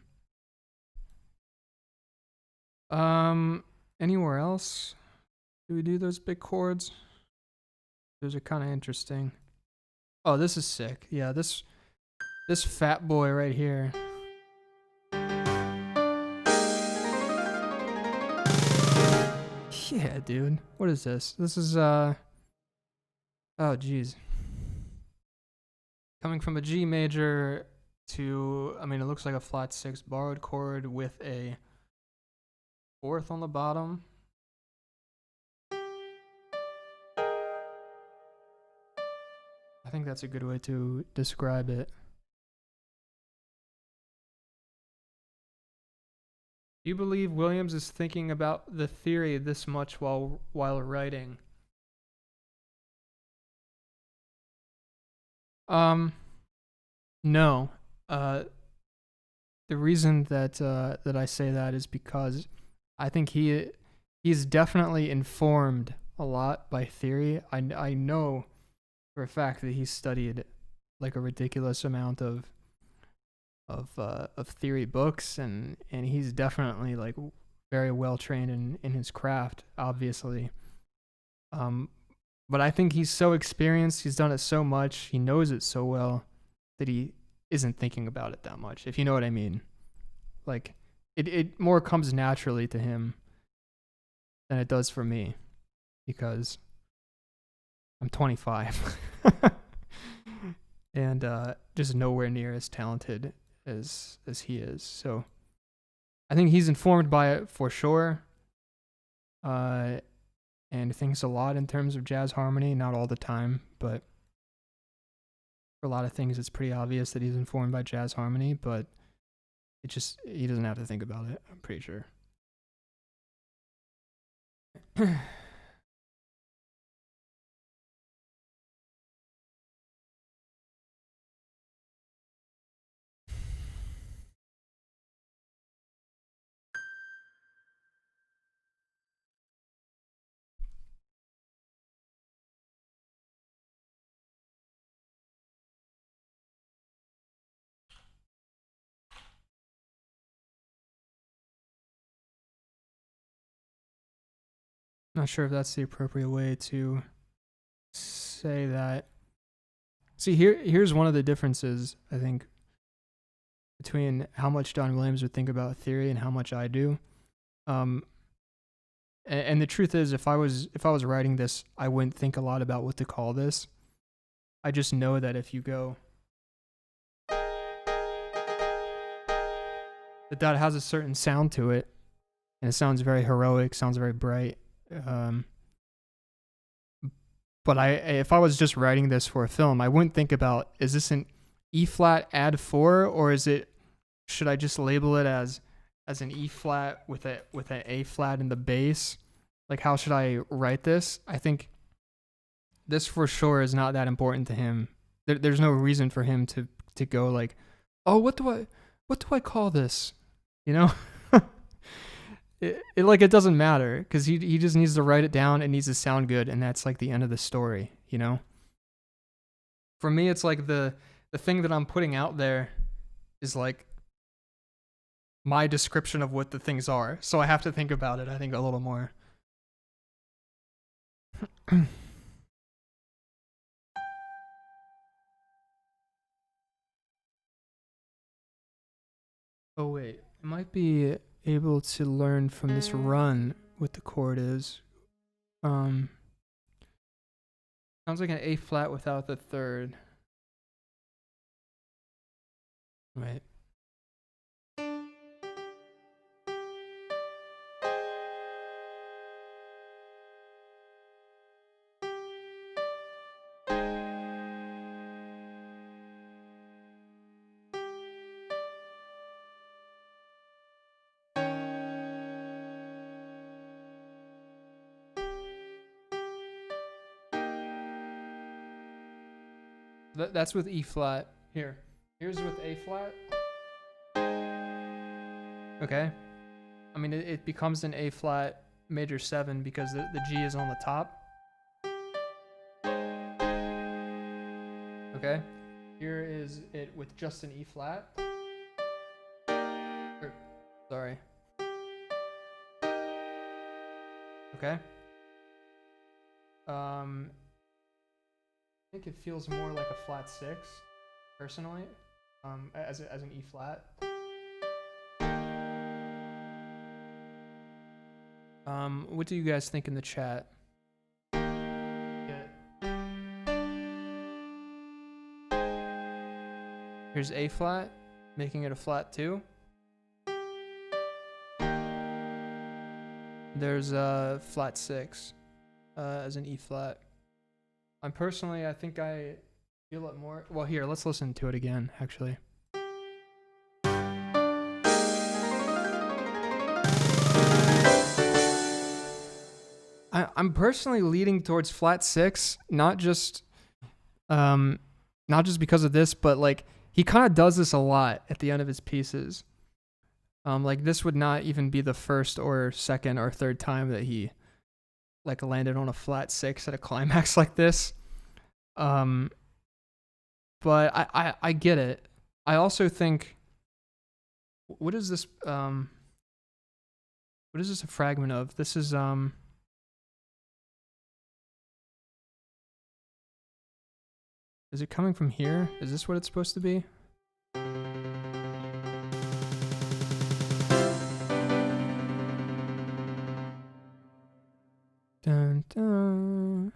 Anywhere else? Do we do those big chords? Those are kind of interesting. Oh, this is sick. Yeah, this fat boy right here. Yeah, dude. What is this? This is oh geez. Coming from a G major to, I mean, it looks like a flat 6 borrowed chord with a 4th on the bottom. I think that's a good way to describe it. Do you believe Williams is thinking about the theory this much while writing? No. The reason that I say that is because I think he's definitely informed a lot by theory. I know for a fact that he's studied like a ridiculous amount of theory books, and he's definitely like very well trained in his craft, obviously. But I think he's so experienced, he's done it so much, he knows it so well that he isn't thinking about it that much, if you know what I mean. Like it more comes naturally to him than it does for me, because I'm 25 and just nowhere near as talented as he is. So I think he's informed by it for sure, and thinks a lot in terms of jazz harmony. Not all the time, but for a lot of things it's pretty obvious that he's informed by jazz harmony, but he doesn't have to think about it, I'm pretty sure. Not sure if that's the appropriate way to say that. See, here's one of the differences, I think, between how much Don Williams would think about theory and how much I do. And the truth is, if I was writing this, I wouldn't think a lot about what to call this. I just know that if you go, that has a certain sound to it, and it sounds very heroic, sounds very bright. But if I was just writing this for a film, I wouldn't think about, is this an E flat add 4, or should I just label it as an E flat with an A flat in the bass? Like, how should I write this? I think this for sure is not that important to him. There's no reason for him to go like, oh, what do I call this? You know, it doesn't matter, because he just needs to write it down. It needs to sound good, and that's like the end of the story. You know, for me, it's like the thing that I'm putting out there is like my description of what the things are. So I have to think about it, I think, a little more. Oh wait, I might be able to learn from this run what the chord is. Sounds like an A flat without the third. Wait. That's with E flat. Here's with A flat. Okay. I mean, it becomes an A flat major 7 because the G is on the top. Okay. Here is it with just an E flat. Sorry. Okay. I think it feels more like a flat 6, personally, as an E flat. What do you guys think in the chat? Here's A flat, making it a flat 2. There's a flat 6 as an E flat. I think I feel it more. Well, here, let's listen to it again, actually. I'm personally leading towards flat 6, not just because of this, but like he kind of does this a lot at the end of his pieces. Like this would not even be the first or second or third time that he like landed on a flat 6 at a climax like this. But I get it. I also think, what is this a fragment of? This is is it coming from here? Is this what it's supposed to be? Dun, dun.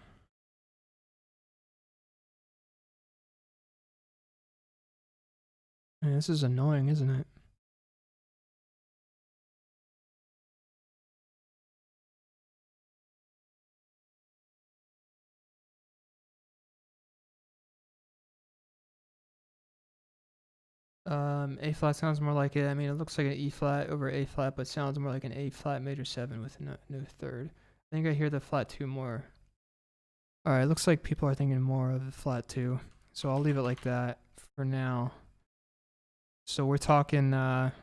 Man, this is annoying, isn't it? A flat sounds more like it. I mean, it looks like an E flat over A flat, but sounds more like an A flat major 7 with no third. I think I hear the flat 2 more. All right, looks like people are thinking more of the flat 2, so I'll leave it like that for now. So we're talking A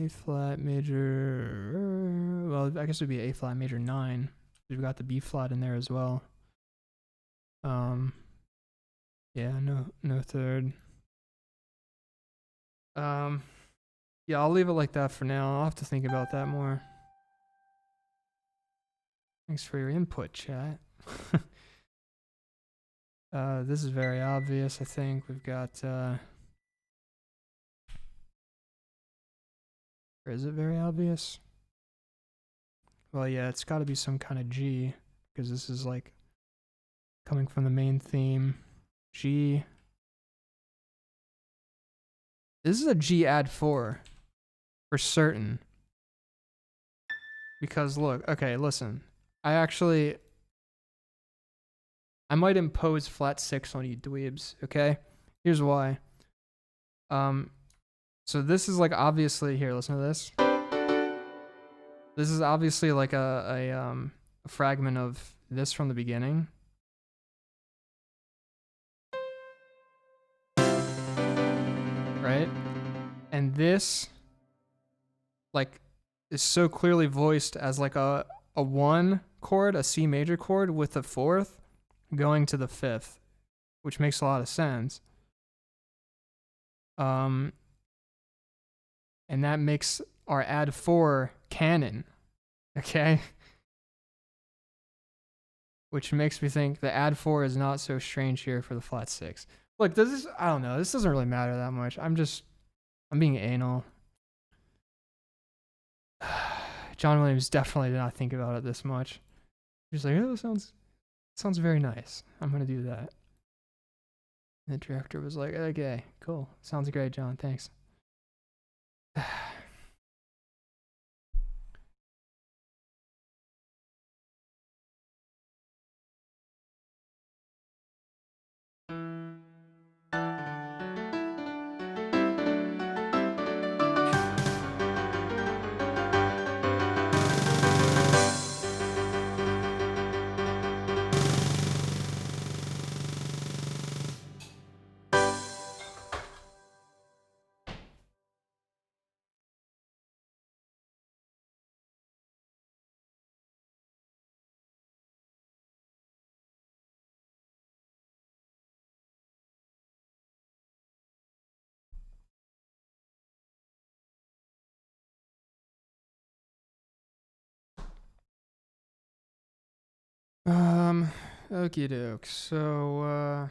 flat major. Well, I guess it would be A flat major 9. We've got the B flat in there as well. Yeah, no third. Yeah, I'll leave it like that for now. I'll have to think about that more. Thanks for your input, chat. This is very obvious, I think. We've got Or is it very obvious? Well, yeah, it's got to be some kind of G, because this is like coming from the main theme. G. This is a G add 4 for certain. Because look, okay, listen. I might impose flat 6 on you dweebs, okay? Here's why. So this is like obviously, here, listen to this. This is obviously like a fragment of this from the beginning. Right? And this like is so clearly voiced as like a 1 chord, a C major chord with a 4th going to the 5th, which makes a lot of sense. And that makes our add 4 canon, okay? Which makes me think the add 4 is not so strange here for the flat 6. Look, this is, I don't know, this doesn't really matter that much. I'm being anal. John Williams definitely did not think about it this much. He's like, oh, that sounds very nice. I'm gonna do that. And the director was like, okay, cool. Sounds great, John. Thanks. Okie doke. So,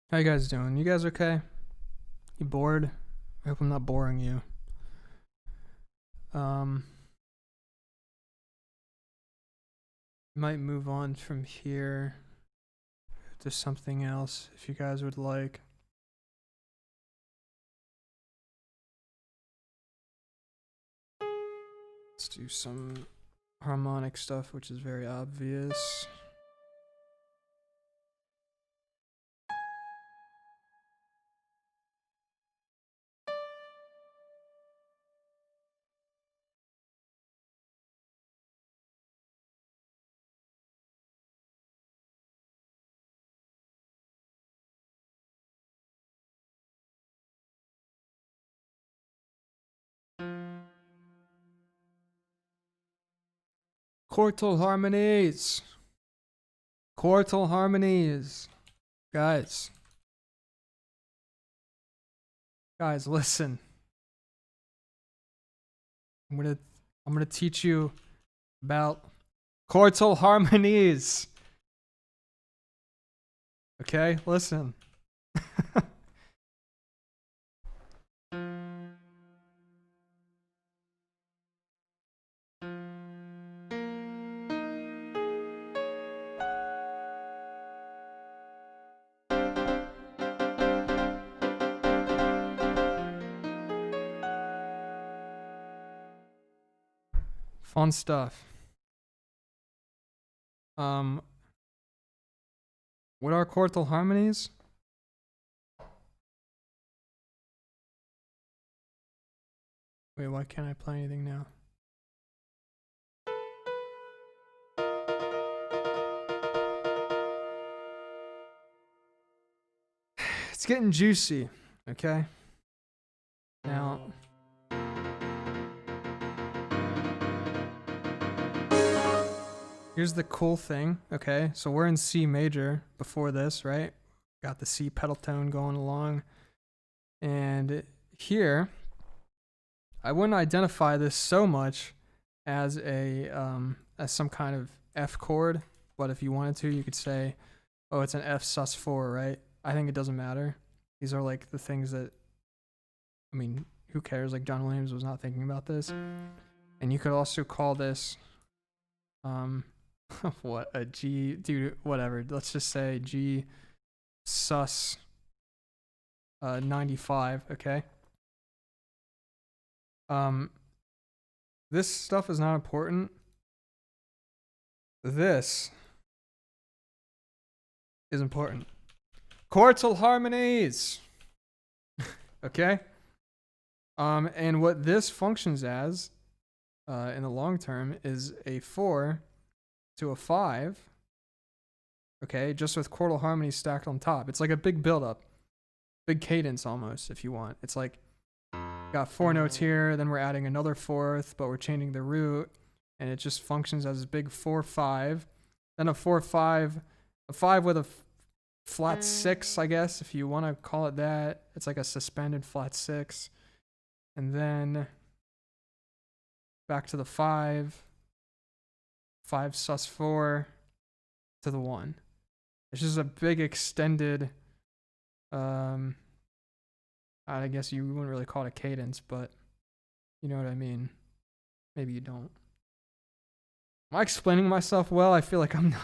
how you guys doing? You guys okay? You bored? I hope I'm not boring you. Might move on from here to something else if you guys would like. Let's do some harmonic stuff, which is very obvious. Quartal harmonies. Quartal harmonies. Guys, listen. I'm gonna teach you about quartal harmonies. Okay, listen. Fun stuff. What are quartal harmonies? Wait, why can't I play anything now? It's getting juicy, okay? Now, here's the cool thing, okay? So we're in C major before this, right? Got the C pedal tone going along. And here, I wouldn't identify this so much as a as some kind of F chord, but if you wanted to, you could say, oh, it's an F sus4, right? I think it doesn't matter. These are like the things that, I mean, who cares? Like John Williams was not thinking about this. And you could also call this what, a G, dude, whatever. Let's just say G sus 95, okay? This stuff is not important. This is important. Quartal harmonies. Okay? And what this functions as in the long term is a 4 to a 5. Okay, just with quartal harmonies stacked on top. It's like a big build-up. Big cadence almost, if you want. It's like, got 4 notes here, then we're adding another 4th, but we're changing the root, and it just functions as a big 4-5. Then a 4-5, a 5 with a flat 6, I guess, if you want to call it that. It's like a suspended flat 6. And then back to the 5 sus4 to the 1. It's just a big extended, I guess you wouldn't really call it a cadence, but you know what I mean. Maybe you don't. Am I explaining myself well? I feel like I'm not.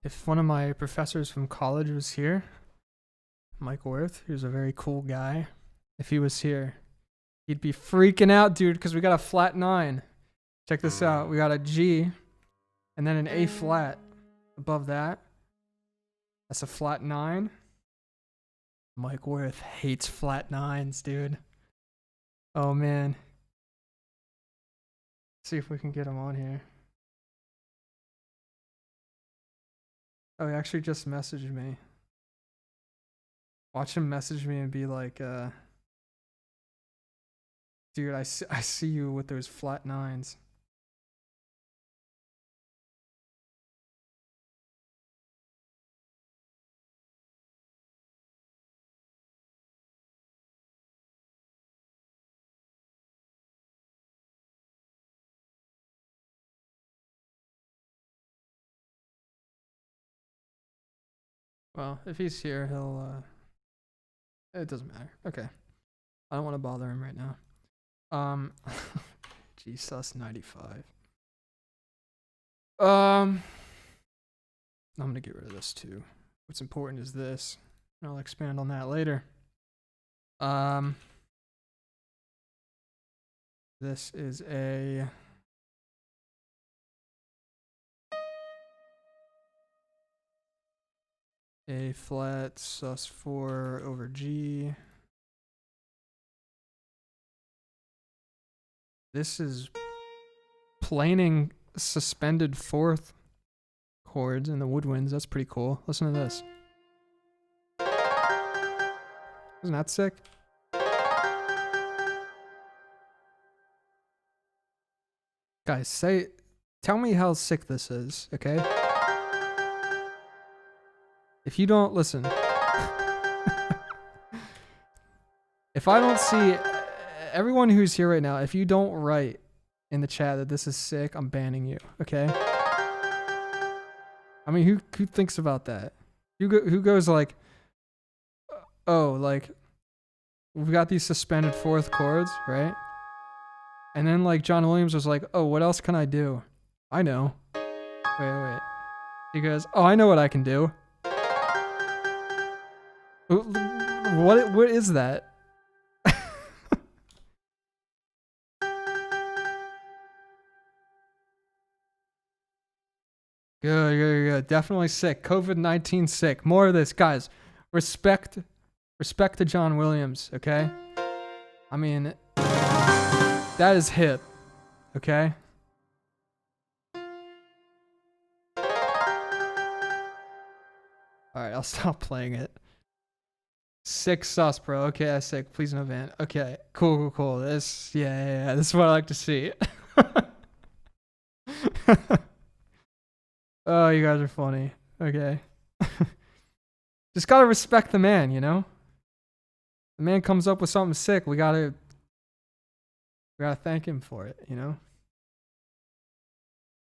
If one of my professors from college was here, Mike Worth, who's a very cool guy, if he was here, he'd be freaking out, dude, because we got a flat 9. Check this out. We got a G and then an A flat above that. That's a flat 9. Mike Worth hates flat 9s, dude. Oh, man. Let's see if we can get him on here. Oh, he actually just messaged me. Watch him message me and be like, dude, I see you with those flat 9s. Well, if he's here, he'll, it doesn't matter. Okay. I don't want to bother him right now. GSUS 95. I'm gonna get rid of this too. What's important is this. And I'll expand on that later. This is a flat sus4 over G. This is planing suspended 4th chords in the woodwinds. That's pretty cool. Listen to this. Isn't that sick? Guys, tell me how sick this is, okay? If you don't listen, if I don't see everyone who's here right now, if you don't write in the chat that this is sick, I'm banning you, okay? I mean, who thinks about that? Who goes like, oh, like we've got these suspended 4th chords, right? And then like John Williams was like, oh, what else can I do? I know. Wait. He goes, oh, I know what I can do. What is that? Good. Definitely sick. COVID-19 sick. More of this, guys. Respect to John Williams, okay? I mean, that is hip, okay? Alright, I'll stop playing it. Sick sus, bro. Okay, sick. Please no van. Okay, cool. This, yeah. This is what I like to see. Oh, you guys are funny. Okay. Just gotta respect the man, you know? The man comes up with something sick, we gotta thank him for it, you know?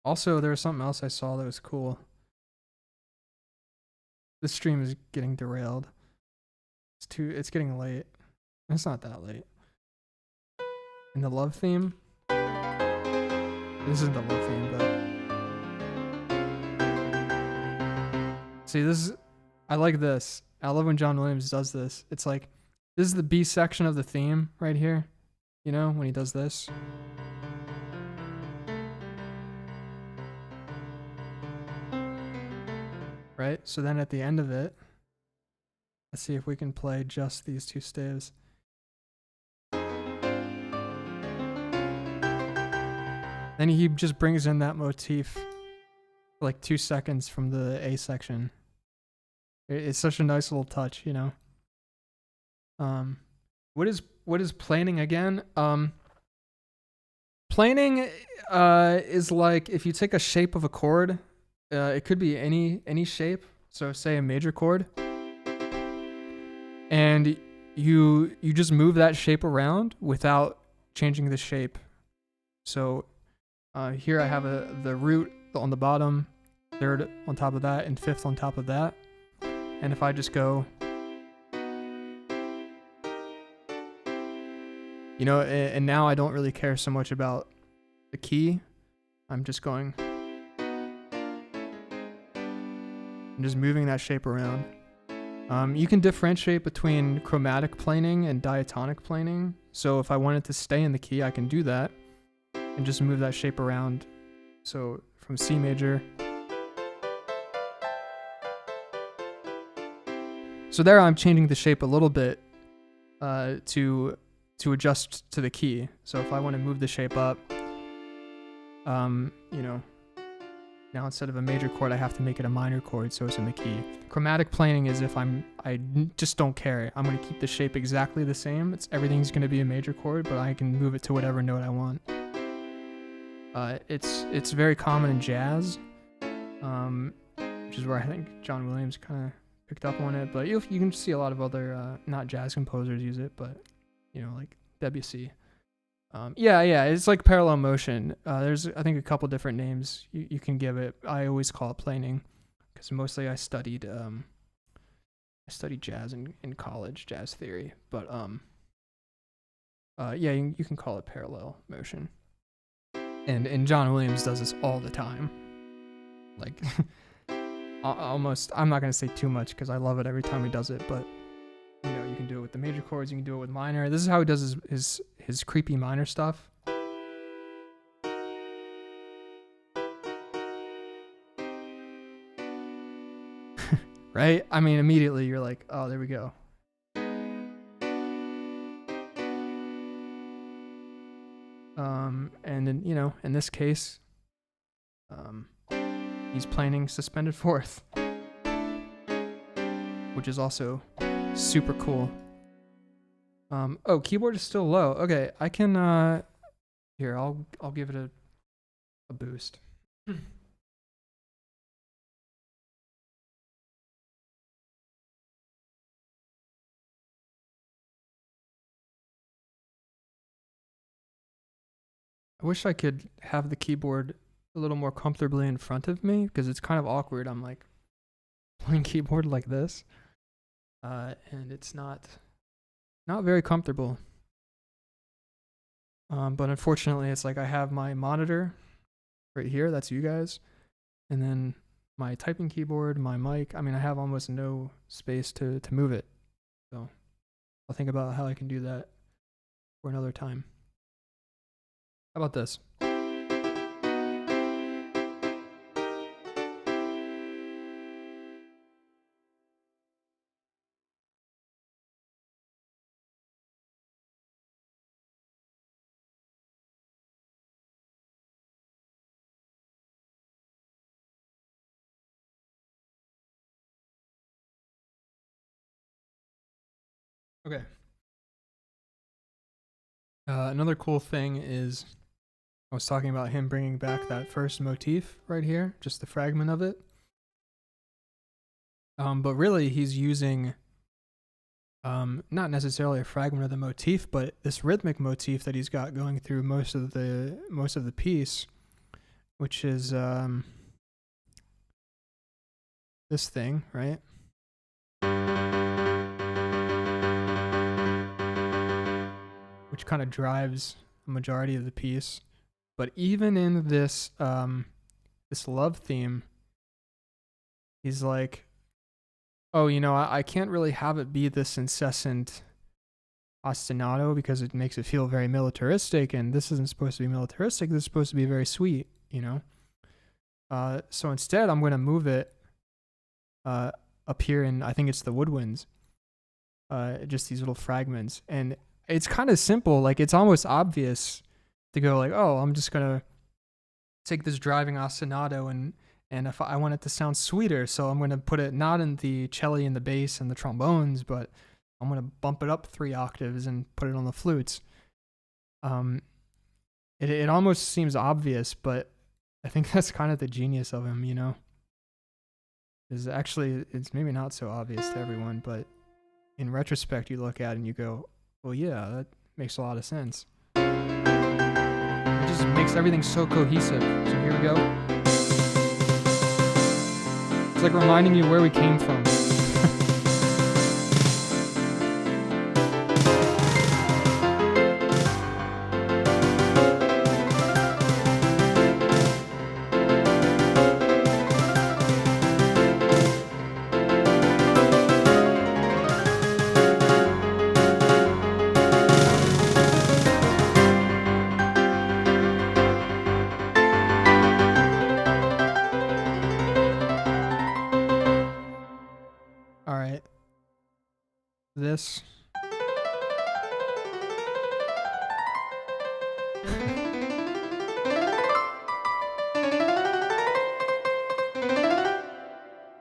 Also, there was something else I saw that was cool. This stream is getting derailed. It's getting late. It's not that late. In the love theme? This isn't the love theme, but see, this is, I like this. I love when John Williams does this. It's like, this is the B section of the theme right here. You know, when he does this. Right? So then at the end of it, let's see if we can play just these two staves. Then he just brings in that motif for like 2 seconds from the A section. It's such a nice little touch, you know. What is planing again? Planing is like if you take a shape of a chord, it could be any shape. So say a major chord, and you just move that shape around without changing the shape. So here I have the root on the bottom, third on top of that, and fifth on top of that. And if I just go, you know, and now I don't really care so much about the key. I'm just going, I'm just moving that shape around. You can differentiate between chromatic planing and diatonic planing. So if I wanted to stay in the key, I can do that and just move that shape around. So from C major. So there I'm changing the shape a little bit to adjust to the key. So if I want to move the shape up, you know, now instead of a major chord, I have to make it a minor chord so it's in the key. Chromatic planing is if I just don't care. I'm going to keep the shape exactly the same. Everything's going to be a major chord, but I can move it to whatever note I want. It's very common in jazz, which is where I think John Williams kind of picked up on it. But you can see a lot of other not jazz composers use it, but you know, like Debussy. Yeah, it's like parallel motion. There's I think a couple different names you can give it. I always call it planing because mostly I studied jazz in college, jazz theory. But yeah, you can call it parallel motion. And John Williams does this all the time. Like almost, I'm not gonna say too much because I love it every time he does it, but you know, you can do it with the major chords, you can do it with minor. This is how he does his creepy minor stuff. Right? I mean, immediately you're like, oh, there we go. And then, you know, in this case, he's planing suspended fourth, which is also super cool. Oh, keyboard is still low. Okay, I can, here, I'll give it a boost. I wish I could have the keyboard a little more comfortably in front of me because it's kind of awkward. I'm like playing keyboard like this, and it's not very comfortable. But unfortunately, it's like I have my monitor right here. That's you guys, and then my typing keyboard, my mic. I mean, I have almost no space to move it. So I'll think about how I can do that for another time. How about this? Okay. Another cool thing is I was talking about him bringing back that first motif right here, just the fragment of it. But really, he's using not necessarily a fragment of the motif, but this rhythmic motif that he's got going through most of the piece, which is this thing, right? Which kind of drives the majority of the piece. But even in this this love theme, he's like, oh, you know, I can't really have it be this incessant ostinato because it makes it feel very militaristic, and this isn't supposed to be militaristic. This is supposed to be very sweet, you know. So instead, I'm going to move it up here in, I think it's the woodwinds, just these little fragments, and it's kind of simple. Like, it's almost obvious to go like, oh, I'm just gonna take this driving ostinato and if I want it to sound sweeter, so I'm gonna put it not in the cello and the bass and the trombones, but I'm gonna bump it up 3 octaves and put it on the flutes. It almost seems obvious, but I think that's kind of the genius of him, you know. Is actually, it's maybe not so obvious to everyone, but in retrospect, you look at it and you go, well, yeah, that makes a lot of sense. It just makes everything so cohesive. So here we go. It's like reminding you where we came from. All right. This.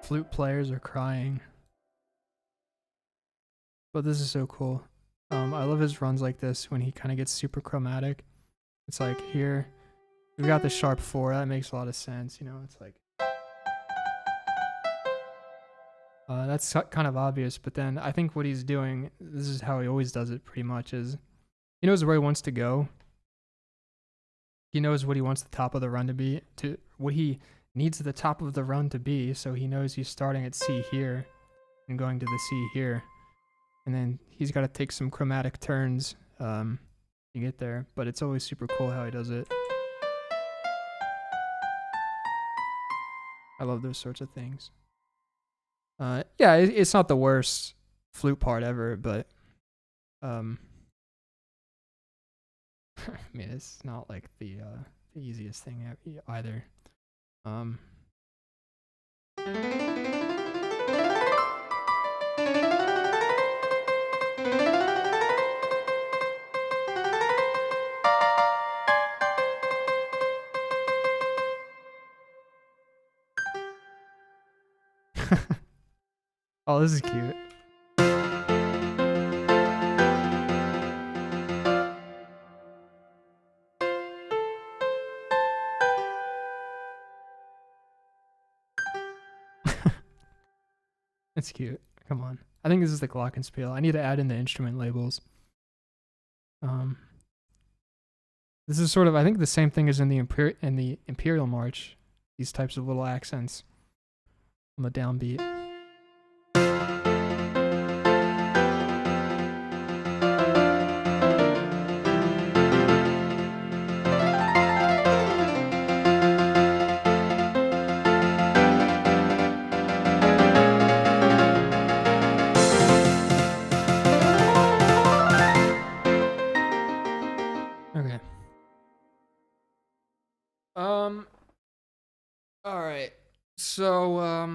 Flute players are crying. But this is so cool. I love his runs like this when he kind of gets super chromatic. It's like here, we've got the sharp 4. That makes a lot of sense. You know, it's like. That's kind of obvious, but then I think what he's doing, this is how he always does it pretty much, is he knows where he wants to go. He knows what he wants the top of the run to be, what he needs the top of the run to be, so he knows he's starting at C here and going to the C here. And then he's got to take some chromatic turns to get there, but it's always super cool how he does it. I love those sorts of things. Yeah, it's not the worst flute part ever, but I mean, it's not like the easiest thing either. Oh, this is cute. It's cute. Come on. I think this is the glockenspiel. I need to add in the instrument labels. This is sort of, I think, the same thing as in the Imperial March. These types of little accents on the downbeat. Okay. All right. So, I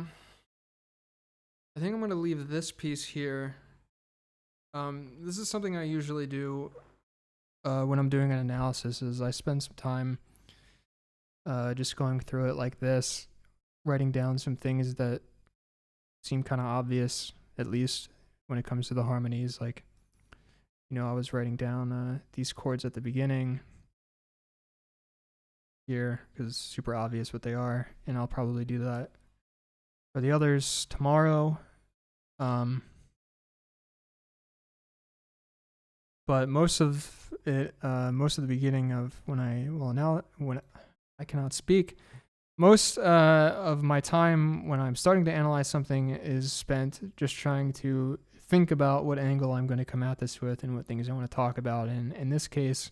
think I'm going to leave this piece here. This is something I usually do when I'm doing an analysis, is I spend some time just going through it like this, writing down some things that seem kind of obvious, at least when it comes to the harmonies. Like, I was writing down these chords at the beginning here because it's super obvious what they are, and I'll probably do that for the others tomorrow. But most of it, most of the beginning of when I cannot speak, most of my time when I'm starting to analyze something is spent just trying to think about what angle I'm going to come at this with and what things I want to talk about. And in this case,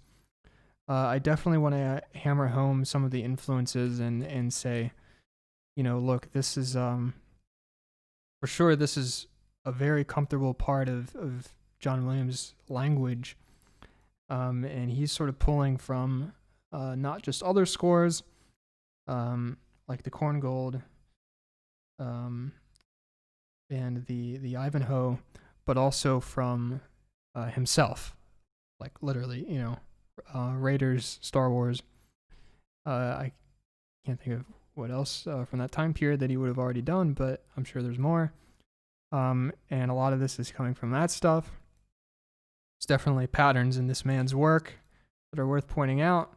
I definitely want to hammer home some of the influences and say, look, this is for sure this is a very comfortable part of John Williams' language, and he's sort of pulling from not just other scores, like the Korngold, and the Ivanhoe, but also from himself, like literally, Raiders, Star Wars. I can't think of what else from that time period that he would have already done, but I'm sure there's more. And a lot of this is coming from that stuff. There's definitely patterns in this man's work that are worth pointing out.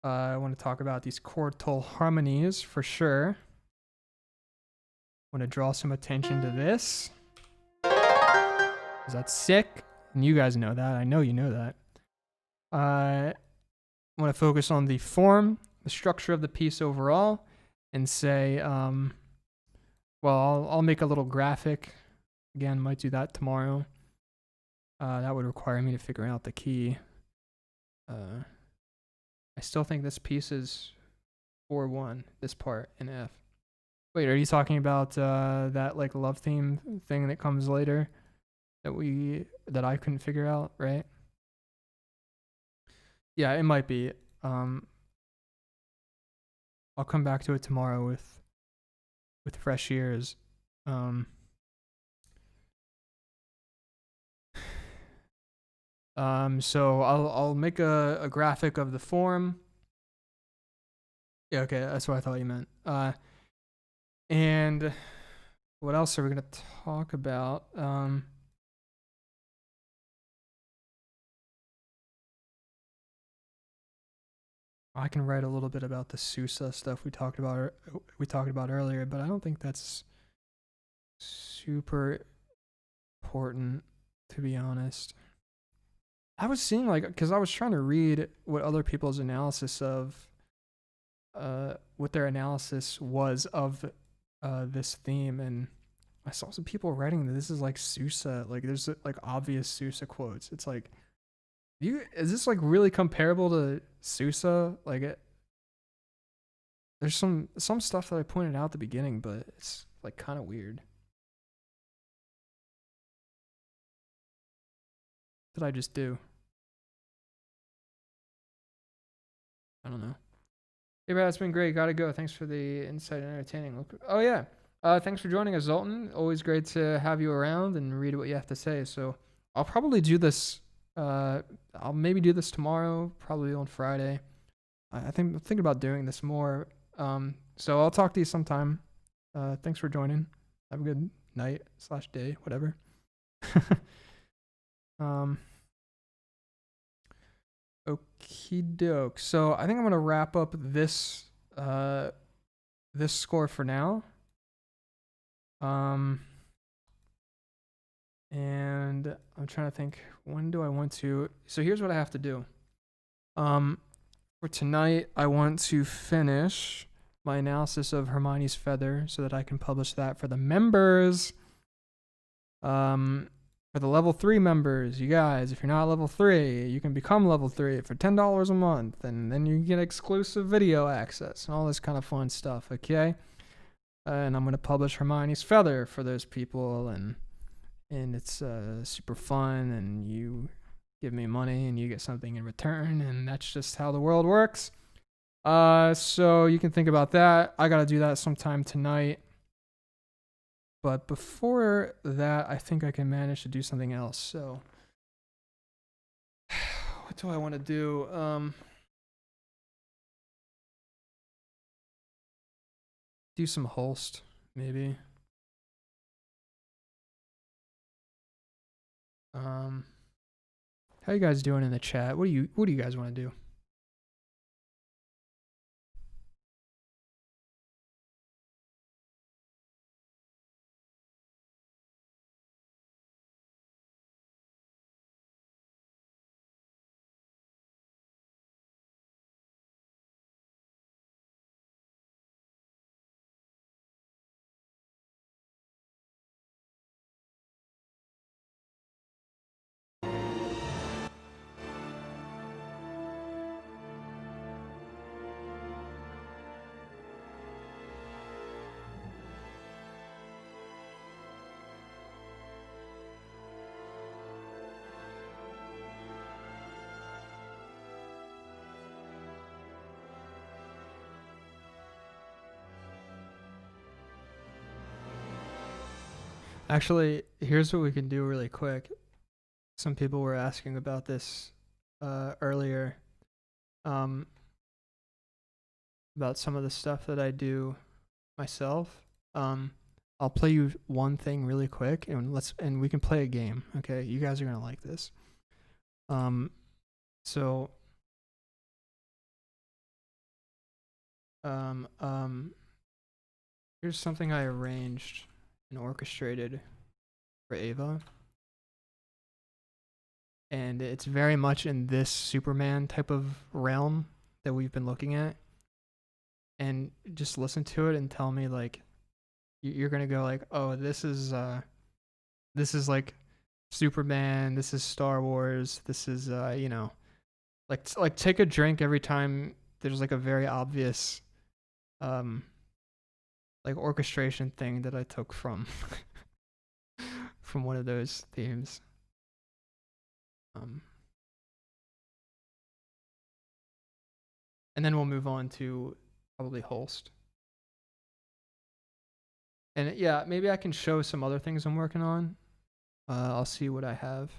I want to talk about these chordal harmonies for sure. I want to draw some attention to this. Is that sick? And you guys know that. I know you know that. I want to focus on the form, the structure of the piece overall, and say, I'll make a little graphic. Again, might do that tomorrow. That would require me to figure out the key. I still think this piece is 4-1, this part in F. Wait, are you talking about that like love theme thing that comes later that I couldn't figure out, right? Yeah, it might be. I'll come back to it tomorrow with fresh ears. So I'll make a graphic of the form. Yeah, okay, that's what I thought you meant. And what else are we gonna talk about? I can write a little bit about the Sousa stuff we talked about earlier, but I don't think that's super important, to be honest. I was seeing because I was trying to read what other people's analysis of, what their analysis was of this theme, and I saw some people writing that this is like Sousa, like there's like obvious Sousa quotes. It's like, is this like really comparable to Sousa? There's some stuff that I pointed out at the beginning, but it's like kind of weird. What did I just do? I don't know. Hey, Brad, it's been great. Gotta go. Thanks for the insight and entertaining. Oh, yeah. Thanks for joining us, Zoltan. Always great to have you around and read what you have to say. So I'll probably do this. I'll maybe do this tomorrow, probably on Friday. I'm thinking about doing this more. So I'll talk to you sometime. Thanks for joining. Have a good night / day, whatever. Okie doke. So I think I'm gonna wrap up this this score for now. And I'm trying to think, when do I want to? So here's what I have to do. For tonight, I want to finish my analysis of Hermione's Feather so that I can publish that for the members. For the level 3 members, you guys, if you're not level 3, you can become level 3 for $10 a month, and then you get exclusive video access and all this kind of fun stuff, okay? And I'm going to publish Hermione's Feather for those people, and it's super fun, and you give me money and you get something in return, and that's just how the world works. So you can think about that. I got to do that sometime tonight. But before that, I think I can manage to do something else. So what do I want to do? Do some Holst, maybe. How you guys doing in the chat? What do you guys want to do? Actually, here's what we can do really quick. Some people were asking about this earlier, about some of the stuff that I do myself. I'll play you one thing really quick, and we can play a game. Okay, you guys are gonna like this. So here's something I arranged and orchestrated for Ava. And it's very much in this Superman type of realm that we've been looking at. And just listen to it and tell me, like, you're gonna go like, oh, this is like Superman, this is Star Wars, this is like take a drink every time there's like a very obvious like orchestration thing that I took from from one of those themes. And then we'll move on to probably Holst. And yeah, maybe I can show some other things I'm working on. I'll see what I have.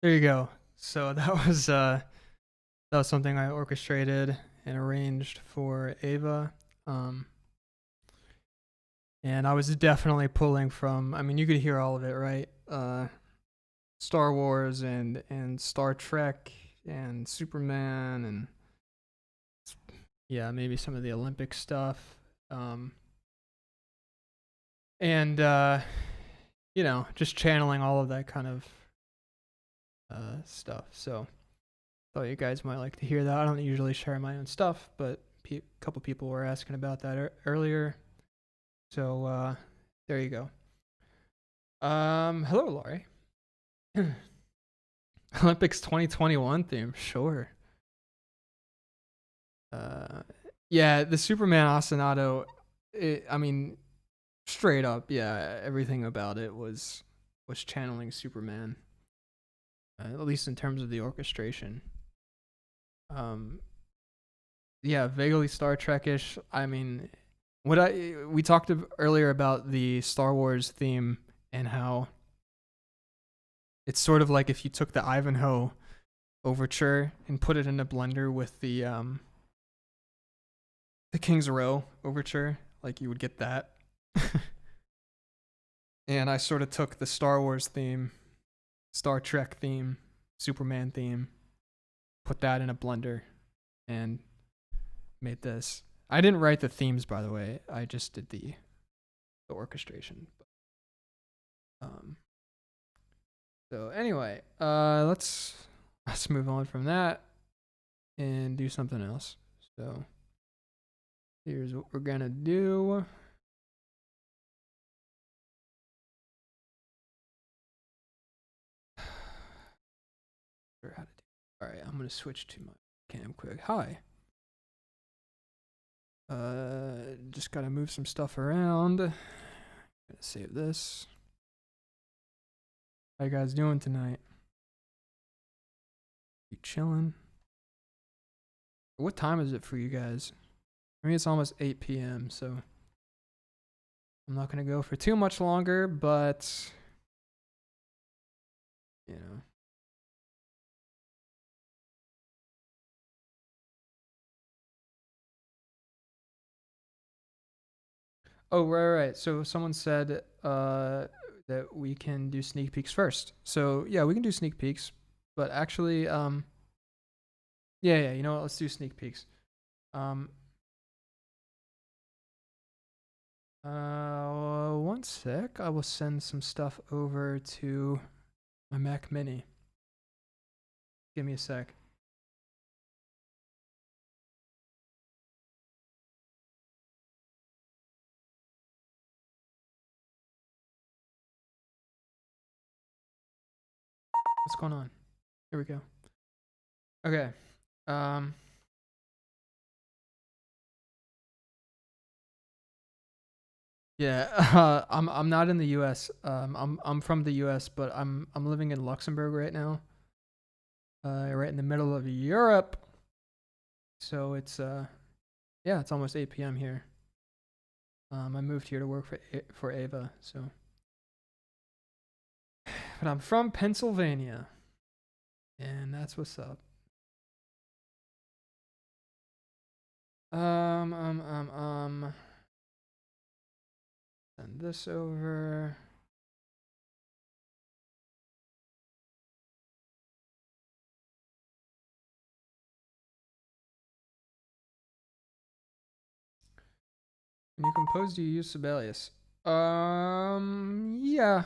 there you go. So that was something I orchestrated and arranged for Ava. Um, and I was definitely pulling from. I mean, you could hear all of it, right? Star Wars and Star Trek and Superman and yeah, maybe some of the Olympic stuff. Um, and you know, just channeling all of that kind of stuff. So thought you guys might like to hear that. I don't usually share my own stuff, but a couple people were asking about that earlier. So there you go. Hello, Laurie. Olympics 2021 theme, sure. Uh, yeah, the Superman ostinato. I mean, straight up, yeah, everything about it was channeling Superman. At least in terms of the orchestration. Um, yeah, vaguely Star Trek-ish. I mean, we talked earlier about the Star Wars theme and how it's sort of like if you took the Ivanhoe overture and put it in a blender with the King's Row overture, like you would get that. And I sort of took the Star Wars theme, Star Trek theme, Superman theme, put that in a blender, and made this. I didn't write the themes, by the way. I just did the orchestration. So anyway, let's move on from that and do something else. So here's what we're gonna do. All right, I'm gonna switch to my cam quick. Hi. Just gotta move some stuff around. Gonna save this. How you guys doing tonight? You chilling? What time is it for you guys? I mean, it's almost 8 p.m., so I'm not gonna go for too much longer, but you know. Oh, right. So someone said that we can do sneak peeks first. So yeah, we can do sneak peeks, but actually, yeah. You know what? Let's do sneak peeks. Um, one sec. I will send some stuff over to my Mac Mini. Give me a sec. What's going on? Here we go. Okay. Um. Yeah. I'm not in the U.S. I'm from the U.S., but I'm living in Luxembourg right now. Right in the middle of Europe. So it's yeah, it's almost 8 p.m. here. I moved here to work for Ava, so. But I'm from Pennsylvania, and that's what's up. Um, um, um, um. Send this over. When you compose, do you use Sibelius? Yeah.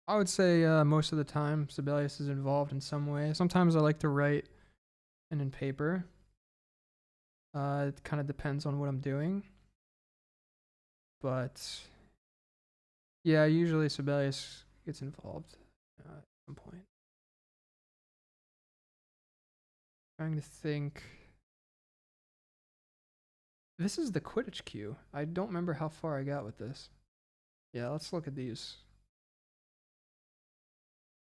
I would say most of the time Sibelius is involved in some way. Sometimes I like to write and in paper. It kind of depends on what I'm doing. But yeah, usually Sibelius gets involved at some point. Trying to think. This is the Quidditch cue. I don't remember how far I got with this. Yeah, let's look at these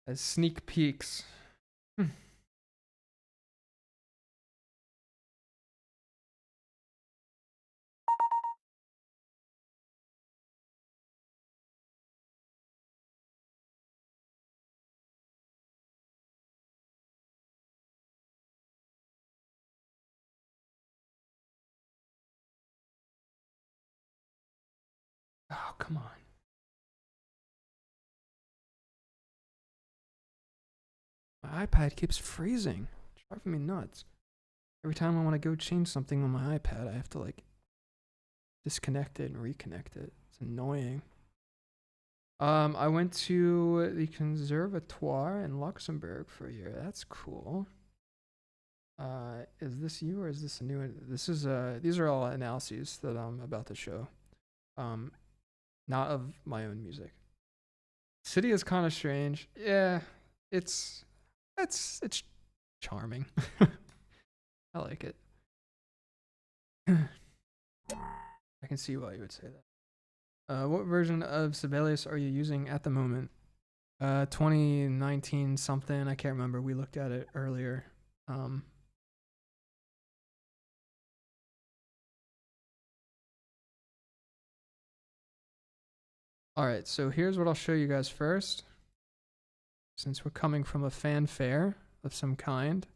as sneak peeks. Oh, come on. My iPad keeps freezing. It's driving me nuts. Every time I want to go change something on my iPad, I have to like disconnect it and reconnect it. It's annoying. I went to the Conservatoire in Luxembourg for a year. That's cool. Is this you or is this a new? This is these are all analyses that I'm about to show. Not of my own music. City is kind of strange. Yeah, it's charming. I like it. I can see why you would say that. What version of Sibelius are you using at the moment? 2019 something. I can't remember. We looked at it earlier. All right, so here's what I'll show you guys first. Since we're coming from a fanfare of some kind.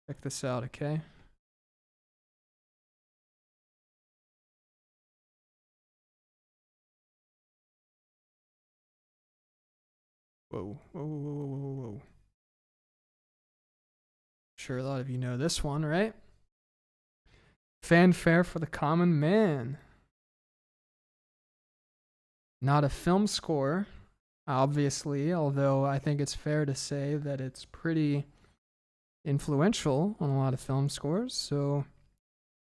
Check this out, okay? Whoa, whoa, whoa, whoa, whoa, whoa. Sure, a lot of you know this one, right? Fanfare for the Common Man. Not a film score, obviously, although I think it's fair to say that it's pretty influential on a lot of film scores, so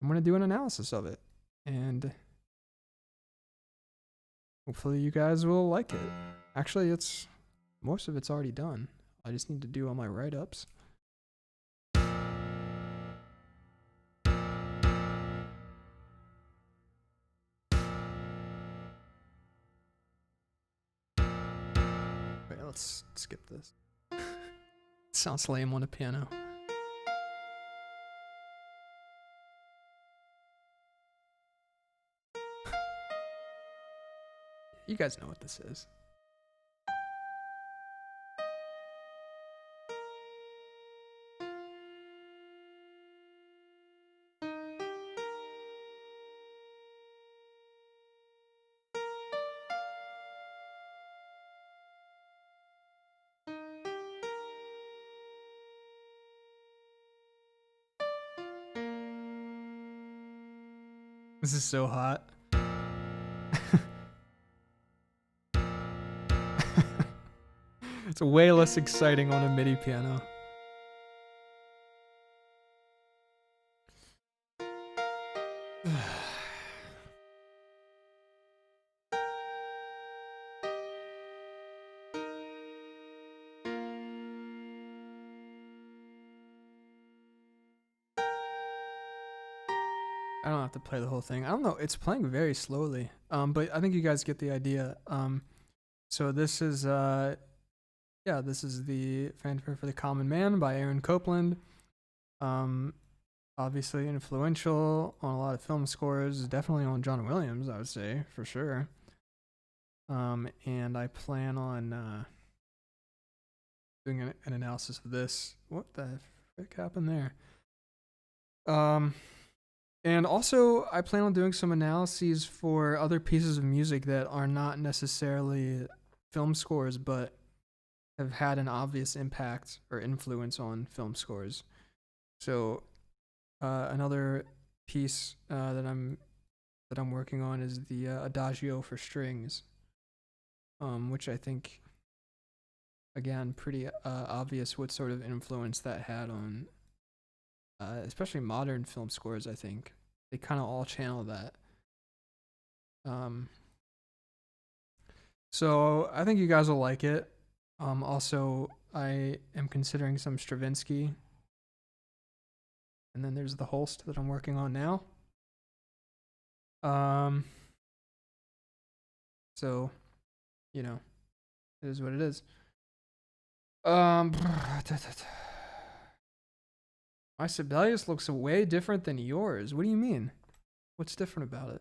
I'm going to do an analysis of it, and hopefully you guys will like it. Actually, most of it's already done. I just need to do all my write-ups. Wait, let's skip this. Sounds lame on a piano. You guys know what this is. This is so hot. It's way less exciting on a MIDI piano. I don't have to play the whole thing. I don't know. It's playing very slowly. But I think you guys get the idea. So this is this is the Fanfare for the Common Man by Aaron Copland. Obviously influential on a lot of film scores, definitely on John Williams, I would say, for sure. And I plan on doing an analysis of this. What the frick happened there? And also, I plan on doing some analyses for other pieces of music that are not necessarily film scores, but have had an obvious impact or influence on film scores. So, another piece that I'm working on is the Adagio for strings, which I think, again, pretty obvious what sort of influence that had on. Especially modern film scores, I think. They kind of all channel that. So I think you guys will like it. Also, I am considering some Stravinsky. And then there's the Holst that I'm working on now. So, you know, it is what it is. My Sibelius looks way different than yours. What do you mean? What's different about it?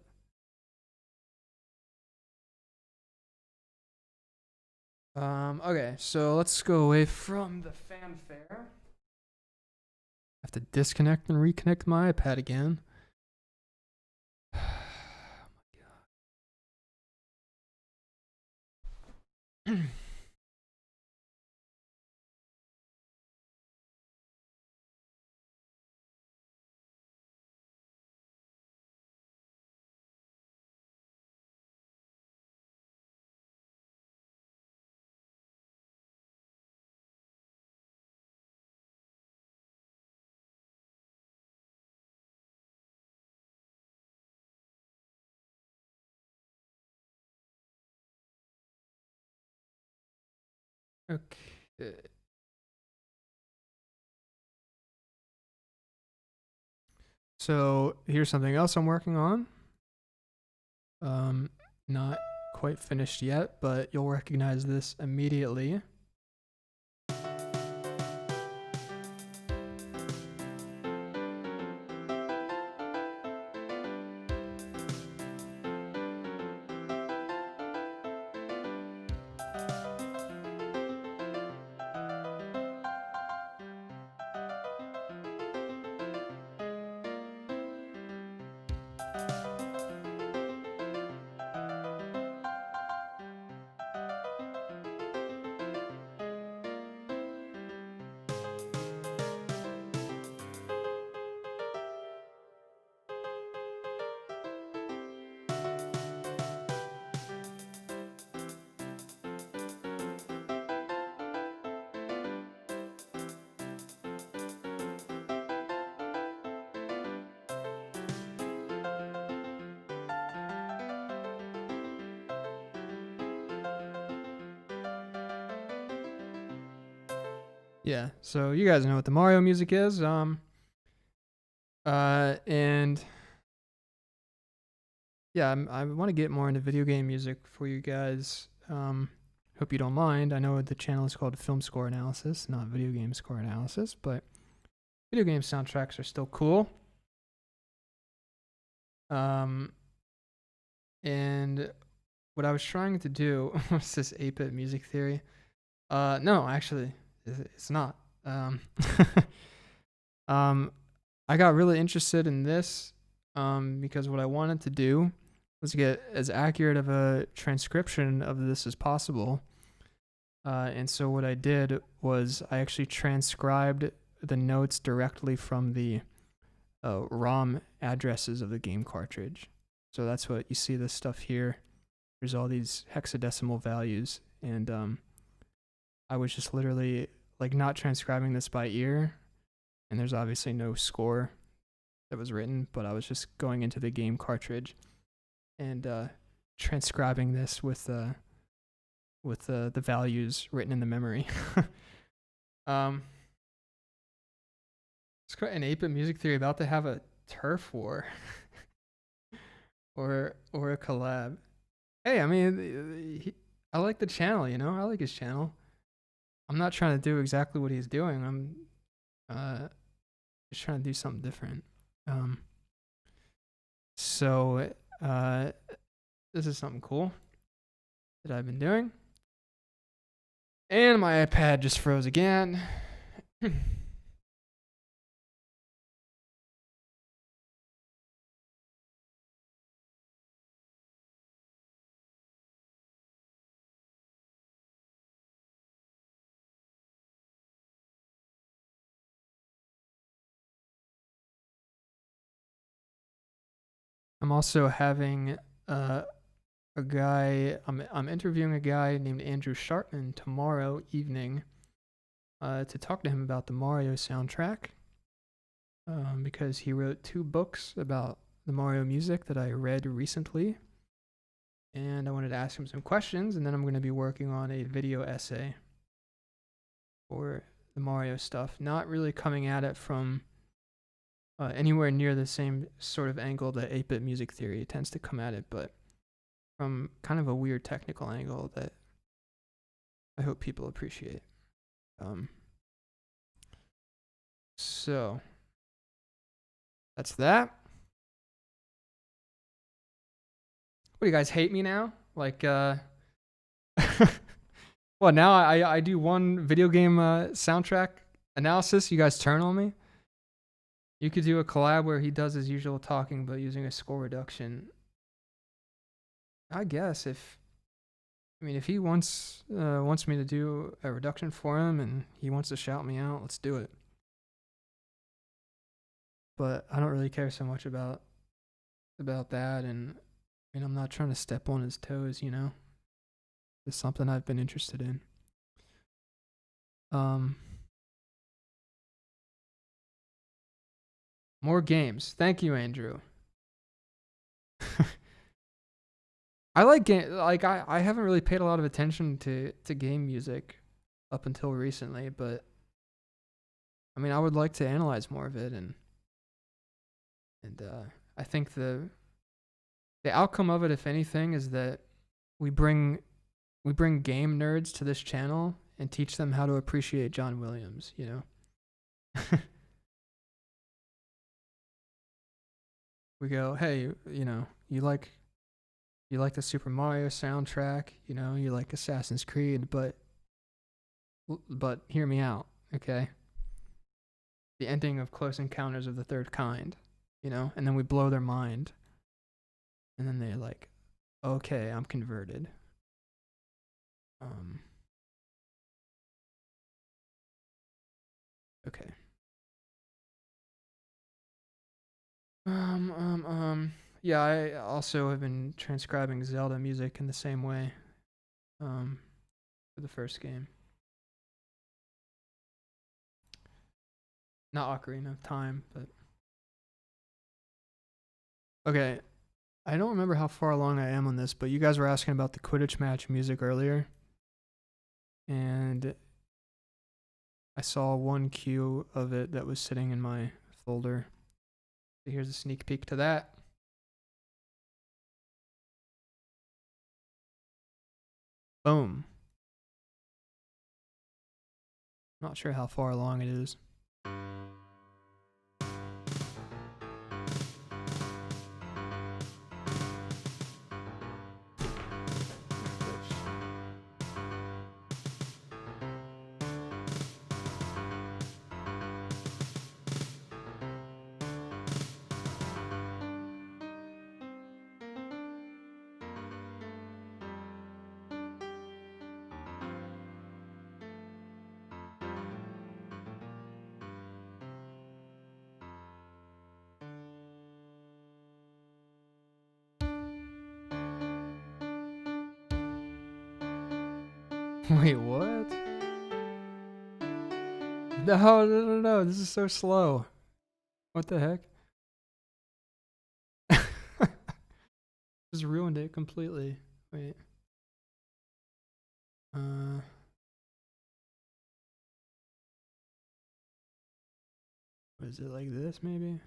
Okay, so let's go away from the fanfare. I have to disconnect and reconnect my iPad again. Okay. So here's something else I'm working on. Not quite finished yet, but you'll recognize this immediately. Yeah, so you guys know what the Mario music is. And yeah, I want to get more into video game music for you guys. Hope you don't mind. I know the channel is called Film Score Analysis, not Video Game Score Analysis, but video game soundtracks are still cool. And what I was trying to do was this 8-bit music theory. No, actually, it's not. I got really interested in this because what I wanted to do was get as accurate of a transcription of this as possible. And so what I did was I actually transcribed the notes directly from the ROM addresses of the game cartridge. So that's what you see this stuff here. There's all these hexadecimal values, and I was just literally like not transcribing this by ear, and there's obviously no score that was written, but I was just going into the game cartridge and transcribing this with the values written in the memory. It's quite an 8-bit music theory about to have a turf war or a collab. Hey, I mean, I like the channel, you know? I like his channel. I'm not trying to do exactly what he's doing. I'm just trying to do something different. So this is something cool that I've been doing. And my iPad just froze again. I'm also having a guy. I'm interviewing a guy named Andrew Sharpman tomorrow evening to talk to him about the Mario soundtrack because he wrote 2 books about the Mario music that I read recently, and I wanted to ask him some questions, and then I'm going to be working on a video essay for the Mario stuff. Not really coming at it from anywhere near the same sort of angle that 8-bit music theory tends to come at it, but from kind of a weird technical angle that I hope people appreciate. So that's that. What, do you guys hate me now? Like, well, now I do one video game soundtrack analysis. You guys turn on me. You could do a collab where he does his usual talking, but using a score reduction. I guess if I mean, if he wants me to do a reduction for him and he wants to shout me out, let's do it. But I don't really care so much about that, and I mean, I'm not trying to step on his toes, you know. It's something I've been interested in. More games. Thank you, Andrew. I like game. Like I haven't really paid a lot of attention to game music up until recently, but I mean, I would like to analyze more of it, and I think the outcome of it, if anything, is that we bring game nerds to this channel and teach them how to appreciate John Williams, you know. We go, hey, you know, you like the Super Mario soundtrack, you know, you like Assassin's Creed, but hear me out, okay? The ending of Close Encounters of the Third Kind, you know, and then we blow their mind, and then they're like, okay, I'm converted. Okay. Yeah, I also have been transcribing Zelda music in the same way, for the first game. Not Ocarina of Time, but okay. I don't remember how far along I am on this, but you guys were asking about the Quidditch match music earlier, and I saw one cue of it that was sitting in my folder. So here's a sneak peek to that. Boom. Not sure how far along it is. Wait, what? No, this is so slow. What the heck? Just ruined it completely. Wait. Was it like this, maybe?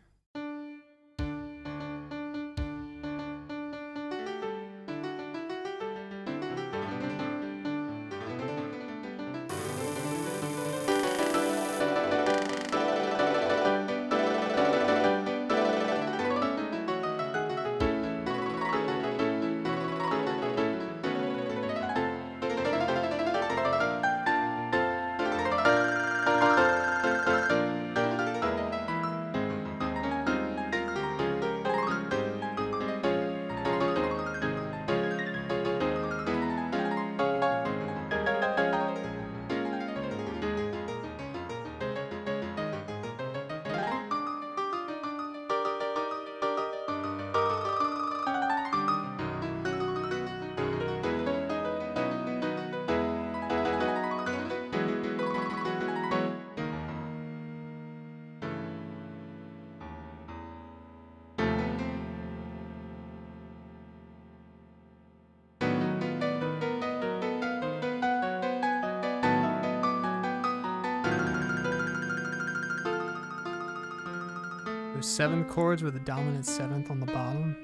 There's 7 chords with a dominant 7th on the bottom.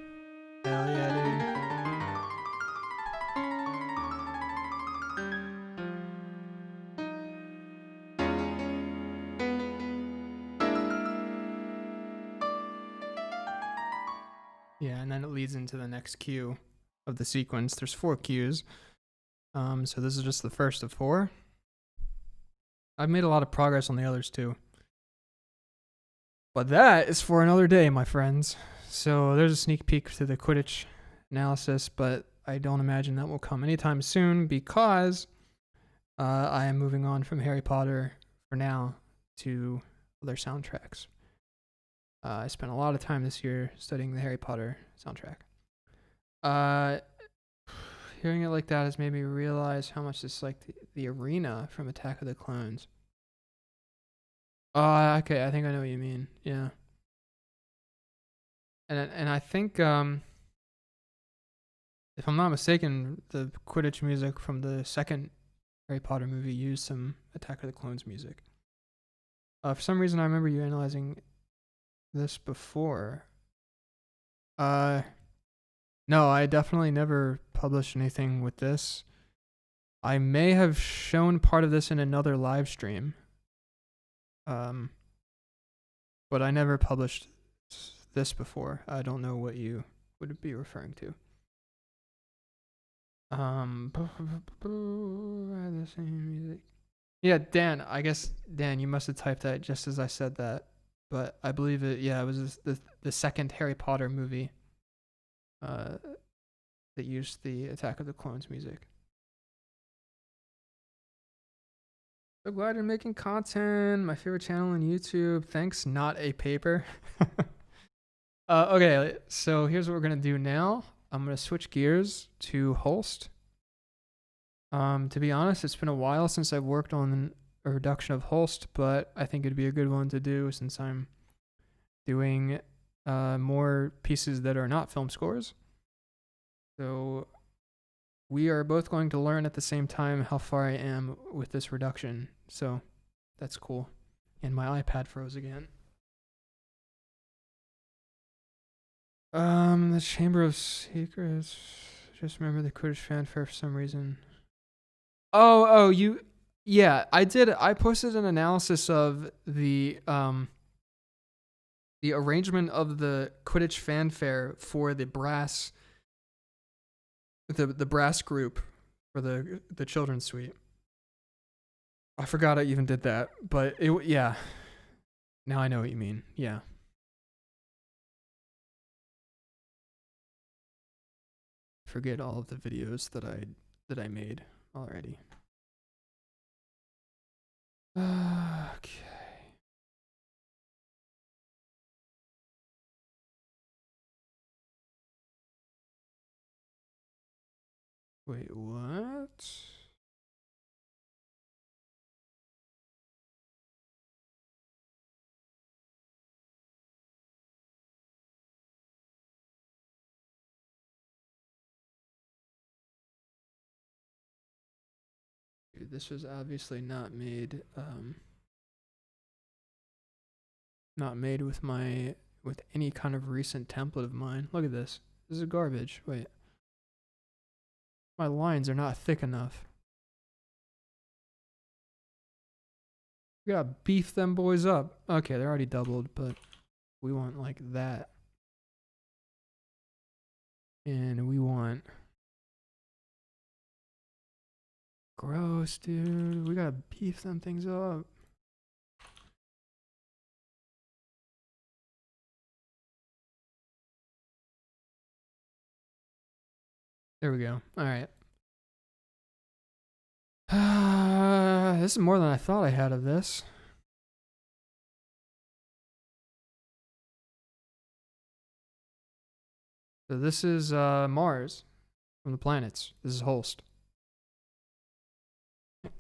Hell yeah, dude. Yeah, and then it leads into the next cue of the sequence. There's 4 cues. So this is just the first of 4. I've made a lot of progress on the others too. But that is for another day, my friends. So there's a sneak peek to the Quidditch analysis, but I don't imagine that will come anytime soon because I am moving on from Harry Potter for now to other soundtracks. I spent a lot of time this year studying the Harry Potter soundtrack. Hearing it like that has made me realize how much it's like the arena from Attack of the Clones. Okay, I think I know what you mean. Yeah. And I think if I'm not mistaken, the Quidditch music from the second Harry Potter movie used some Attack of the Clones music. For some reason, I remember you analyzing this before. No, I definitely never published anything with this. I may have shown part of this in another live stream. But I never published this before. I don't know what you would be referring to. The same music. Yeah, Dan. I guess Dan, you must have typed that just as I said that, but I believe it. Yeah, it was the second Harry Potter movie. That used the Attack of the Clones music. So glad you're making content. My favorite channel on YouTube. Thanks, not a paper. Okay, so here's what we're gonna do now. I'm gonna switch gears to Holst. To be honest, it's been a while since I've worked on a reduction of Holst, but I think it'd be a good one to do since I'm doing more pieces that are not film scores. So we are both going to learn at the same time how far I am with this reduction. So that's cool. And my iPad froze again. The Chamber of Secrets. Just remember the Quidditch fanfare for some reason. Yeah, I did. I posted an analysis of the arrangement of the Quidditch fanfare for the brass, the brass group for the children's suite. I forgot I even did that, but yeah. Now I know what you mean. Yeah. Forget all of the videos that I made already. Okay. Wait, what? Dude, this was obviously not made with any kind of recent template of mine. Look at this. This is garbage. Wait. My lines are not thick enough. We gotta beef them boys up. Okay, they're already doubled, but we want like that. And we want... Gross, dude. We gotta beef them things up. There we go. All right. This is more than I thought I had of this. So this is Mars from the planets. This is Holst.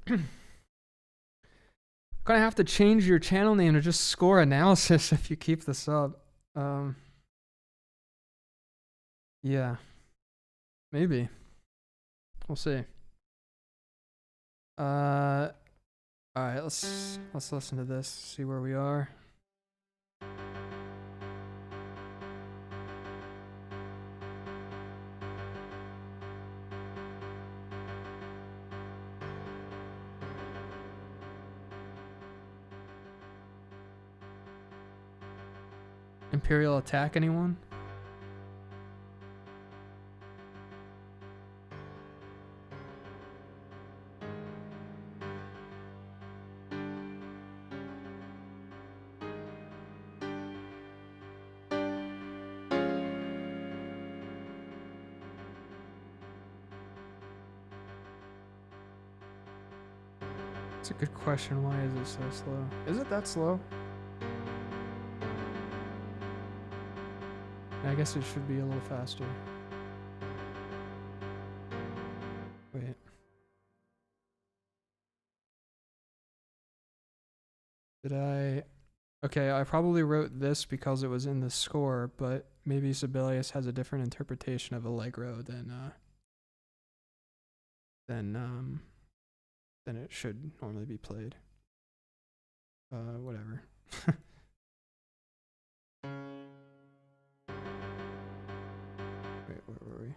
Gonna have to change your channel name to just score analysis if you keep this up. Yeah. Maybe. We'll see. Alright, let's listen to this, see where we are. Imperial attack, anyone? It's a good question. Why is it so slow? Is it that slow? I guess it should be a little faster. Wait. Did I... Okay, I probably wrote this because it was in the score, but maybe Sibelius has a different interpretation of Allegro than it should normally be played. Whatever. Wait, where were we?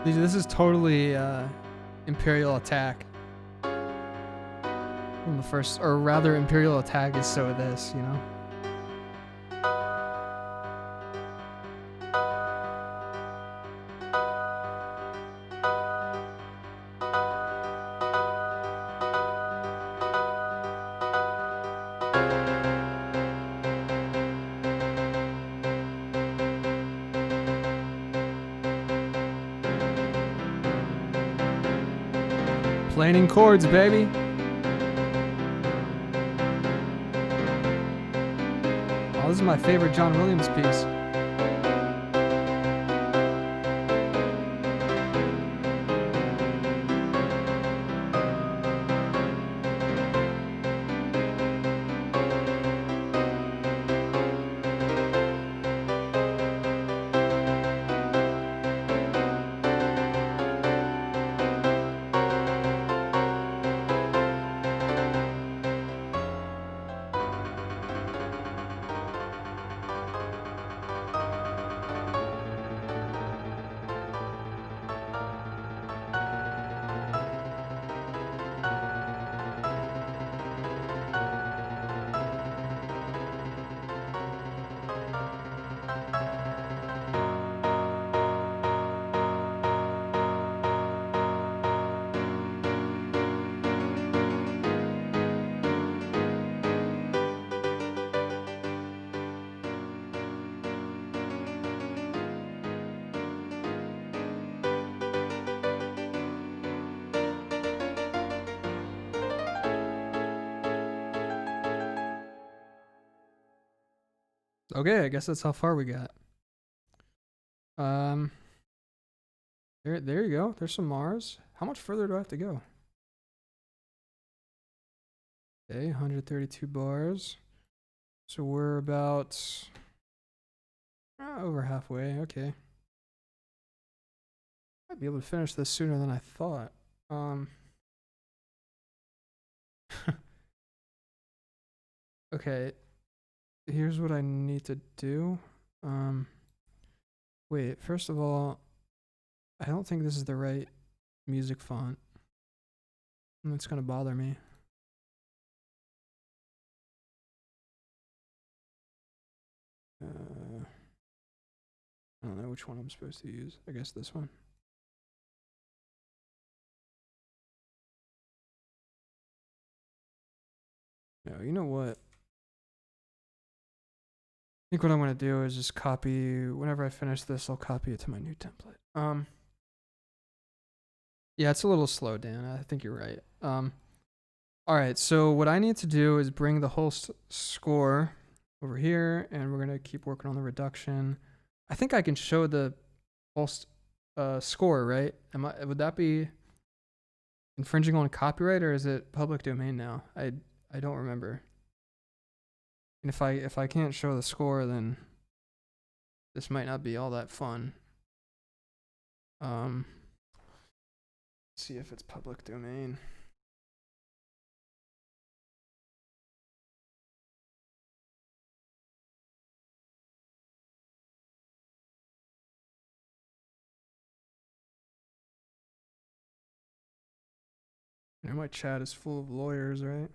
This is totally Imperial Attack. From the first, or rather, Imperial Attack is so this, you know? Planing chords, baby. Oh, this is my favorite John Williams piece. Okay, I guess that's how far we got. There you go. There's some Mars. How much further do I have to go? Okay, 132 bars. So we're about over halfway. Okay. Might be able to finish this sooner than I thought. Okay. Here's what I need to do. Wait, first of all, I don't think this is the right music font. And it's gonna bother me. I don't know which one I'm supposed to use. I guess this one. No, you know what? I think what I'm gonna do is just copy. Whenever I finish this, I'll copy it to my new template. Yeah, it's a little slow, Dan. I think you're right. All right. So what I need to do is bring the whole score over here, and we're gonna keep working on the reduction. I think I can show the whole score, right? Would that be infringing on copyright, or is it public domain now? I don't remember. And if I can't show the score, then this might not be all that fun. See if it's public domain. You know, my chat is full of lawyers, right?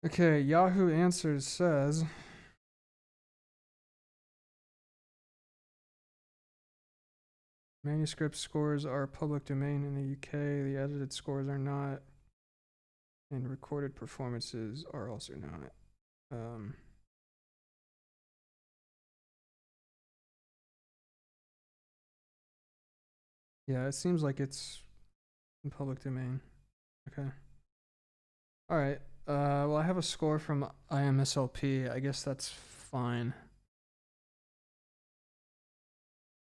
Okay, Yahoo Answers says manuscript scores are public domain in the UK. The edited scores are not, and recorded performances are also not. Yeah, it seems like it's in public domain. Okay. All right. Well, I have a score from IMSLP. I guess that's fine.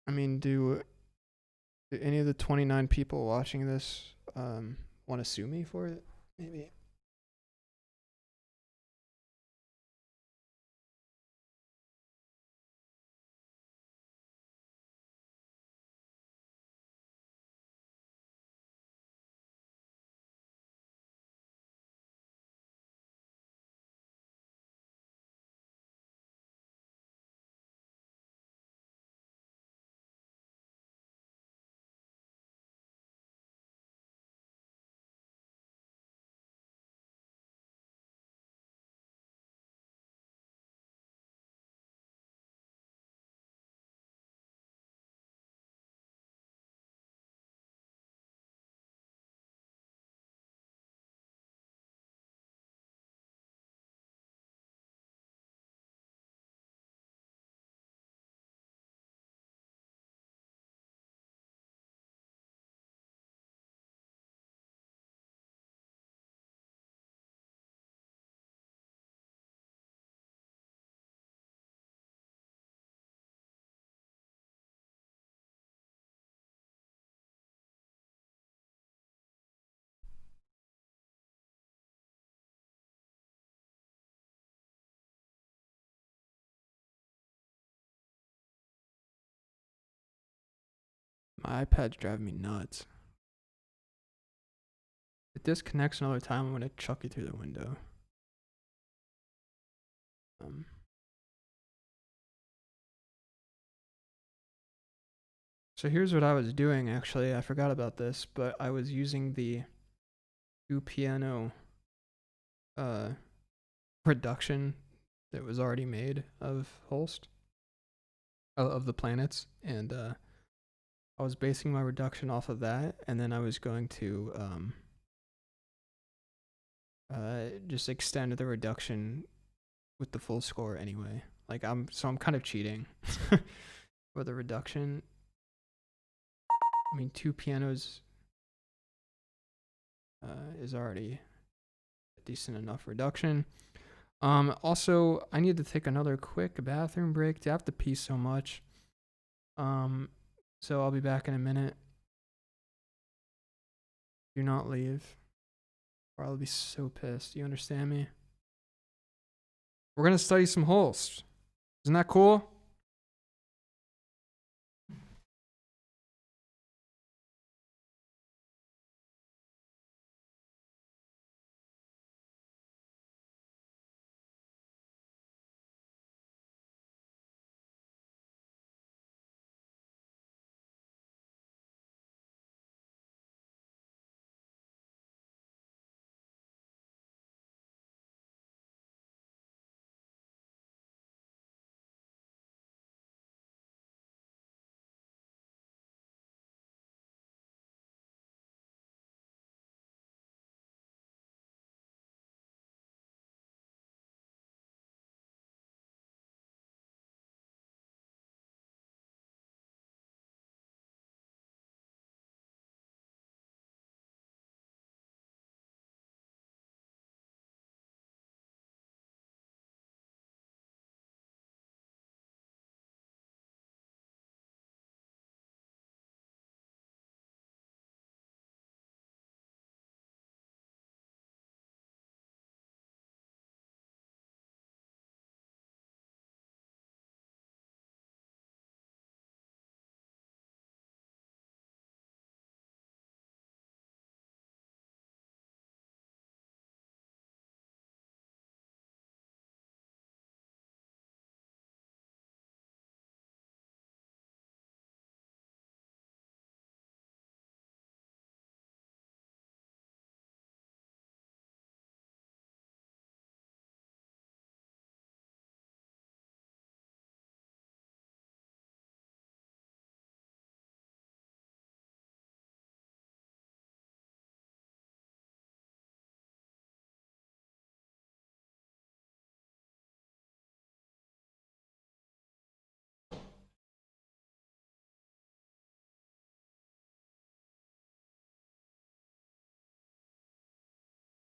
I mean, do any of the 29 people watching this want to sue me for it? Maybe. My iPad's driving me nuts. If it disconnects another time, I'm gonna chuck it through the window. So here's what I was doing actually. I forgot about this, but I was using the two piano reduction that was already made of Holst of the planets, and I was basing my reduction off of that, and then I was going to just extend the reduction with the full score anyway. Like I'm kind of cheating for the reduction. I mean, two pianos is already a decent enough reduction. Also, I need to take another quick bathroom break. I have to pee so much. So I'll be back in a minute. Do not leave, or I'll be so pissed. You understand me? We're gonna study some Holst. Isn't that cool?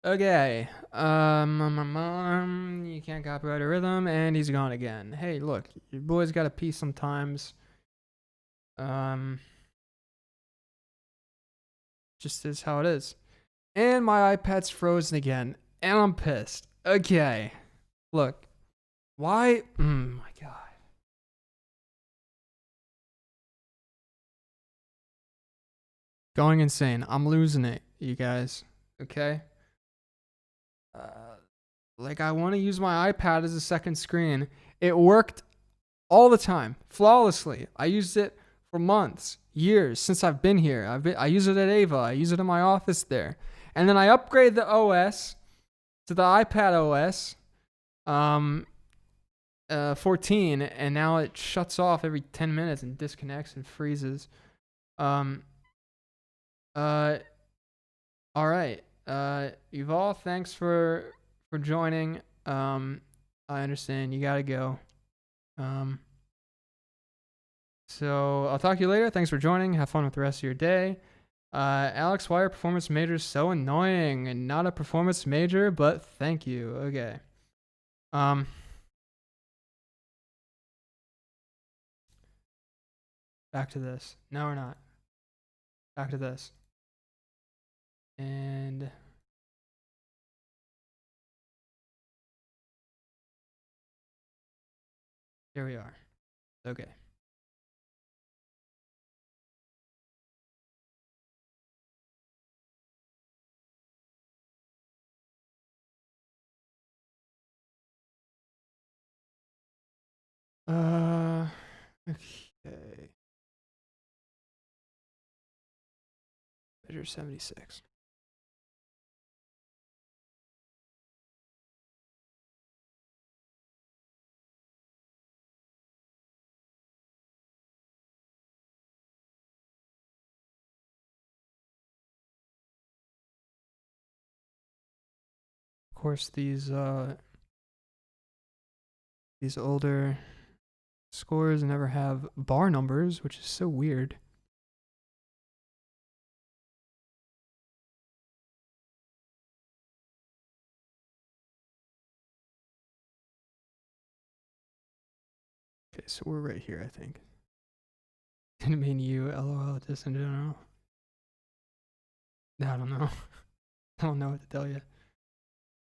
Okay. You can't copyright a rhythm, and he's gone again. Hey, look, your boy's got to pee sometimes. Just is how it is. And my iPad's frozen again, and I'm pissed. Okay. Look, why? My God. Going insane. I'm losing it, you guys. Okay. Like I want to use my iPad as a second screen. It worked all the time, flawlessly. I used it for months, years since I've been here. I use it at Ava. I use it in my office there. And then I upgrade the OS to the iPad OS 14, and now it shuts off every 10 minutes and disconnects and freezes. All right. Yuval, thanks for joining. I understand you gotta go. So I'll talk to you later. Thanks for joining. Have fun with the rest of your day. Alex, why are performance majors so annoying? And not a performance major, but thank you. Okay. Back to this. No, we're not. Back to this. And here we are. Okay. Okay. Measure 76. Of course, these older scores never have bar numbers, which is so weird. Okay, so we're right here, I think. Didn't mean you, lol, just in general. I don't know. I don't know what to tell you.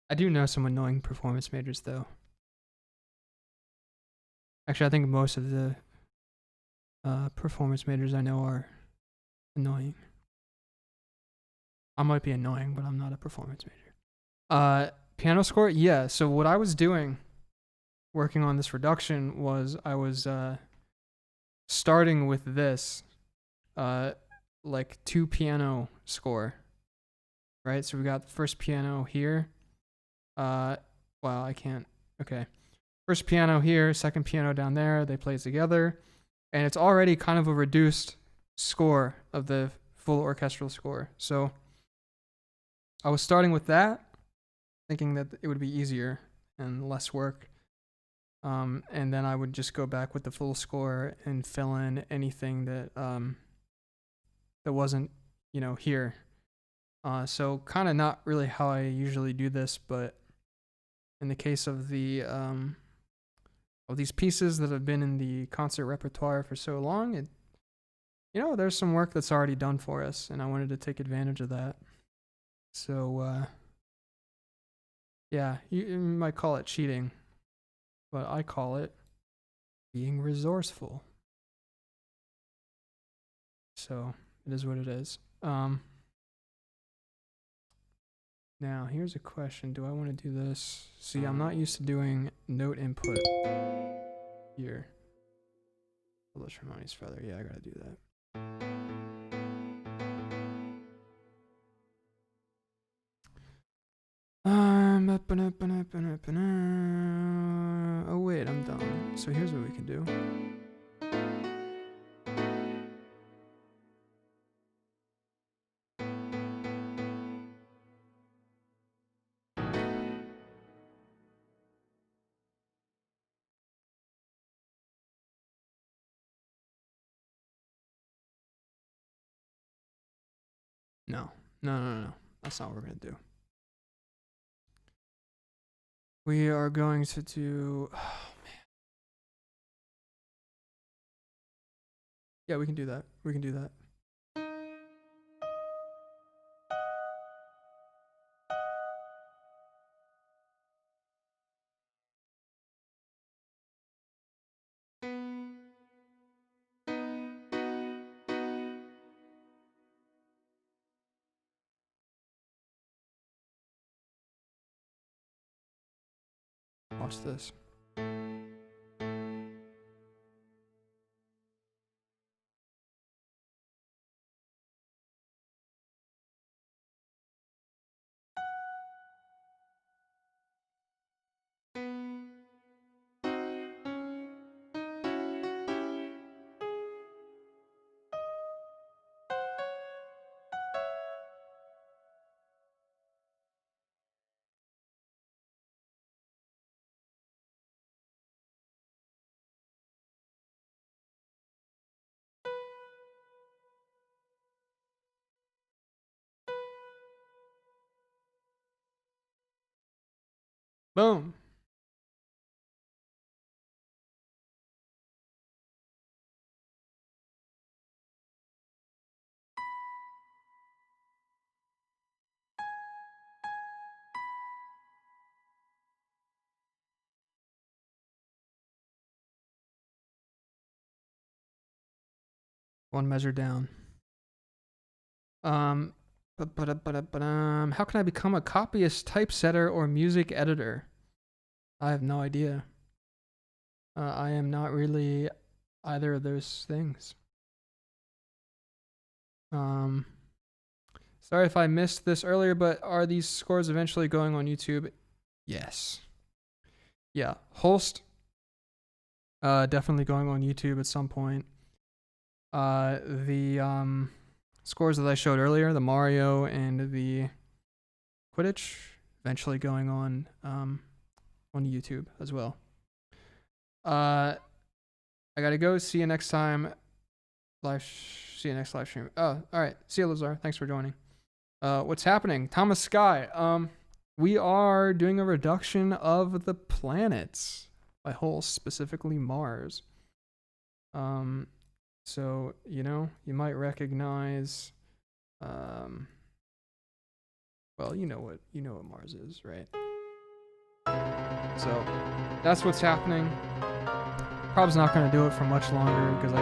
I do know some annoying performance majors, though. Actually, I think most of the performance majors I know are annoying. I might be annoying, but I'm not a performance major. Piano score? Yeah, so what I was doing working on this reduction was I was starting with this like 2 piano score, right? So we got the first piano here. Wow, I can't. Okay. First piano here, second piano down there. They play together. And it's already kind of a reduced score of the full orchestral score. So I was starting with that, thinking that it would be easier and less work. And then I would just go back with the full score and fill in anything that that wasn't, here. So kind of not really how I usually do this, but in the case of the of these pieces that have been in the concert repertoire for so long, there's some work that's already done for us, and I wanted to take advantage of that. So yeah, you might call it cheating, but I call it being resourceful. So it is what it is. Now here's a question. Do I want to do this? See, I'm not used to doing note input here. Let's Harmonious Feather. Yeah, I gotta do that. Oh wait, I'm dumb. So here's what we can do. No. That's not what we're gonna do. We are going to do. Oh, man. Yeah, we can do that. We can do that. Watch this. Boom. One measure down. How can I become a copyist, typesetter, or music editor? I have no idea. I am not really either of those things. Sorry if I missed this earlier, but are these scores eventually going on YouTube? Yes. Yeah, Holst, definitely going on YouTube at some point. The scores that I showed earlier, the Mario and the Quidditch, eventually going on YouTube as well. I gotta go. See you next time. See you next live stream. Oh, all right. See you, Lazar. Thanks for joining. What's happening? Thomas Sky. We are doing a reduction of the planets by Holst, specifically Mars. So you know, you might recognize. Well, you know what Mars is, right? So that's what's happening. Probably not gonna do it for much longer because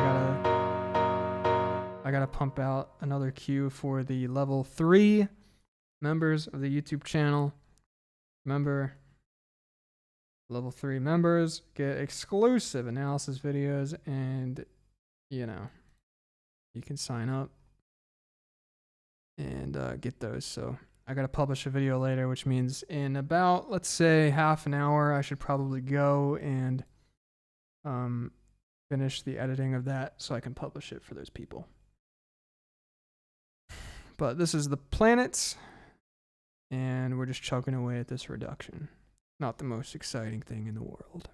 I gotta pump out another queue for the level 3 members of the YouTube channel. Remember, level 3 members get exclusive analysis videos, and you know, you can sign up and get those. So I gotta publish a video later, which means in about, let's say, half an hour, I should probably go and finish the editing of that so I can publish it for those people. But this is the planets, and we're just chugging away at this reduction. Not the most exciting thing in the world.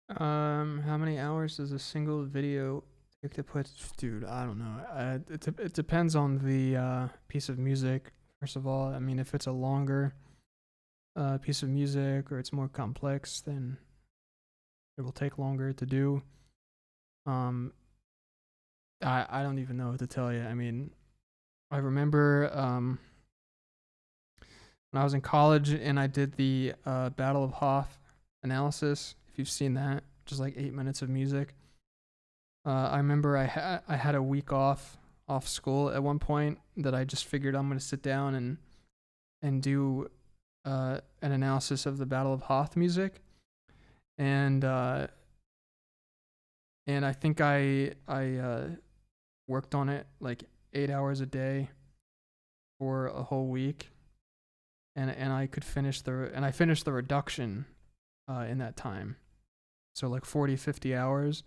How many hours does a single video take to put? Dude, I don't know. It depends on the piece of music. First of all, I mean, if it's a longer piece of music or it's more complex, then it will take longer to do. I don't even know what to tell you. I mean, I remember when I was in college and I did the Battle of Hoth analysis. If you've seen that, just like 8 minutes of music. I remember I had a week off school at one point that I just figured I'm gonna sit down and do an analysis of the Battle of Hoth music, and I think I worked on it like 8 hours a day for a whole week, and I finished the reduction in that time, so like 40-50 hours,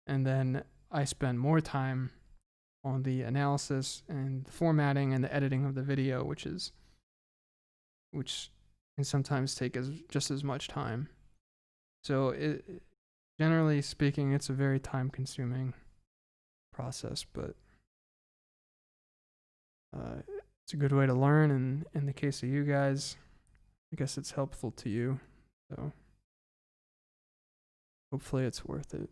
and then I spend more time on the analysis and the formatting and the editing of the video, which can sometimes take just as much time. So generally speaking, it's a very time-consuming process, but it's a good way to learn, and in the case of you guys, I guess it's helpful to you, so hopefully it's worth it.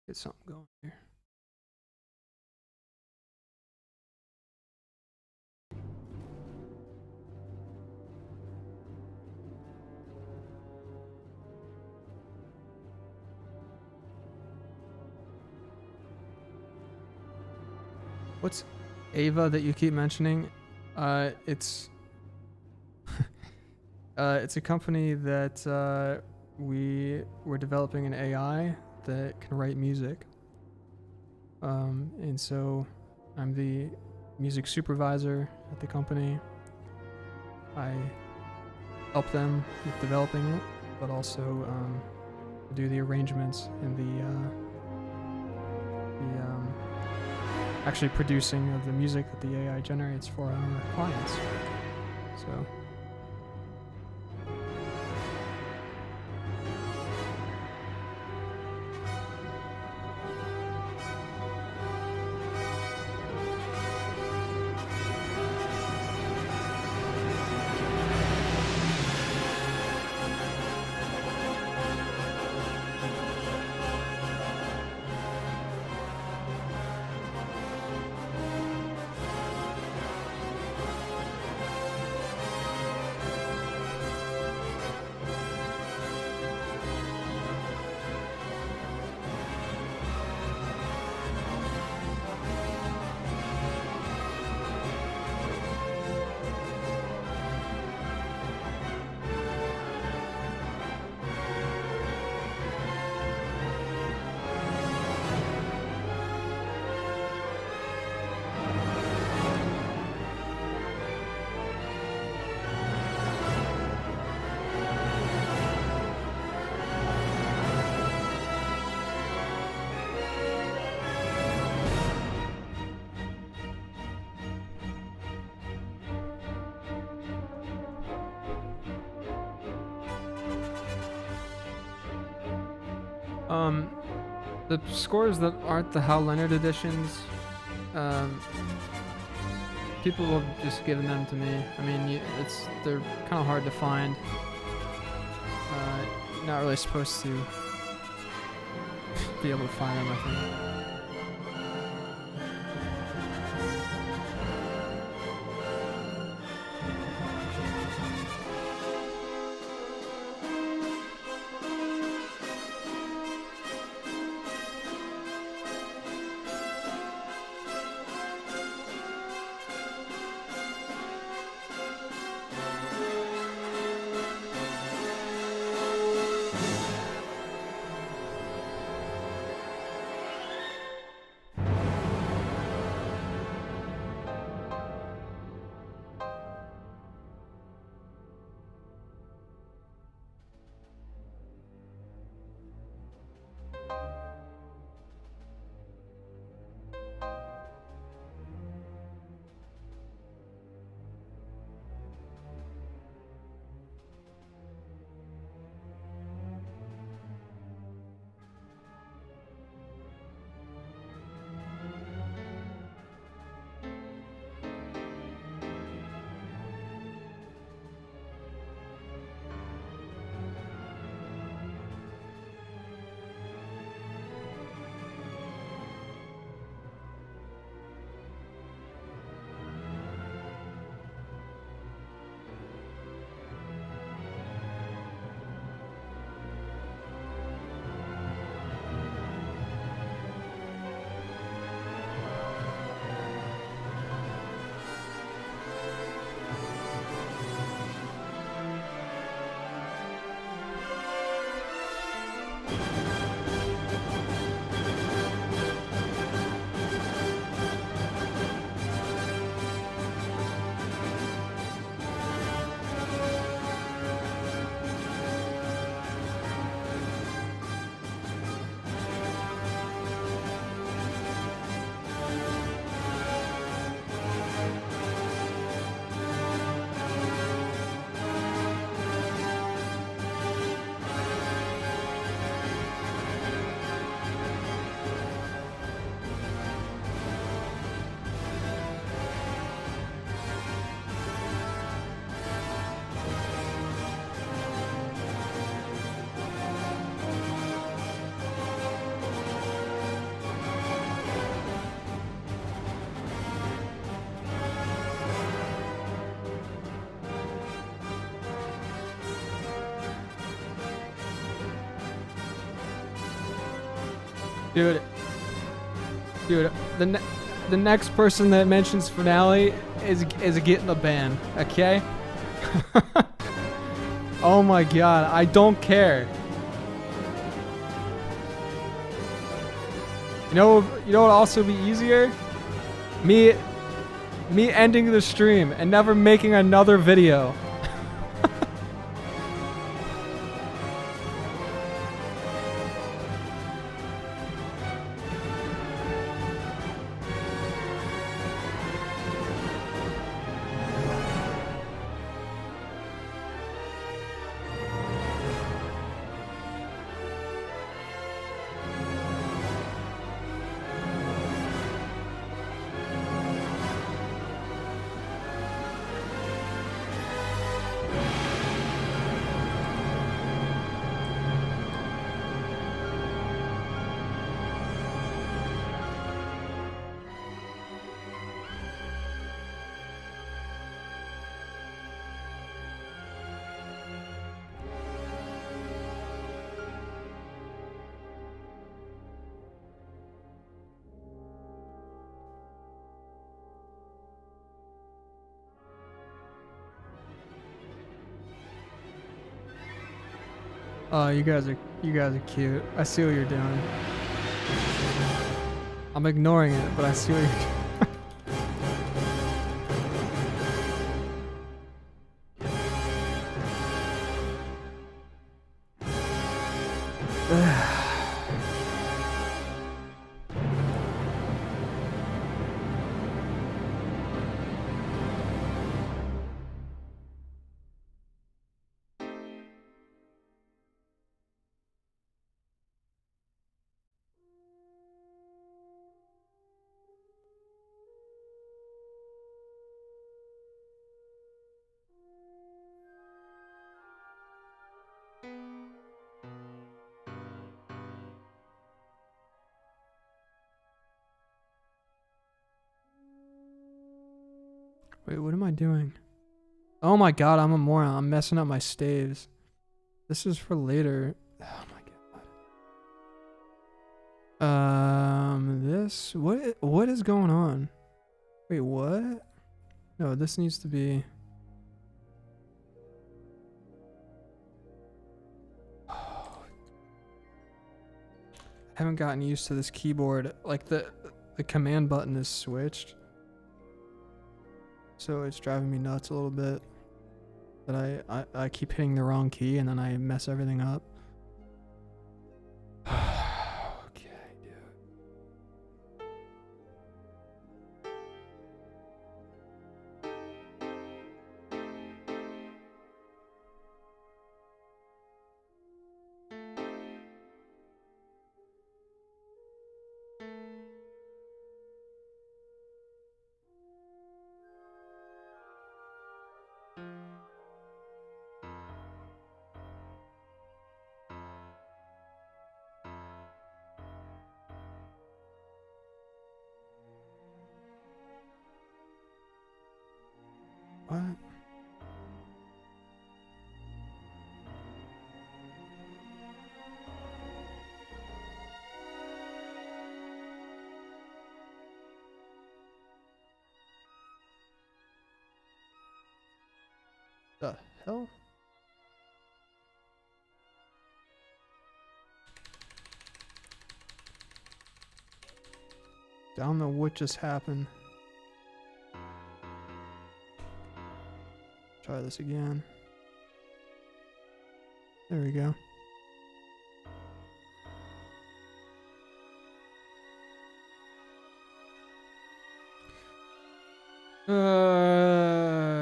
Get something going here. What's Ava that you keep mentioning? It's it's a company that we're developing an AI that can write music. And so I'm the music supervisor at the company. I help them with developing it, but also do the arrangements and the actually producing of the music that the AI generates for our clients. So The scores that aren't the Hal Leonard editions, people have just given them to me. I mean, they're kind of hard to find. Not really supposed to be able to find them, I think. Dude, the next person that mentions finale is getting the ban, okay? Oh my god, I don't care. You know what would also be easier? Me ending the stream and never making another video. Oh, you guys are cute. I see what you're doing. I'm ignoring it, but I see what you're doing. Wait, what am I doing? Oh my god, I'm a moron. I'm messing up my staves. This is for later. Oh my god. This what is going on? Wait, what? No, this needs to be. I haven't gotten used to this keyboard. Like the command button is switched. So it's driving me nuts a little bit. That I keep hitting the wrong key and then I mess everything up. Okay, dude. What? The hell? I don't know what just happened. Try this again. There we go.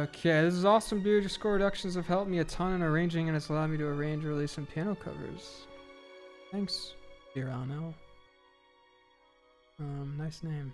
Okay, this is awesome, dude. Your score reductions have helped me a ton in arranging, and it's allowed me to arrange, release some piano covers. Thanks, Irano. Nice name.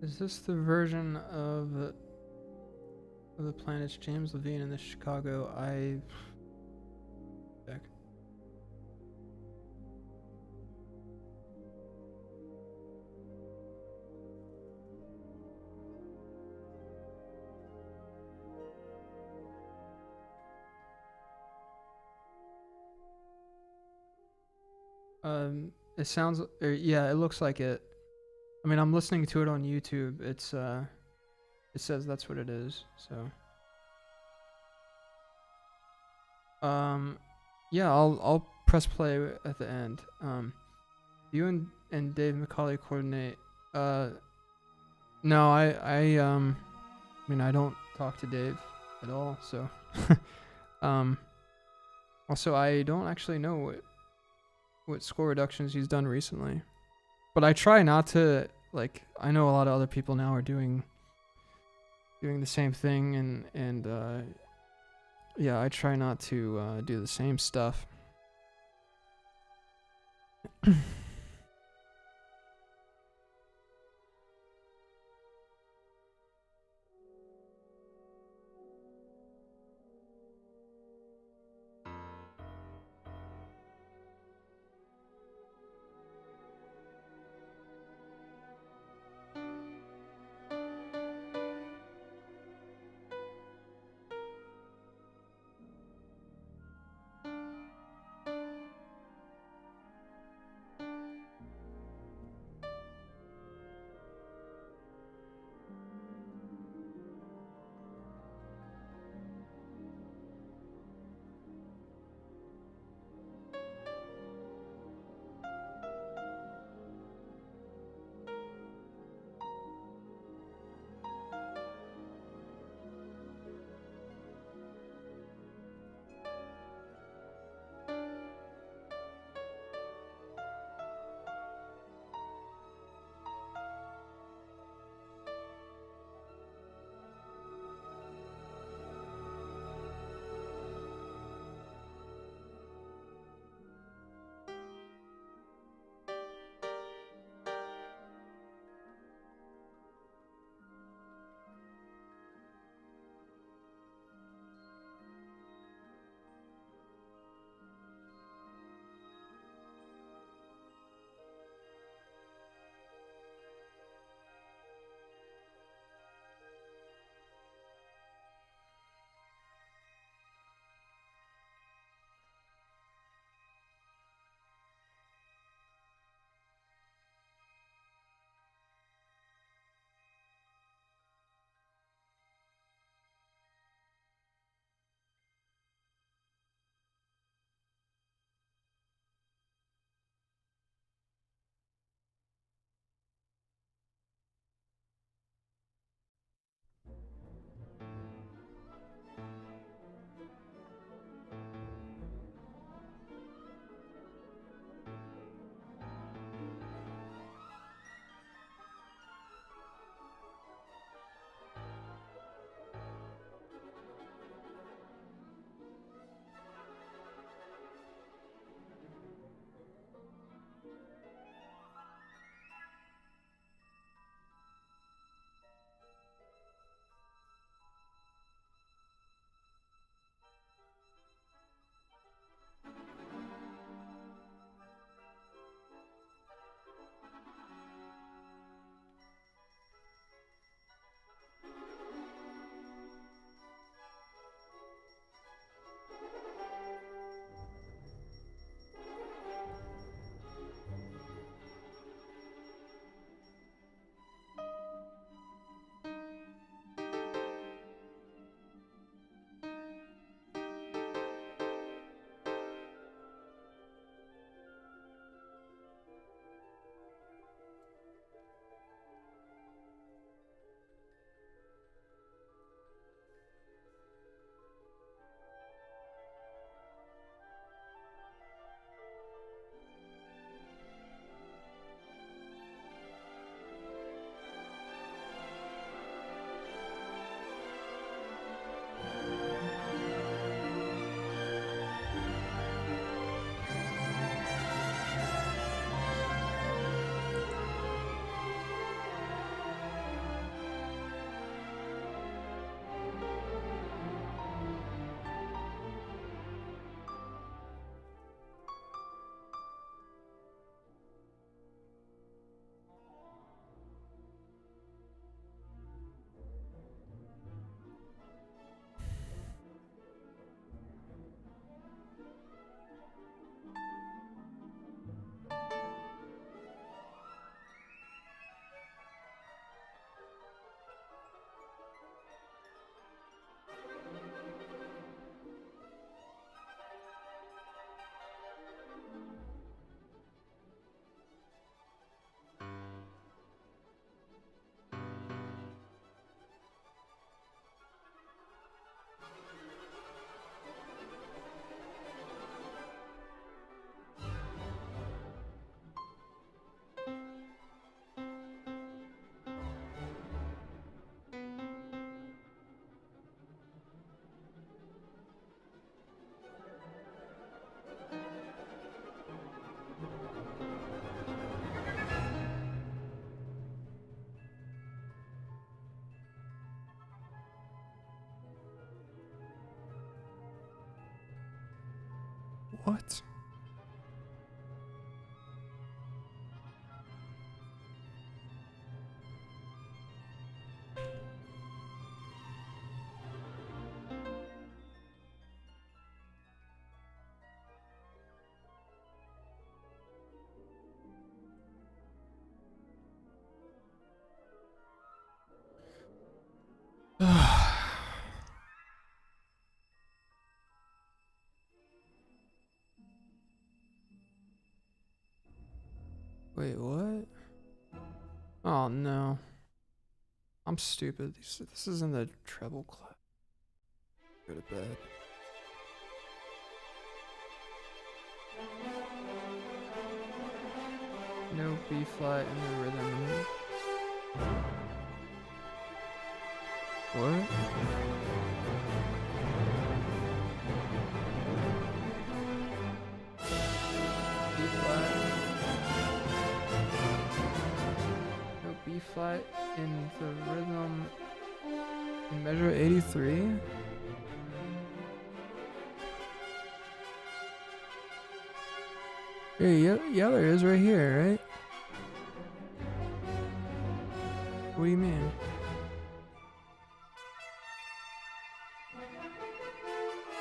Is this the version of the planets James Levine in the Chicago? Check. It sounds, yeah, it looks like it. I mean, I'm listening to it on YouTube. It's it says that's what it is. So, yeah, I'll press play at the end. You and Dave McCauley coordinate. No, I mean, I don't talk to Dave at all. So, also, I don't actually know what score reductions he's done recently, but I try not to. Like, I know a lot of other people now are doing the same thing, and yeah, I try not to do the same stuff. What? Wait, what? Oh no. I'm stupid. This is in the treble clef. Go to bed. No B flat in the rhythm. What? B flat. No B flat in the rhythm in measure 83. Yeah, there is right here, right? What do you mean?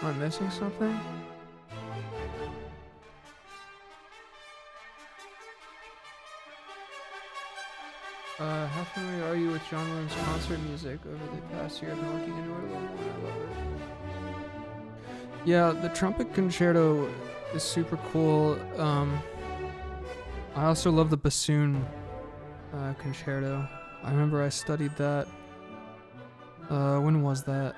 Am I missing something? How familiar are you with John Williams' concert music over the past year? I've been looking into it a little more and I love it. Yeah, the trumpet concerto is super cool. I also love the bassoon concerto. I remember I studied that. When was that?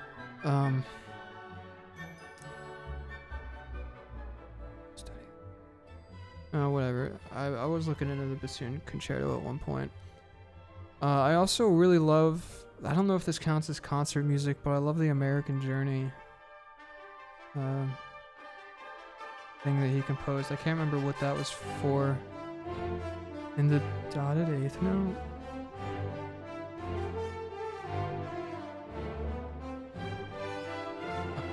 Whatever. I was looking into the bassoon concerto at one point. I also really love, I don't know if this counts as concert music, but I love the American Journey thing that he composed. I can't remember what that was for. In the dotted eighth note?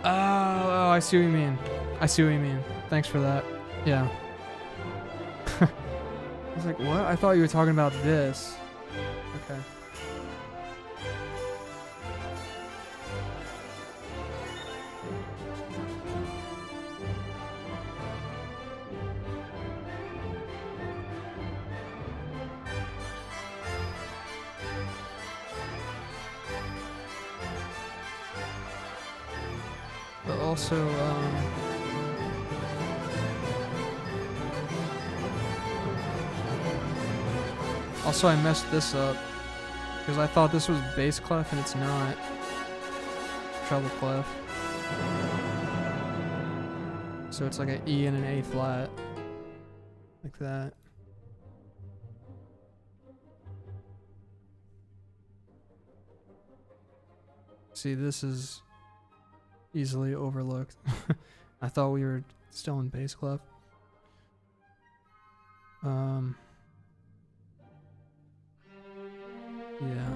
Oh, I see what you mean. I see what you mean. Thanks for that. Yeah. I was like, what? I thought you were talking about this. Okay. But also, also I messed this up because I thought this was bass clef and it's not. Treble clef. So it's like an E and an A flat. Like that. See, this is easily overlooked. I thought we were still in bass clef. Yeah.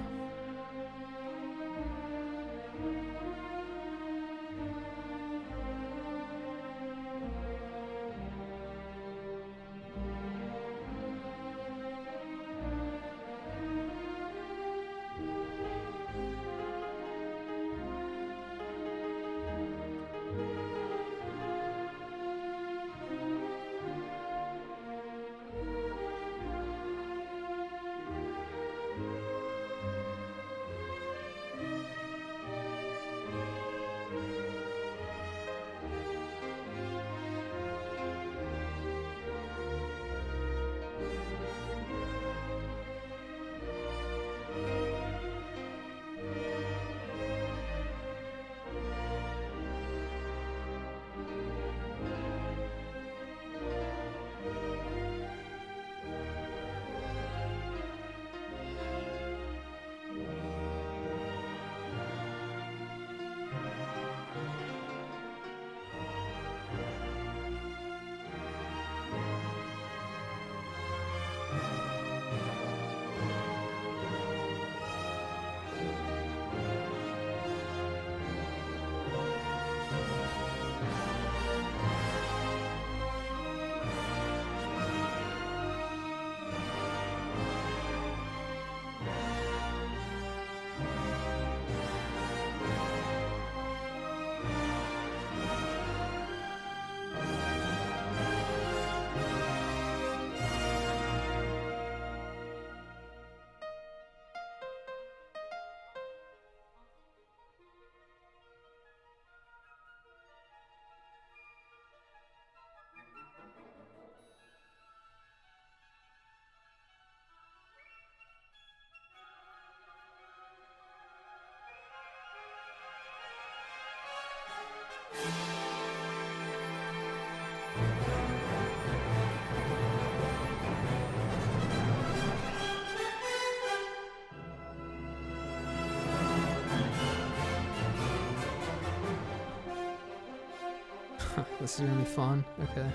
This is gonna be fun. Okay.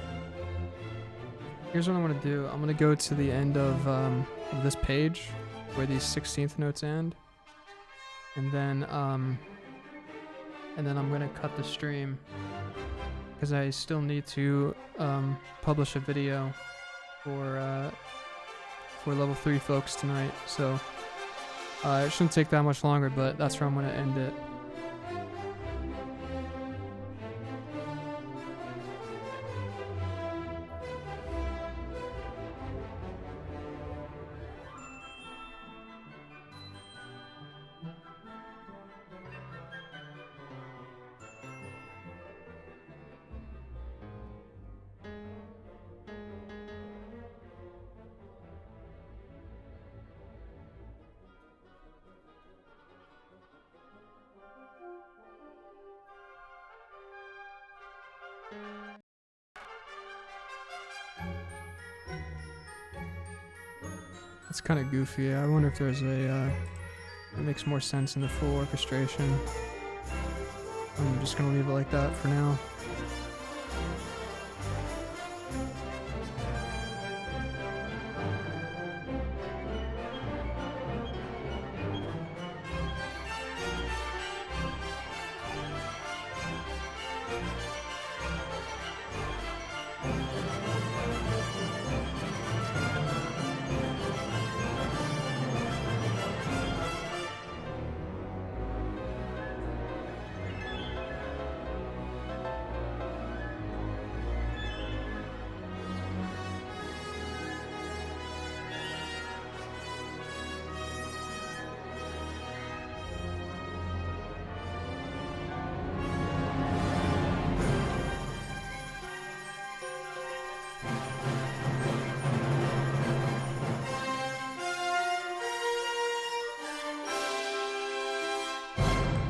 Here's what I'm gonna do. I'm gonna go to the end of this page where these 16th notes end, and then I'm gonna cut the stream because I still need to publish a video for level 3 folks tonight. So it shouldn't take that much longer, but that's where I'm gonna end it. It's kind of goofy. I wonder if there's a it makes more sense in the full orchestration. I'm just gonna leave it like that for now.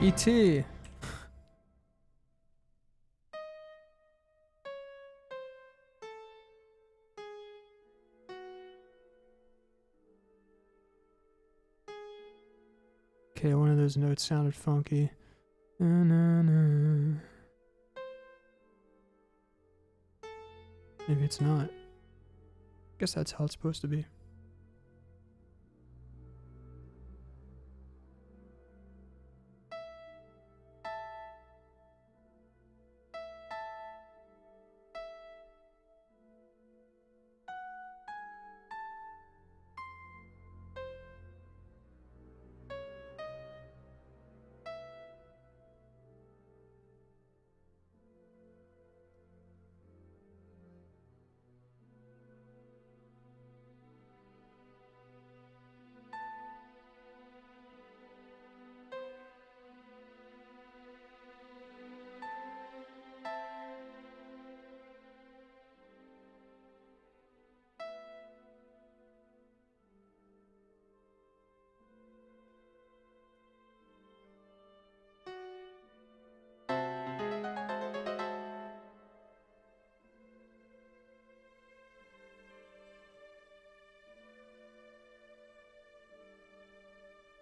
E.T. Okay, one of those notes sounded funky. Na, na, na. Maybe it's not. Guess that's how it's supposed to be.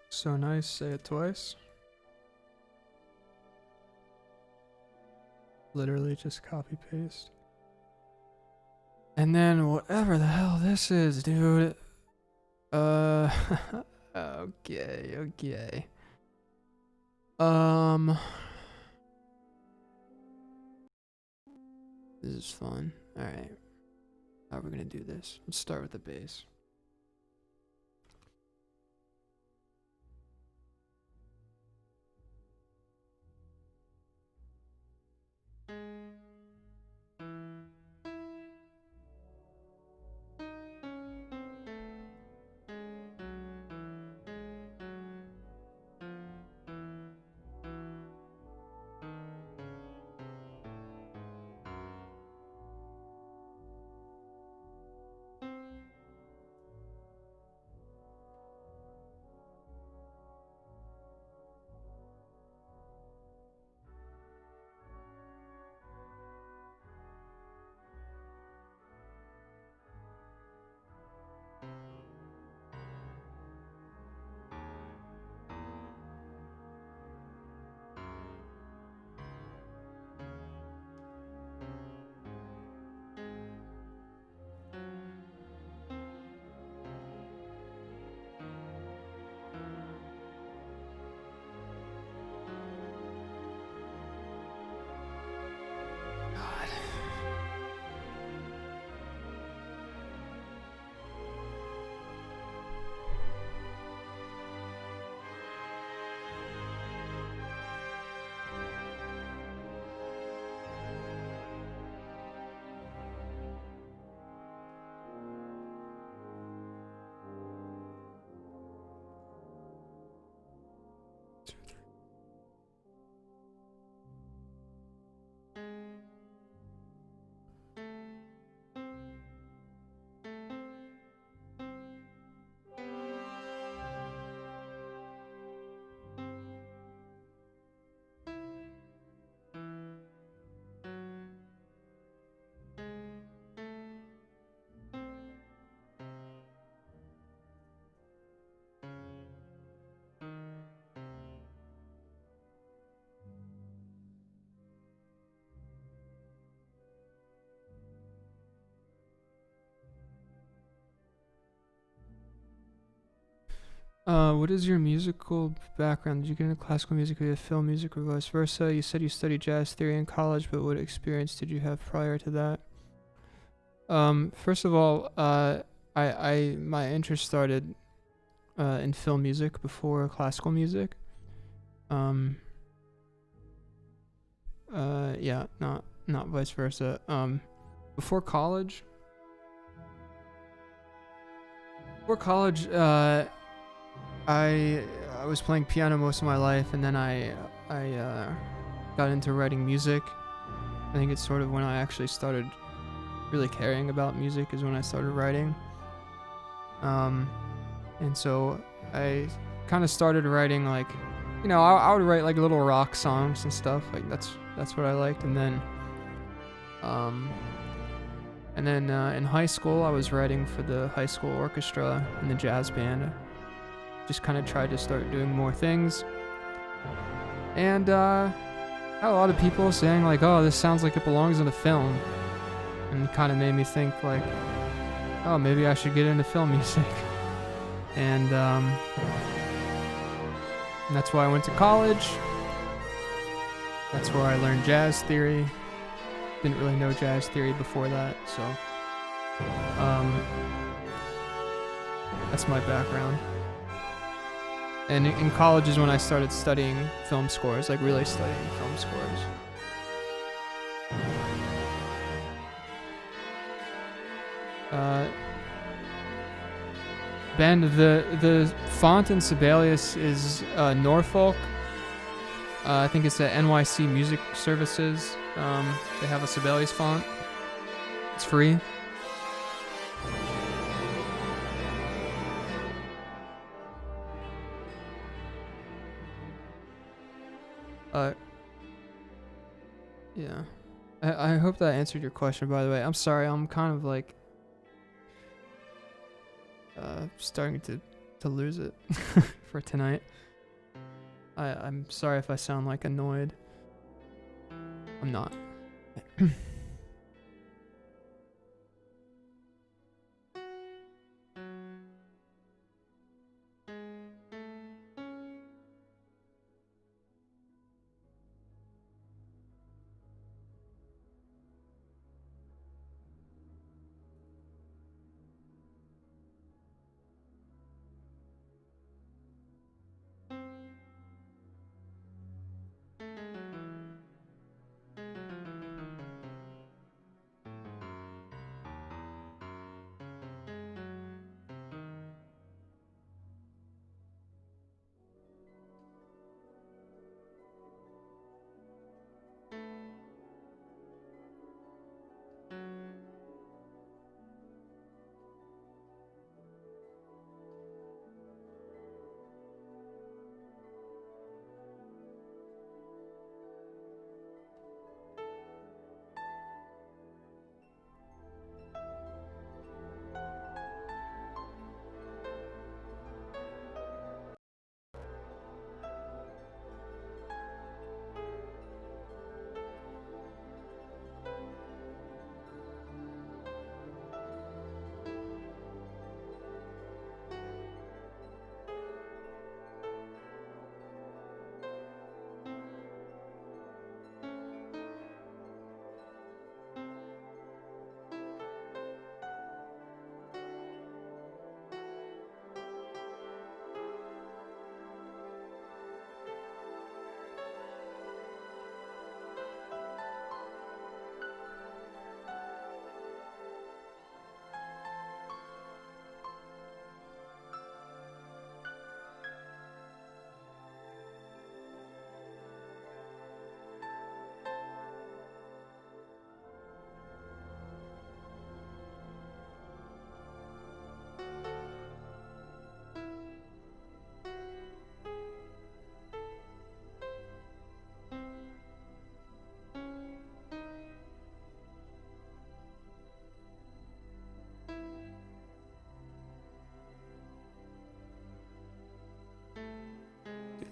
So nice, say it twice. Literally just copy paste. And then whatever the hell this is, dude. Okay. This is fun. Alright. How are we gonna do this? Let's start with the bass. What is your musical background? Did you get into classical music or film music or vice versa? You said you studied jazz theory in college, but what experience did you have prior to that? First of all, my interest started in film music before classical music. Yeah, not vice versa. Before college. I was playing piano most of my life, and then I got into writing music. I think it's sort of when I actually started really caring about music is when I started writing. And so I kind of started writing like, you know, I would write like little rock songs and stuff. Like that's what I liked. And then in high school, I was writing for the high school orchestra and the jazz band. Just kind of tried to start doing more things. And had a lot of people saying like, oh, this sounds like it belongs in a film. And it kind of made me think like, oh, maybe I should get into film music. And that's why I went to college. That's where I learned jazz theory. Didn't really know jazz theory before that, so that's my background. And in college is when I started studying film scores, like really studying film scores. Ben, the font in Sibelius is Norfolk. I think it's the NYC Music Services. They have a Sibelius font. It's free. Yeah. I hope that answered your question, by the way. I'm sorry, I'm kind of like starting to lose it for tonight. I'm sorry if I sound like annoyed. I'm not.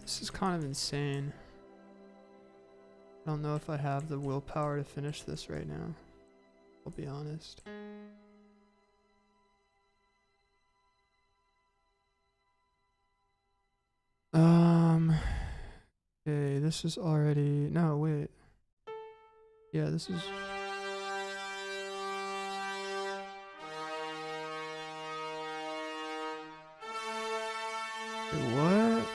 This is kind of insane. I don't know if I have the willpower to finish this right now. I'll be honest. this is already... No, wait. Yeah, this is... Wait, what?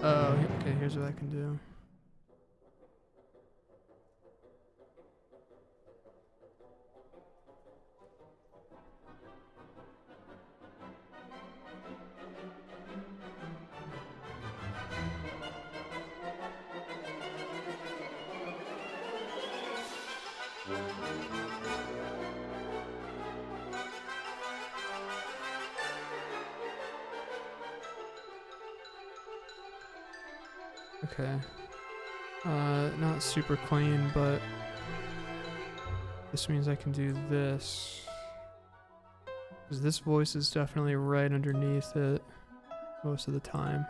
Oh, okay, here's what I can do. Okay. Not super clean, but this means I can do this. Because this voice is definitely right underneath it most of the time.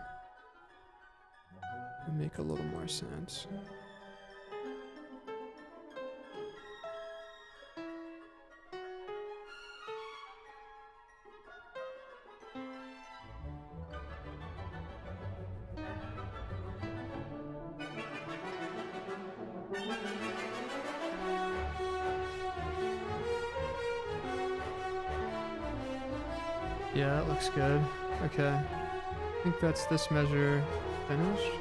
It'll make a little more sense. Yeah, that looks good. Okay. I think that's this measure finished.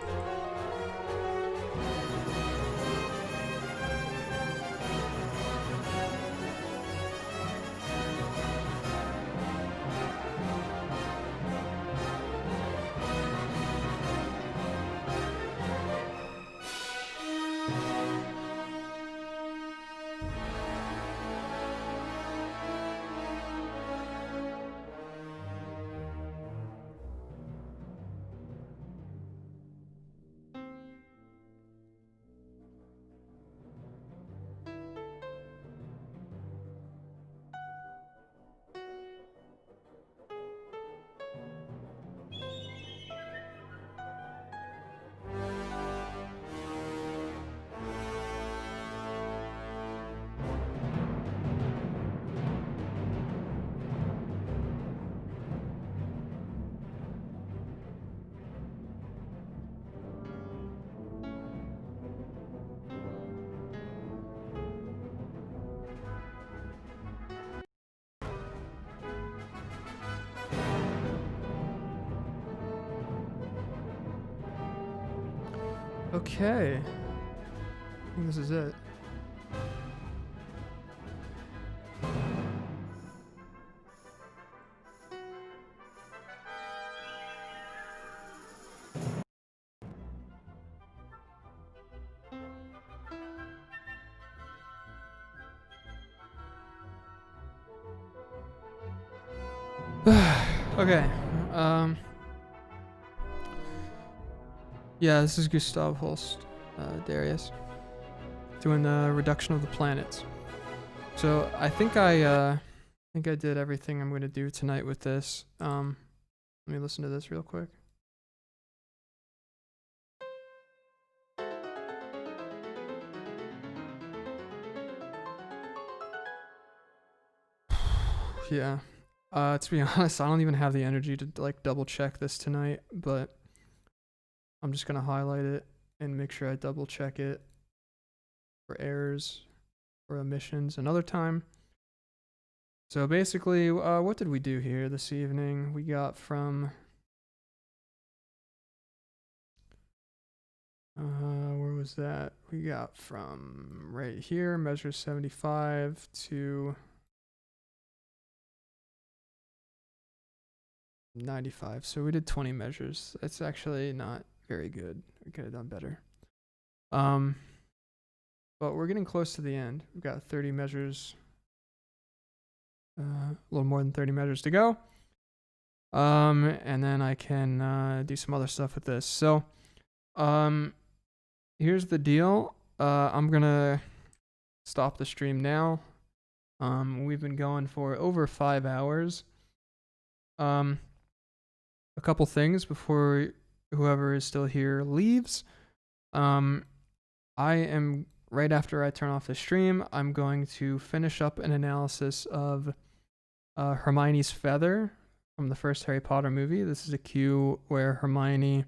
Okay. I think this is it. Okay. Yeah, this is Gustav Holst, Darius, doing the reduction of the planets. So I think I did everything I'm gonna do tonight with this. Let me listen to this real quick. Yeah. To be honest, I don't even have the energy to like double check this tonight, but I'm just gonna highlight it and make sure I double check it for errors or omissions another time. So basically, what did we do here this evening? We got from where was that? We got from right here, measure 75 to 95. So we did 20 measures. That's actually not very good. We could have done better. But we're getting close to the end. We've got 30 measures, a little more than 30 measures to go. And then I can do some other stuff with this. So, here's the deal. I'm gonna stop the stream now. We've been going for over 5 hours. A couple things before whoever is still here leaves. I am, right after I turn off the stream, I'm going to finish up an analysis of Hermione's feather from the first Harry Potter movie. This is a cue where Hermione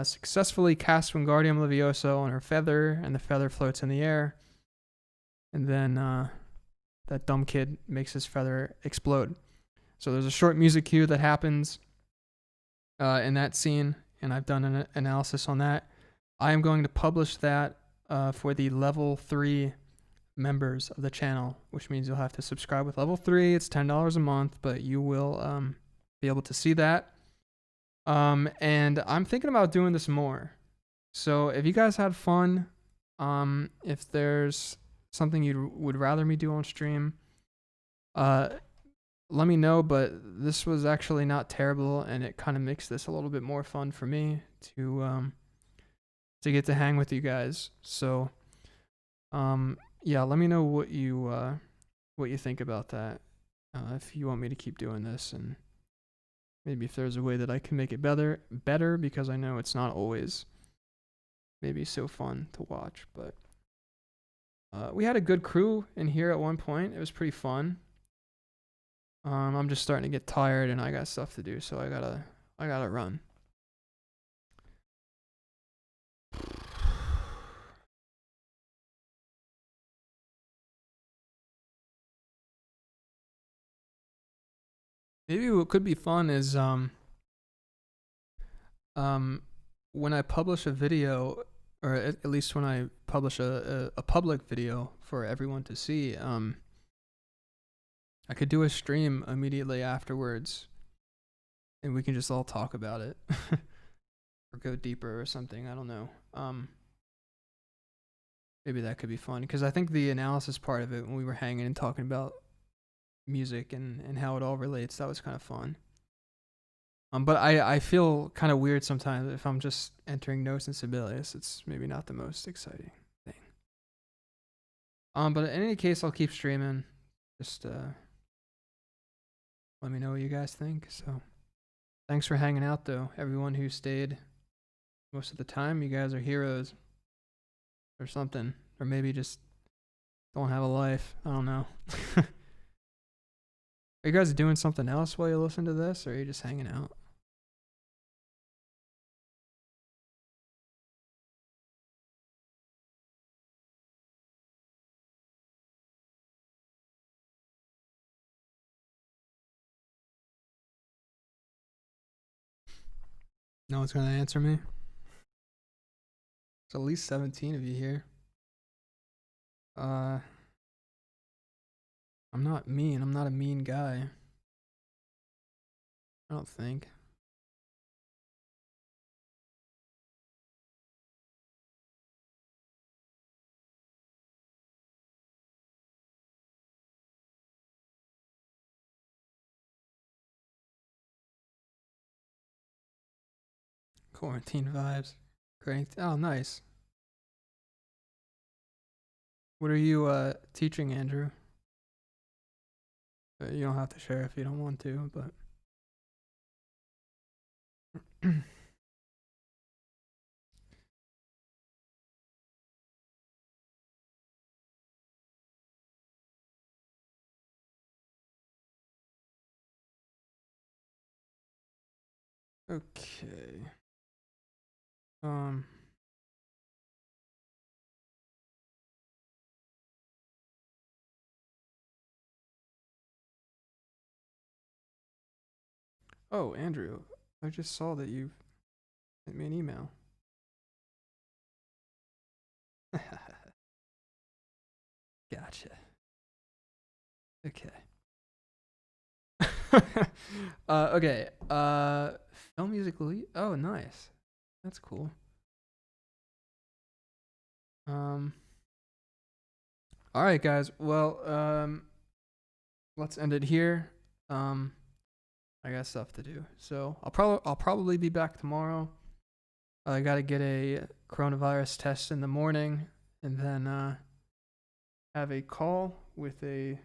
successfully casts Wingardium Leviosa on her feather, and the feather floats in the air. And then that dumb kid makes his feather explode. So there's a short music cue that happens in that scene, and I've done an analysis on that. I am going to publish that for the level 3 members of the channel, which means you'll have to subscribe with level 3. It's $10 a month, but you will be able to see that. And I'm thinking about doing this more. So if you guys had fun, if there's something you would rather me do on stream, let me know. But this was actually not terrible, and it kind of makes this a little bit more fun for me to get to hang with you guys. So yeah, let me know what you think about that, if you want me to keep doing this, and maybe if there's a way that I can make it better, because I know it's not always maybe so fun to watch. But we had a good crew in here at one point. It was pretty fun. I'm just starting to get tired, and I got stuff to do, so I gotta run. Maybe what could be fun is when I publish a video, or at least when I publish a public video for everyone to see, I could do a stream immediately afterwards, and we can just all talk about it or go deeper or something. I don't know. Maybe that could be fun, because I think the analysis part of it, when we were hanging and talking about music and how it all relates, that was kind of fun. But I feel kind of weird sometimes if I'm just entering notes in Sibelius. It's maybe not the most exciting thing. But in any case, I'll keep streaming. Just let me know what you guys think. So thanks for hanging out, though, everyone who stayed most of the time. You guys are heroes or something, or maybe just don't have a life. I don't know. Are you guys doing something else while you listen to this, or are you just hanging out? No one's gonna answer me. There's at least 17 of you here. I'm not mean. I'm not a mean guy. I don't think. Quarantine vibes. Great. Oh, nice. What are you teaching, Andrew? You don't have to share if you don't want to, but okay. Oh, Andrew, I just saw that you sent me an email. Gotcha. Okay. Okay. Film music lead. Oh, nice. That's cool. All right, guys. Well, let's end it here. I got stuff to do, so I'll probably be back tomorrow. I gotta get a coronavirus test in the morning, and then have a call with a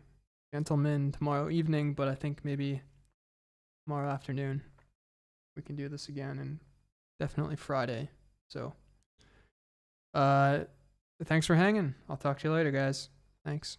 gentleman tomorrow evening. But I think maybe tomorrow afternoon we can do this again, and definitely Friday. So, thanks for hanging. I'll talk to you later, guys. Thanks.